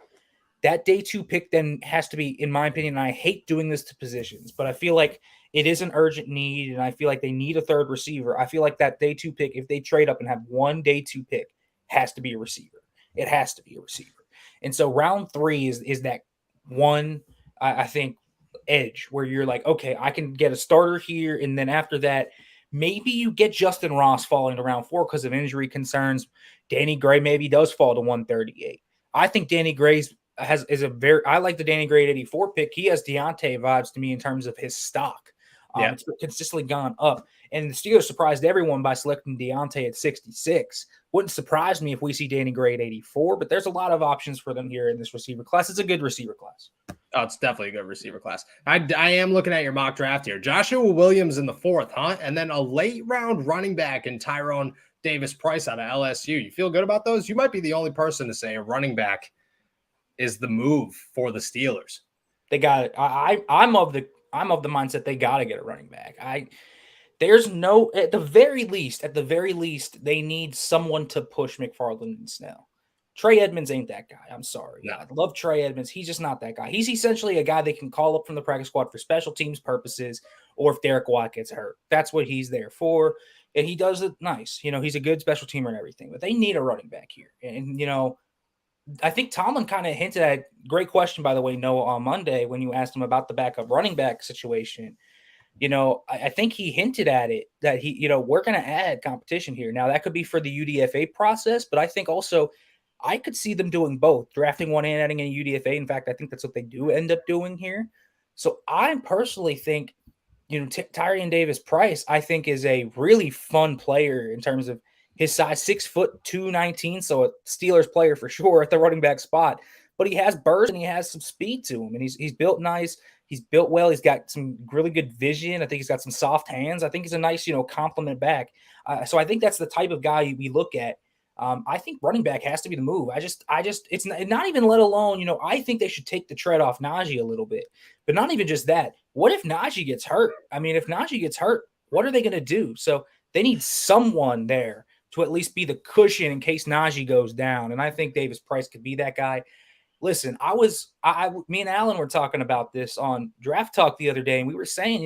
That day 2 pick then has to be, in my opinion, and I hate doing this to positions, but I feel like it is an urgent need, and I feel like they need a 3rd receiver. I feel like that day 2 pick, if they trade up and have one day 2 pick, has to be a receiver. It has to be a receiver. And so round 3 is that one, I think, edge where you're like, okay, I can get a starter here. And then after that, maybe you get Justin Ross falling to round 4 because of injury concerns. Danny Gray maybe does fall to 138. I think Danny Gray's I like the Danny Gray at 84 pick. He has Deontay vibes to me in terms of his stock. It's consistently gone up. And the Steelers surprised everyone by selecting Deontay at 66. Wouldn't surprise me if we see Danny Gray at 84, but there's a lot of options for them here in this receiver class. It's a good receiver class. Oh, it's definitely a good receiver class. I am looking at your mock draft here. Joshua Williams in the 4th, huh? And then a late round running back in Tyrone Davis-Price out of LSU. You feel good about those? You might be the only person to say a running back is the move for the Steelers. They got it. I'm of the mindset they got to get a running back. There's no, at the very least, they need someone to push McFarland and Snell. Trey Edmonds ain't that guy. I'm sorry. No. I love Trey Edmonds. He's just not that guy. He's essentially a guy they can call up from the practice squad for special teams purposes, or if Derek Watt gets hurt. That's what he's there for. And he does it nice. You know, he's a good special teamer and everything, but they need a running back here. And, you know, I think Tomlin kind of hinted at, great question, by the way, Noah, on Monday when you asked him about the backup running back situation. You know, I think he hinted at it that we're going to add competition here. Now, that could be for the UDFA process, but I think also I could see them doing both, drafting one and adding a UDFA. In fact, I think that's what they do end up doing here. So I personally think, you know, Tyrion Davis-Price, I think, is a really fun player in terms of his size, 6 foot 219, so a Steelers player for sure at the running back spot. But he has burst and he has some speed to him, and he's built nice. He's built well. He's got some really good vision. I think he's got some soft hands. I think he's a nice, compliment back. So I think that's the type of guy we look at. I think running back has to be the move. It's not even let alone, I think they should take the tread off Najee a little bit, but not even just that. What if Najee gets hurt? I mean, if Najee gets hurt, what are they going to do? So they need someone there to at least be the cushion in case Najee goes down. And I think Davis-Price could be that guy. Listen, me and Alan were talking about this on Draft Talk the other day, and we were saying,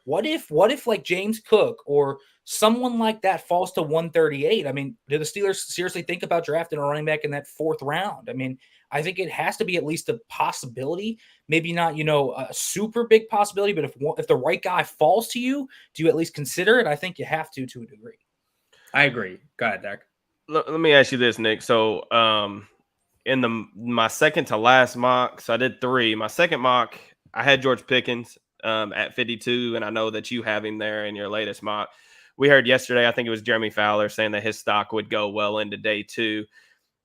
What if like James Cook or someone like that falls to 138? I mean, do the Steelers seriously think about drafting a running back in that 4th round? I mean, I think it has to be at least a possibility. Maybe not, a super big possibility, but if the right guy falls to you, do you at least consider it? I think you have to a degree. I agree. Go ahead, Dak. Let me ask you this, Nick. So, in my second to last mock, so I did 3. My second mock, I had George Pickens at 52, and I know that you have him there in your latest mock. We heard yesterday, I think it was Jeremy Fowler saying that his stock would go well into day 2.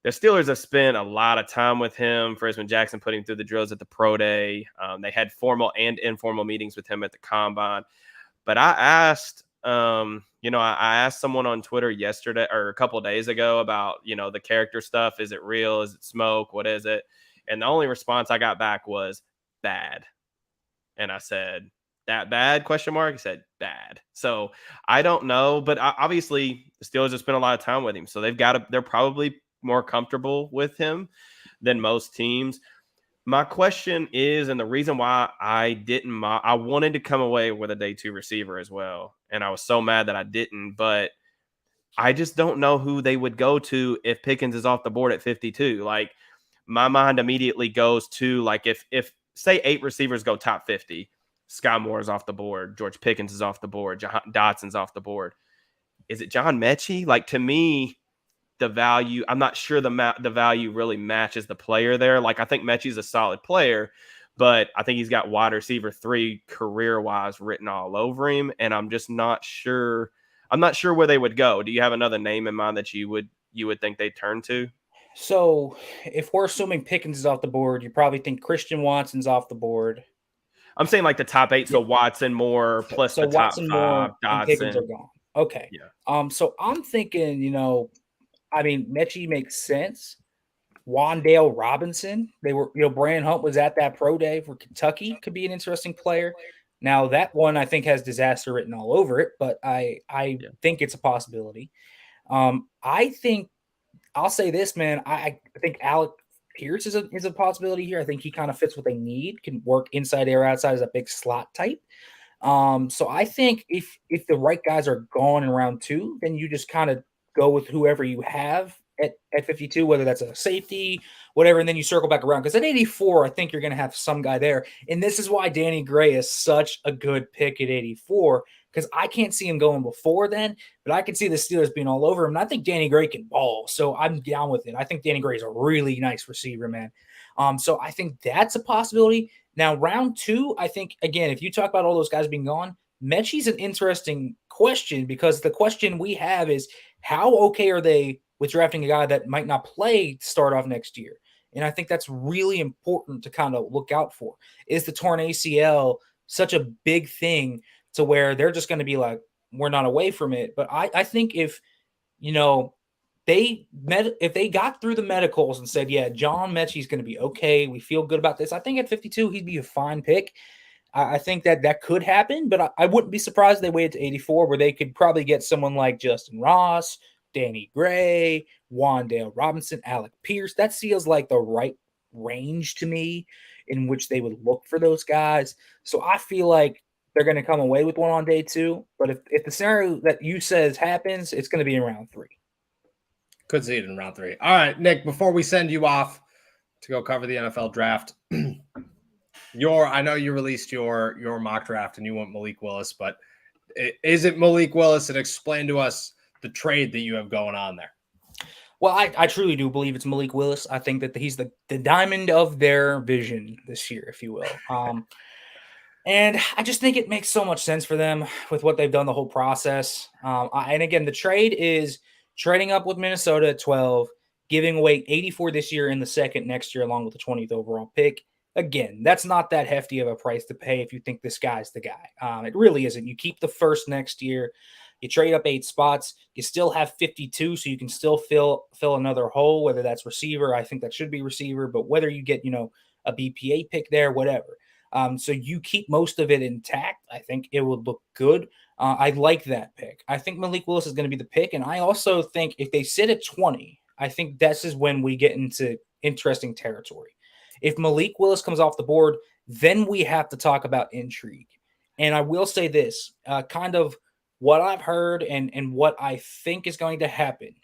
The Steelers have spent a lot of time with him. Frisman Jackson put him through the drills at the pro day. They had formal and informal meetings with him at the combine. But I asked, I asked someone on Twitter yesterday or a couple of days ago about, the character stuff. Is it real? Is it smoke? What is it? And the only response I got back was bad. And I said, that bad? Question mark. He said bad. So I don't know, but obviously the Steelers have spent a lot of time with him. So they're probably more comfortable with him than most teams. My question is, and the reason why I wanted to come away with a day 2 receiver as well. And I was so mad that I didn't, but I just don't know who they would go to if Pickens is off the board at 52. Like, my mind immediately goes to, like, if say 8 receivers go top 50, Sky Moore is off the board, George Pickens is off the board, Dotson's off the board. Is it John Mechie? Like, to me, the value, I'm not sure the value really matches the player there. Like, I think Mechie's a solid player, but I think he's got wide receiver 3 career-wise written all over him, and I'm just not sure. I'm not sure where they would go. Do you have another name in mind that you would think they'd turn to? So if we're assuming Pickens is off the board, you probably think Christian Watson's off the board. I'm saying like the top 8, so Watson, Moore, plus the Watson, top 5, Moore, Dotson. and Pickens are gone. Okay. Yeah. So I'm thinking, Mechie makes sense. Wandale Robinson. They were, Brand Hunt was at that pro day for Kentucky. Could be an interesting player. Now that one I think has disaster written all over it, but I think it's a possibility. I think I'll say this, man. I think Alec Pierce is a possibility here. I think he kind of fits what they need. Can work inside or outside as a big slot type. So I think if the right guys are gone in round 2, then you just kind of go with whoever you have at 52, whether that's a safety, whatever, and then you circle back around. Because at 84, I think you're going to have some guy there. And this is why Danny Gray is such a good pick at 84, because I can't see him going before then, but I can see the Steelers being all over him. And I think Danny Gray can ball, so I'm down with it. I think Danny Gray is a really nice receiver, man. So I think that's a possibility. Now, round 2, I think, again, if you talk about all those guys being gone, Mechie's an interesting question, because the question we have is, how okay are they with drafting a guy that might not play to start off next year? And I think that's really important to kind of look out for. Is the torn ACL such a big thing to where they're just going to be like, we're not away from it? But I think if they got through the medicals and said, yeah, John Mechie's going to be okay, we feel good about this, I think at 52 he'd be a fine pick. I think that could happen, but I wouldn't be surprised if they waited to 84, where they could probably get someone like Justin Ross, Danny Gray, Wandale Robinson, Alec Pierce. That feels like the right range to me in which they would look for those guys. So I feel like they're going to come away with one on day 2. But if the scenario that you says happens, it's going to be in round 3. Could see it in round 3. All right, Nick, before we send you off to go cover the NFL draft, I know you released your mock draft and you want Malik Willis, but is it Malik Willis? And explain to us the trade that you have going on there. Well, I truly do believe it's Malik Willis. I think that he's the diamond of their vision this year, if you will. And I just think it makes so much sense for them with what they've done the whole process. And again, the trade is trading up with Minnesota at 12, giving away 84 this year in the second next year, along with the 20th overall pick. Again, that's not that hefty of a price to pay if you think this guy's the guy. It really isn't. You keep the first next year. You trade up 8 spots. You still have 52, so you can still fill another hole, whether that's receiver. I think that should be receiver, but whether you get, a BPA pick there, whatever. So you keep most of it intact. I think it would look good. I like that pick. I think Malik Willis is going to be the pick, and I also think if they sit at 20, I think this is when we get into interesting territory. If Malik Willis comes off the board, then we have to talk about intrigue. And I will say this, kind of what I've heard and what I think is going to happen.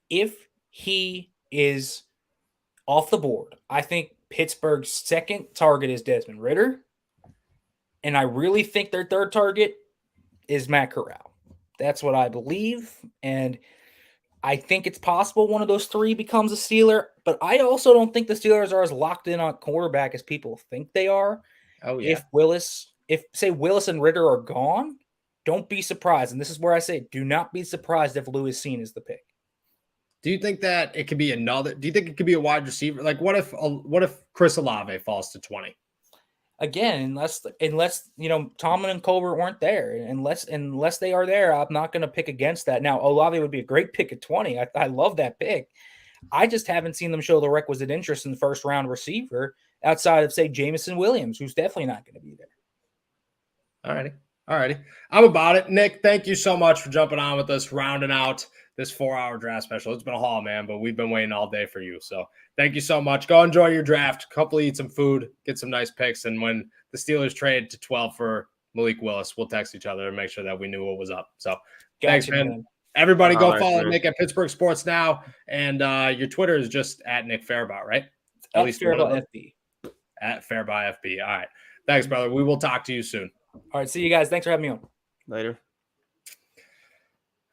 If he is off the board, I think Pittsburgh's second target is Desmond Ritter. And I really think their third target is Matt Corral. That's what I believe. And I think it's possible one of those three becomes a Steeler. But I also don't think the Steelers are as locked in on quarterback as people think they are. Oh, yeah. If say Willis and Ritter are gone, don't be surprised. And this is where I say, do not be surprised if Lewis Cine is the pick. Do you think that it could be another? Do you think it could be a wide receiver? Like, what if Chris Olave falls to 20? Again, unless Tomlin and Colbert weren't there, unless they are there, I'm not going to pick against that. Now, Olave would be a great pick at 20. I love that pick. I just haven't seen them show the requisite interest in the first round receiver outside of, say, Jameson Williams, who's definitely not going to be there. All righty. I'm about it. Nick, thank you so much for jumping on with us, rounding out this 4-hour draft special. It's been a haul, man, but we've been waiting all day for you. So thank you so much. Go enjoy your draft. Hopefully eat some food, get some nice picks. And when the Steelers trade to 12 for Malik Willis, we'll text each other and make sure that we knew what was up. So thanks, man. Everybody go follow Nick at Pittsburgh Sports Now. And your Twitter is just at Nick Farabaugh, right? At least Farabaugh FB. At Farabaugh FB. All right. Thanks, brother. We will talk to you soon. All right. See you guys. Thanks for having me on. Later.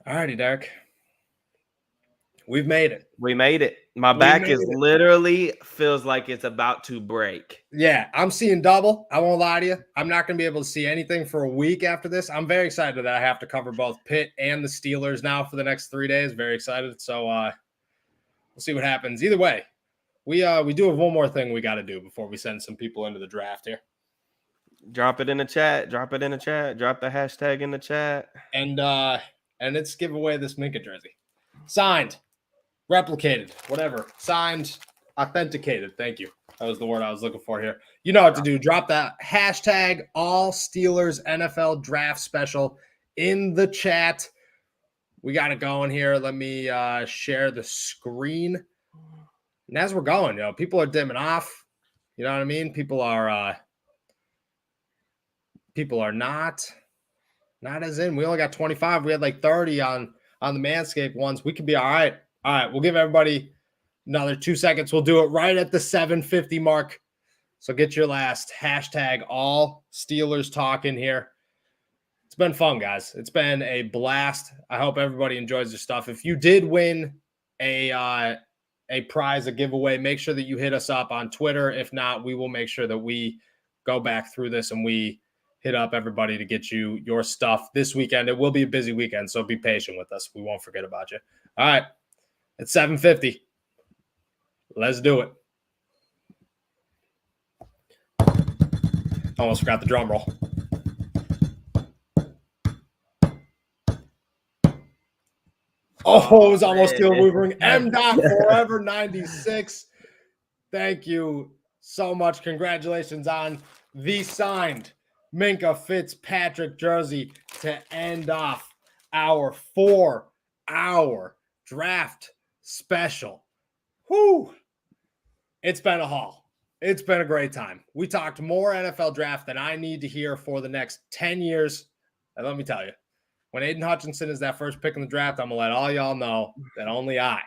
All righty, Derek. We've made it. We made it. My back is literally feels like it's about to break. Yeah, I'm seeing double. I won't lie to you. I'm not going to be able to see anything for a week after this. I'm very excited that I have to cover both Pitt and the Steelers now for the next 3 days. Very excited. So we'll see what happens. Either way, we do have one more thing we got to do before we send some people into the draft here. Drop it in the chat. Drop it in the chat. Drop the hashtag in the chat. And let's give away this Minka jersey. Signed. Replicated, whatever, signed, authenticated. Thank you. That was the word I was looking for here. You know what to do. Drop that hashtag All Steelers NFL Draft Special in the chat. We got it going here. Let me share the screen. And as we're going, people are dimming off. You know what I mean? People are not as in. We only got 25. We had like 30 on the Manscaped ones. We could be all right. All right, we'll give everybody another 2 seconds. We'll do it right at the 7:50 mark. So get your last hashtag All Steelers Talk in here. It's been fun, guys. It's been a blast. I hope everybody enjoys their stuff. If you did win a prize, a giveaway, make sure that you hit us up on Twitter. If not, we will make sure that we go back through this and we hit up everybody to get you your stuff this weekend. It will be a busy weekend, so be patient with us. We won't forget about you. All right. It's 7:50. Let's do it. Almost forgot the drum roll. Oh, it was almost still moving. M.Dot Forever 96. Thank you so much. Congratulations on the signed Minka Fitzpatrick jersey to end off our 4-hour draft special. Whoo! It's been a haul. It's been a great time. We talked more NFL draft than I need to hear for the next 10 years. And let me tell you, when Aiden Hutchinson is that first pick in the draft, I'm going to let all y'all know that only I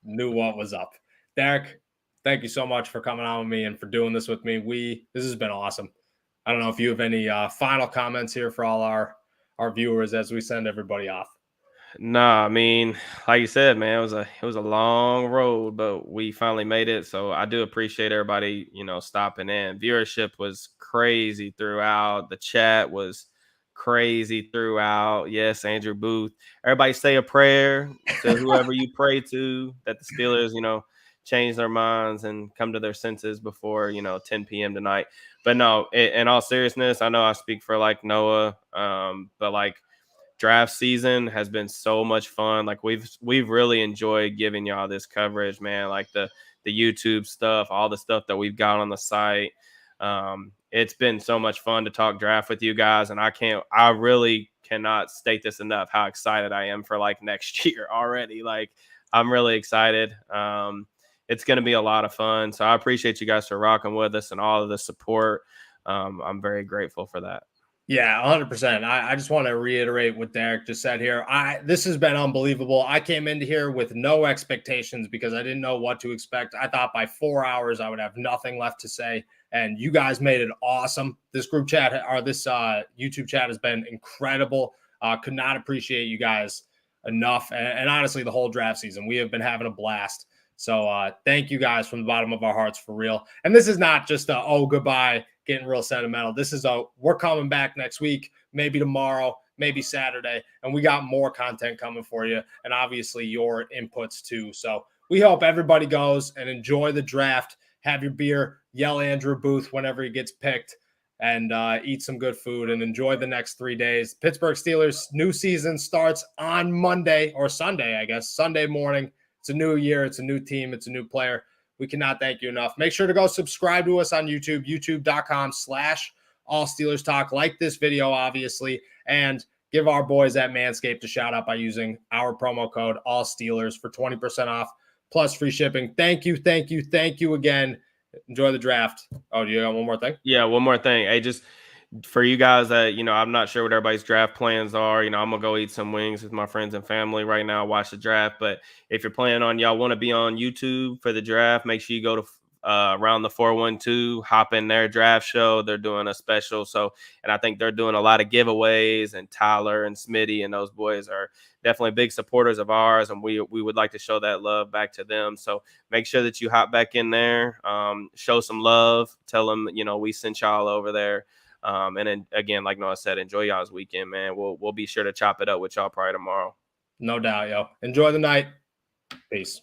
knew what was up. Derek, thank you so much for coming on with me and for doing this with me. This has been awesome. I don't know if you have any final comments here for all our viewers as we send everybody off. Nah, I mean, like you said, man, it was a long road, but we finally made it. So I do appreciate everybody, stopping in. Viewership was crazy throughout. The chat was crazy throughout. Yes, Andrew Booth. Everybody say a prayer to whoever you pray to that the Steelers, change their minds and come to their senses before 10 p.m. tonight. But no, in all seriousness, I know I speak for like Noah, but like, draft season has been so much fun. Like we've really enjoyed giving y'all this coverage, man. Like the YouTube stuff, all the stuff that we've got on the site. It's been so much fun to talk draft with you guys, and I really cannot state this enough how excited I am for like next year already. Like I'm really excited. It's going to be a lot of fun. So I appreciate you guys for rocking with us and all of the support. I'm very grateful for that. Yeah, 100%. I just want to reiterate what Derek just said here. This has been unbelievable. I came into here with no expectations because I didn't know what to expect. I thought by 4 hours I would have nothing left to say, and you guys made it awesome. This group chat or this YouTube chat has been incredible. Could not appreciate you guys enough, and honestly, the whole draft season. We have been having a blast. So thank you guys from the bottom of our hearts for real. And this is not just goodbye, getting real sentimental. This is we're coming back next week, maybe tomorrow, maybe Saturday, and we got more content coming for you, and obviously your inputs too. So we hope everybody goes and enjoy the draft, have your beer, yell Andrew Booth whenever he gets picked, and eat some good food and enjoy the next 3 days. Pittsburgh Steelers new season starts on Monday or Sunday, I guess, Sunday morning. It's a new year. It's a new team. It's a new player. We cannot thank you enough. Make sure to go subscribe to us on YouTube, youtube.com/allsteelerstalk. Like this video, obviously, and give our boys at Manscaped a shout out by using our promo code AllSteelers for 20% off plus free shipping. Thank you again. Enjoy the draft. Oh, do you got one more thing? Yeah, one more thing. Hey, just for you guys that, I'm not sure what everybody's draft plans are. I'm going to go eat some wings with my friends and family right now, watch the draft. But if you're planning on, y'all want to be on YouTube for the draft, make sure you go to around the 412, hop in their draft show. They're doing a special. And I think they're doing a lot of giveaways, and Tyler and Smitty and those boys are definitely big supporters of ours. And we would like to show that love back to them. So make sure that you hop back in there, show some love, tell them, we sent y'all over there. And then again, like Noah said, enjoy y'all's weekend, man. We'll be sure to chop it up with y'all probably tomorrow. No doubt, yo. Enjoy the night. Peace.